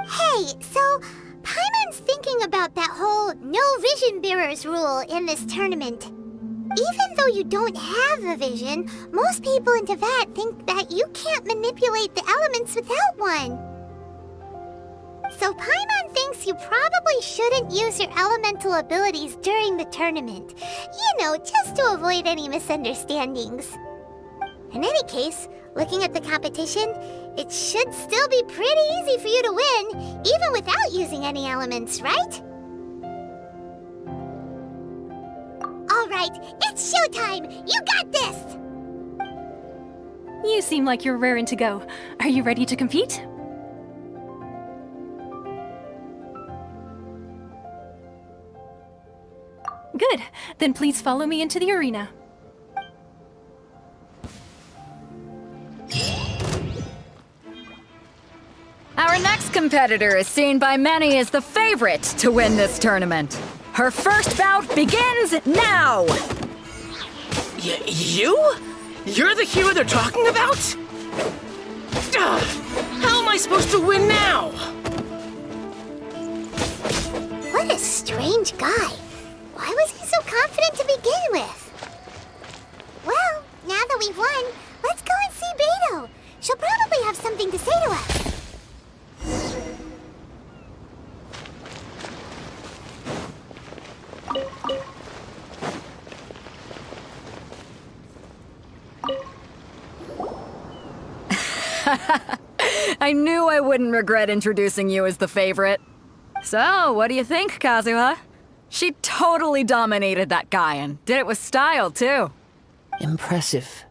Speaker 3: Hey, so Paimon's thinking about that whole no vision bearers rule in this tournament. Even though you don't have a vision, most people in Teyvat think that you can't manipulate the elements without one. So Paimon thinks you probably shouldn't use your elemental abilities during the tournament. You know, just to avoid any misunderstandings. In any case, looking at the competition, it should still be pretty easy for you to win, even without using any elements, right? Alright, it's showtime! You got this!
Speaker 20: You seem like you're raring to go. Are you ready to compete? Good. Then please follow me into the arena.
Speaker 16: Our next competitor is seen by many as the favorite to win this tournament. Her first bout begins now!
Speaker 19: You? You're the hero they're talking about? How am I supposed to win now?
Speaker 3: What a strange guy. Why was he so confident to begin with? Well, now that we've won, let's go and see Beto. She'll probably have something to say to us.
Speaker 16: I knew I wouldn't regret introducing you as the favorite. So, what do you think, Kazuha? She totally dominated that guy and did it with style, too.
Speaker 17: Impressive.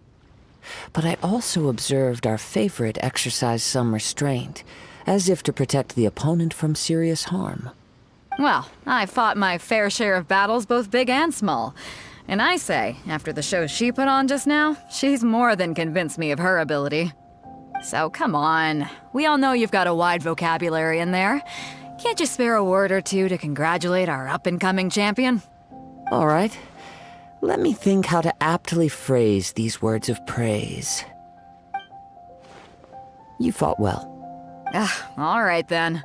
Speaker 17: But I also observed our favorite exercise some restraint, as if to protect the opponent from serious harm.
Speaker 16: Well, I fought my fair share of battles, both big and small. And I say, after the show she put on just now, she's more than convinced me of her ability. So come on, we all know you've got a wide vocabulary in there. Can't you spare a word or two to congratulate our up-and-coming champion?
Speaker 17: All right. Let me think how to aptly phrase these words of praise. You fought well.
Speaker 16: All right then.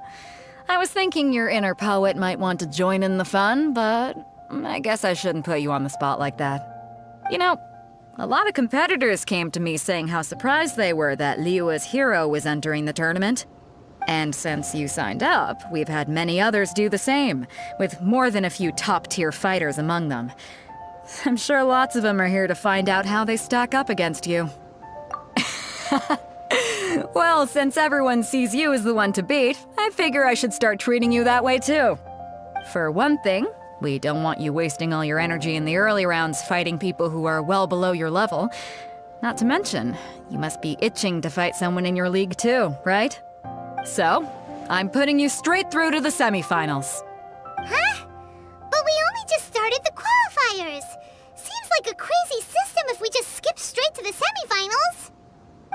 Speaker 16: I was thinking your inner poet might want to join in the fun, but I guess I shouldn't put you on the spot like that. You know, a lot of competitors came to me saying how surprised they were that Liyue's hero was entering the tournament. And since you signed up, we've had many others do the same, with more than a few top-tier fighters among them. I'm sure lots of them are here to find out how they stack up against you. Well, since everyone sees you as the one to beat, I figure I should start treating you that way too. For one thing, we don't want you wasting all your energy in the early rounds fighting people who are well below your level. Not to mention, you must be itching to fight someone in your league too, right? So, I'm putting you straight through to the semifinals.
Speaker 3: Huh? But we only just started the qualifiers. Seems like a crazy system if we just skip straight to the semifinals.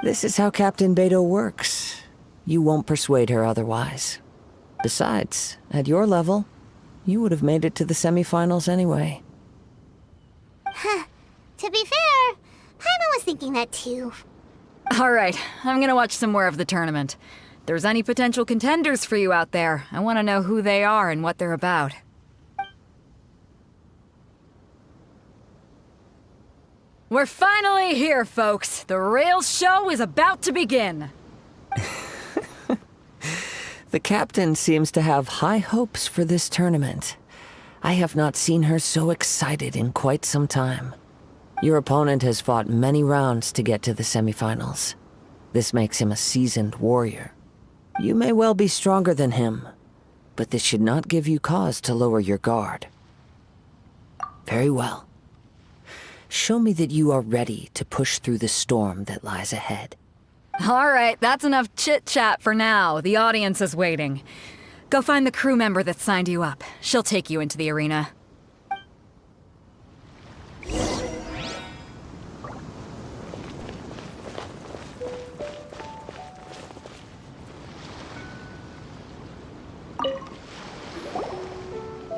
Speaker 17: This is how Captain Beto works. You won't persuade her otherwise. Besides, at your level, you would have made it to the semifinals anyway.
Speaker 3: Huh. To be fair, Paimon was thinking that too.
Speaker 16: Alright, I'm gonna watch some more of the tournament. If there's any potential contenders for you out there, I want to know who they are and what they're about. We're finally here, folks! The real show is about to begin!
Speaker 17: The captain seems to have high hopes for this tournament. I have not seen her so excited in quite some time. Your opponent has fought many rounds to get to the semifinals. This makes him a seasoned warrior. You may well be stronger than him, but this should not give you cause to lower your guard. Very well. Show me that you are ready to push through the storm that lies ahead.
Speaker 16: Alright, that's enough chit-chat for now. The audience is waiting. Go find the crew member that signed you up. She'll take you into the arena.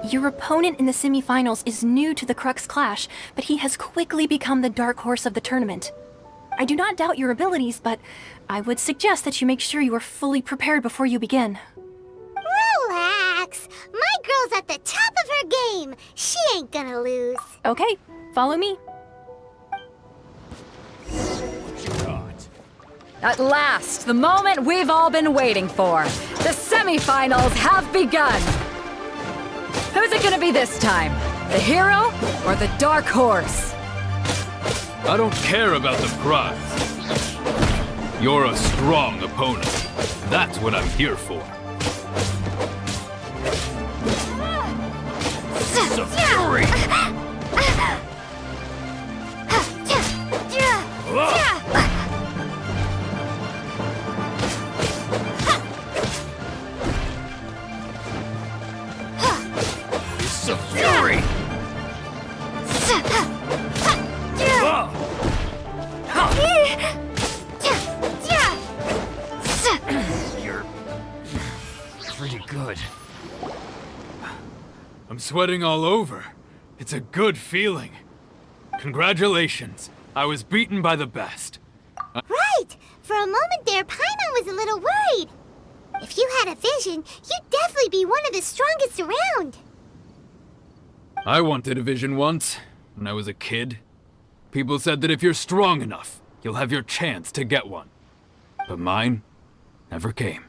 Speaker 20: Your opponent in the semifinals is new to the Crux Clash, but he has quickly become the dark horse of the tournament. I do not doubt your abilities, but I would suggest that you make sure you are fully prepared before you begin.
Speaker 3: Relax! My girl's at the top of her game! She ain't gonna lose.
Speaker 20: Okay, follow me.
Speaker 16: At last, the moment we've all been waiting for. The semifinals have begun! Who's it gonna be this time? The hero or the dark horse?
Speaker 18: I don't care about the prize. You're a strong opponent. That's what I'm here for. It's a fury! It's a fury! You're pretty good. I'm sweating all over. It's a good feeling. Congratulations. I was beaten by the best.
Speaker 3: Right! For a moment there, Paimon was a little worried. If you had a vision, you'd definitely be one of the strongest around.
Speaker 18: I wanted a vision once, when I was a kid. People said that if you're strong enough, you'll have your chance to get one. But mine never came.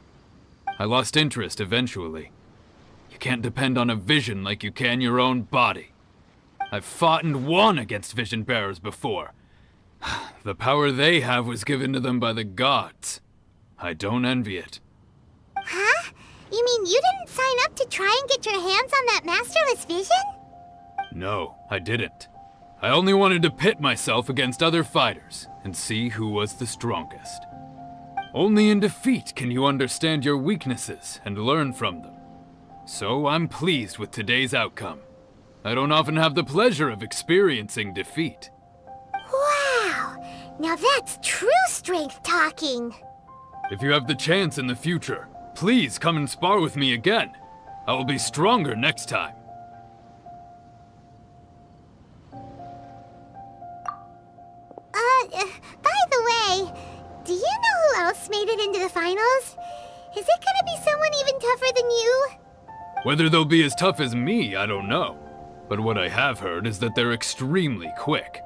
Speaker 18: I lost interest eventually. You can't depend on a vision like you can your own body. I've fought and won against vision bearers before. The power they have was given to them by the gods. I don't envy it.
Speaker 3: Huh? You mean you didn't sign up to try and get your hands on that masterless vision?
Speaker 18: No, I didn't. I only wanted to pit myself against other fighters and see who was the strongest. Only in defeat can you understand your weaknesses and learn from them. So I'm pleased with today's outcome. I don't often have the pleasure of experiencing defeat.
Speaker 3: Wow! Now that's true strength talking.
Speaker 18: If you have the chance in the future, please come and spar with me again. I will be stronger next time.
Speaker 3: By the way, do you know who else made it into the finals? Is it gonna be someone even tougher than you?
Speaker 18: Whether they'll be as tough as me, I don't know. But what I have heard is that they're extremely quick.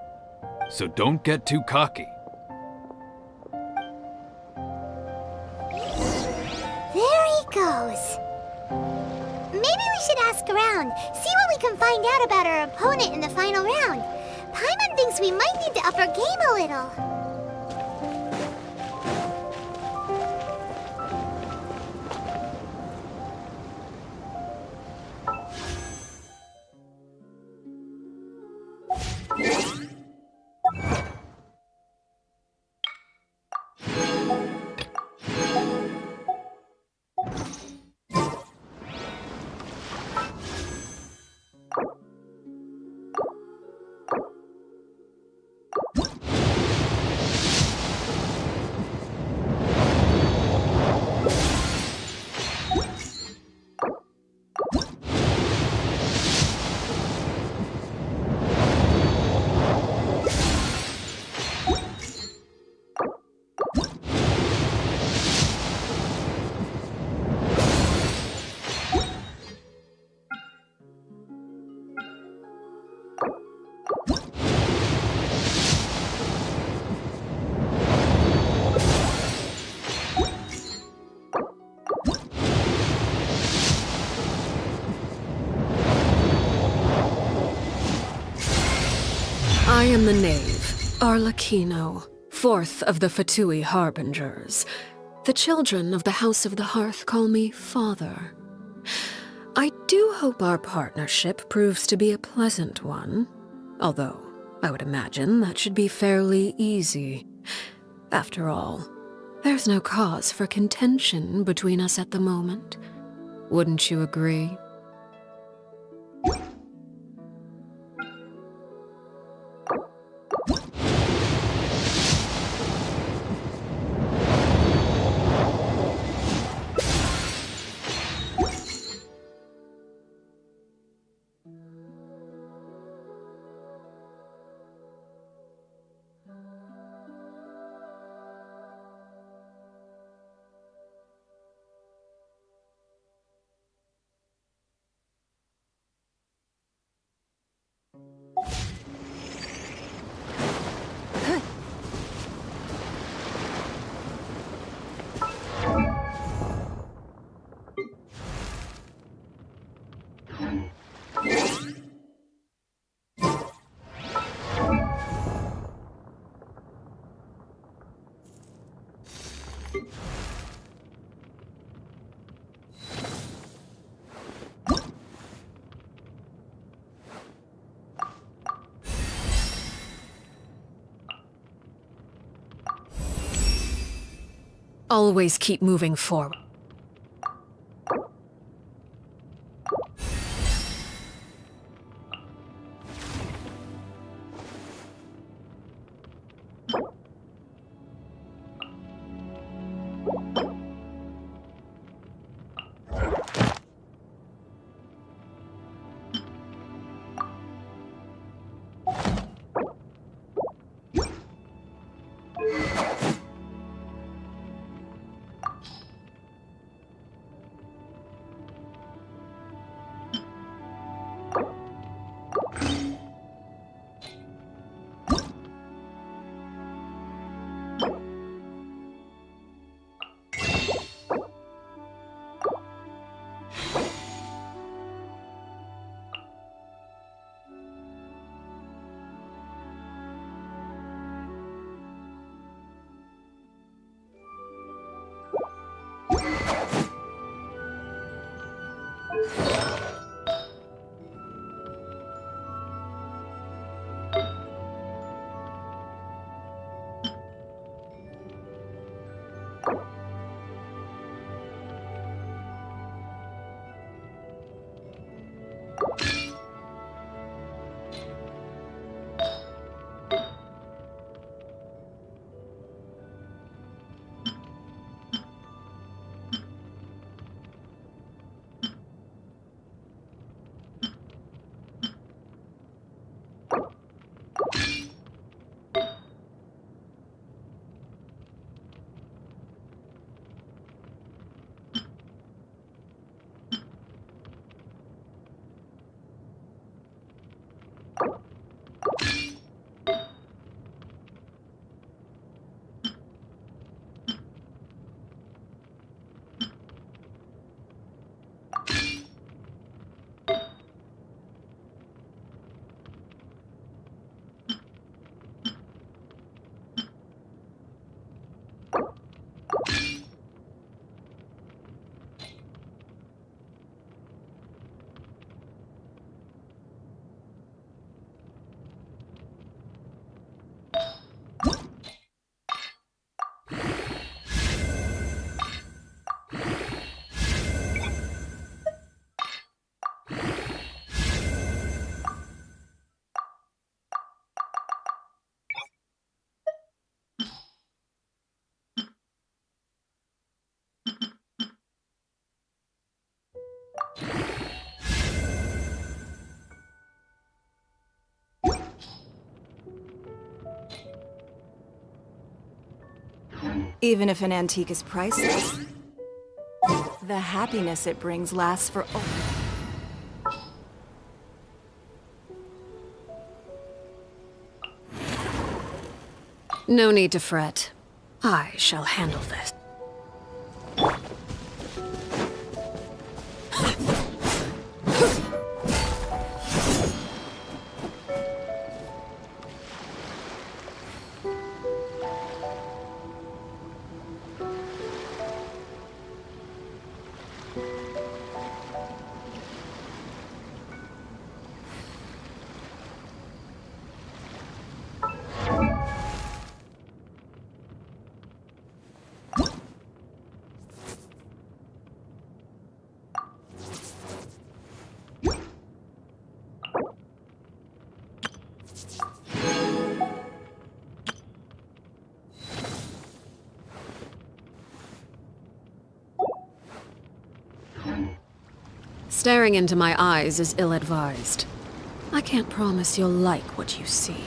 Speaker 18: So don't get too cocky.
Speaker 3: There he goes. Maybe we should ask around, see what we can find out about our opponent in the final round. Paimon thinks we might need to up our game a little.
Speaker 2: and the Knave, Arlecchino, fourth of the Fatui Harbingers. The children of the House of the Hearth call me Father. I do hope our partnership proves to be a pleasant one, although I would imagine that should be fairly easy. After all, there's no cause for contention between us at the moment. Wouldn't you agree? Always keep moving forward.
Speaker 8: Even if an antique is priceless, the happiness it brings lasts for
Speaker 2: No need to fret. I shall handle this. Staring into my eyes is ill-advised. I can't promise you'll like what you see.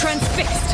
Speaker 2: Transfixed!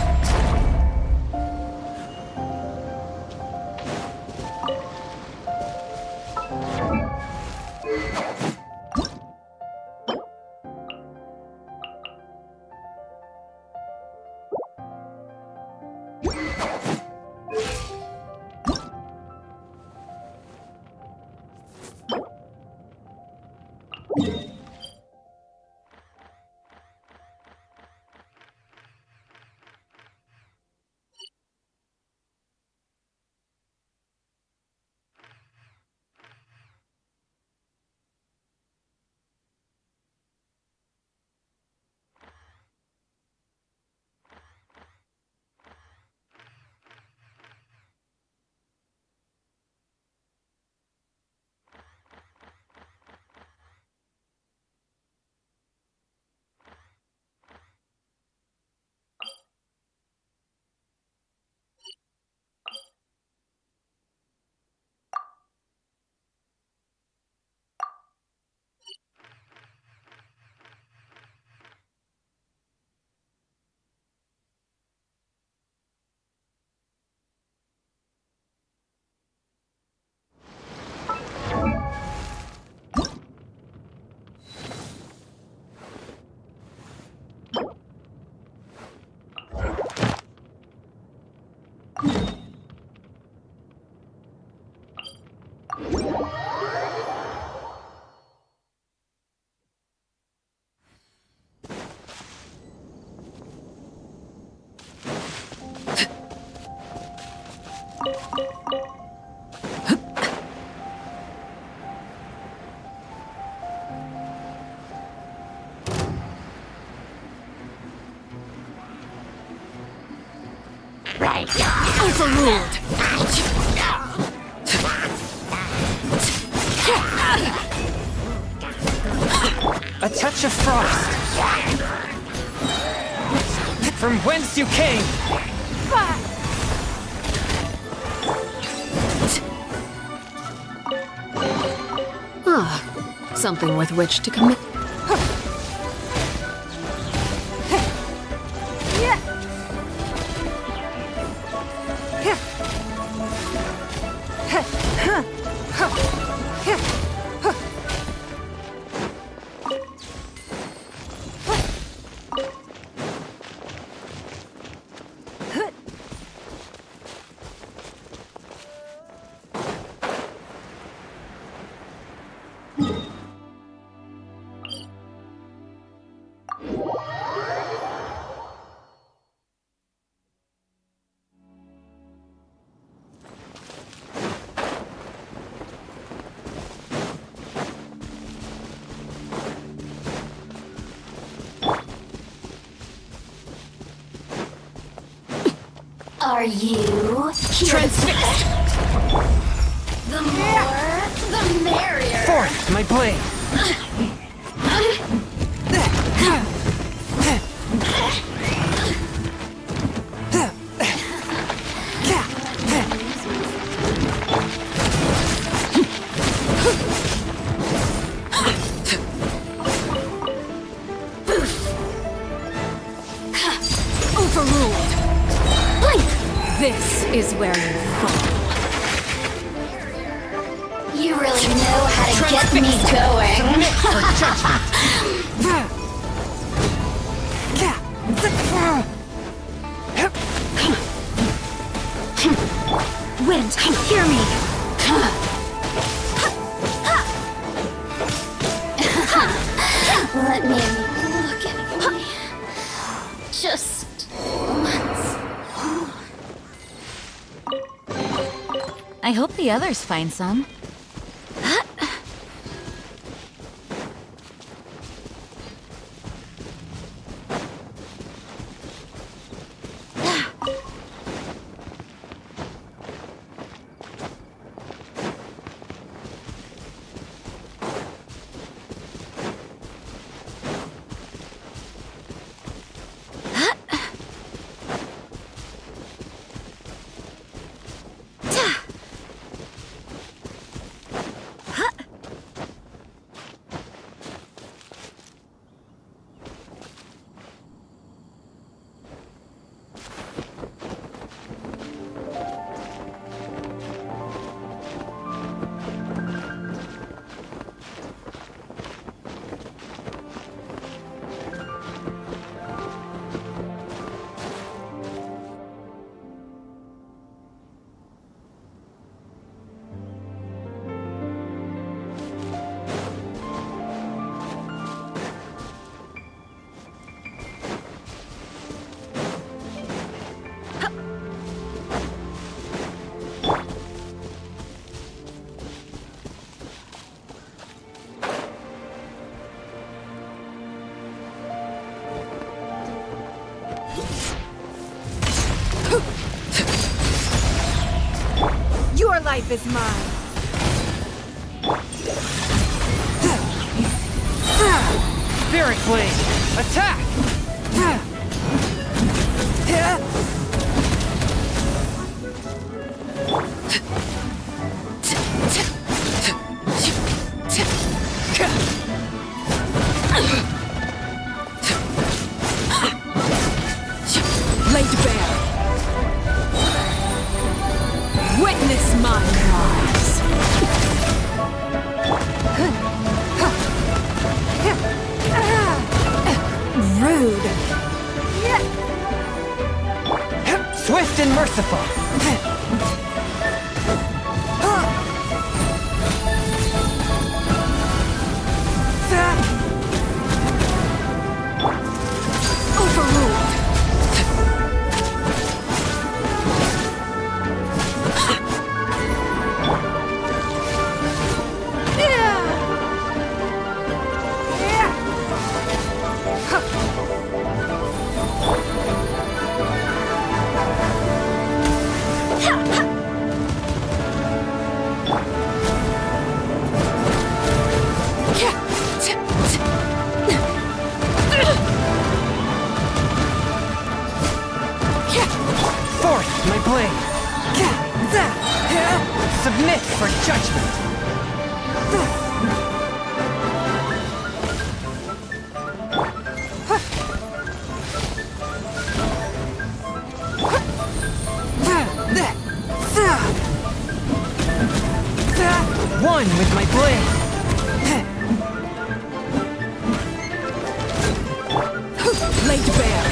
Speaker 2: Overruled!
Speaker 13: A touch of frost! From whence you came!
Speaker 2: Ah, something with which to commit.
Speaker 12: Are you
Speaker 2: Transfixed!
Speaker 12: The more, the merrier.
Speaker 14: Forth, my blade!
Speaker 2: Overruled! This is where you fall.
Speaker 12: You really know how to get me going.
Speaker 10: Wind, hear me!
Speaker 12: Let me look at me. Just once.
Speaker 10: I hope the others find some.
Speaker 8: Your life is mine.
Speaker 14: Spirit Blade! Attack!
Speaker 2: Laid bare. Witness my cries.
Speaker 10: Rude.
Speaker 14: Swift and merciful!
Speaker 2: Overruled.
Speaker 14: Forth, my blade! Submit for judgment! One with my blade!
Speaker 2: Laid bare.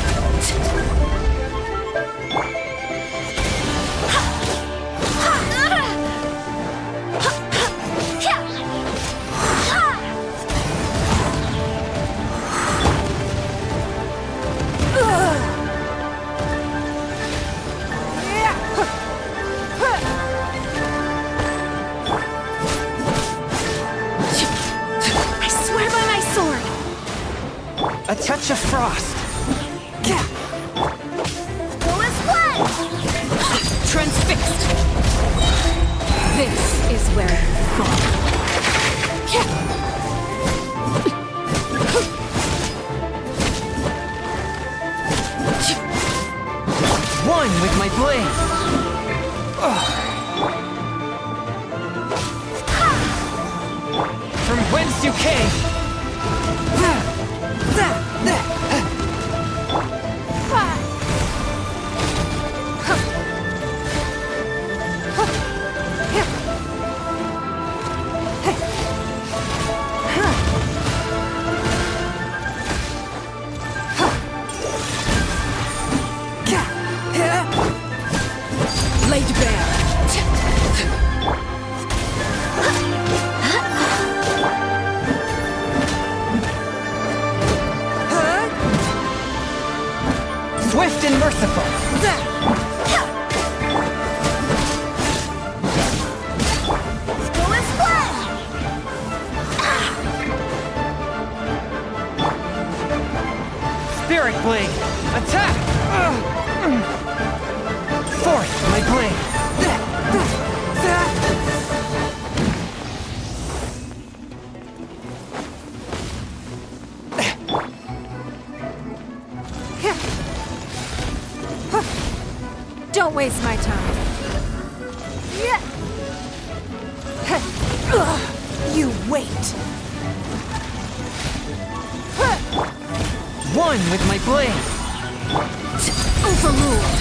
Speaker 10: I swear by my sword!
Speaker 14: A touch of frost!
Speaker 12: Full as blood!
Speaker 2: This is where you fall.
Speaker 4: One with my blade! From whence you came!
Speaker 2: Laid bare.
Speaker 4: Swift and merciful! Spirit blade! Attack! Force my blade!
Speaker 2: Don't waste my time. You wait.
Speaker 4: One with my blade!
Speaker 2: Overruled.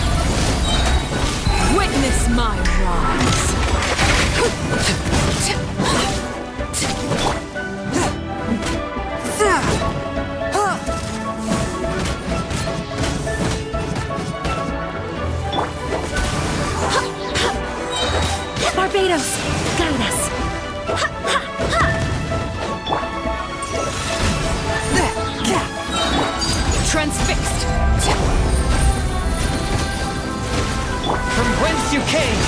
Speaker 2: Witness my rise.
Speaker 10: Barbados, guide us.
Speaker 2: Transfixed.
Speaker 4: From whence you came!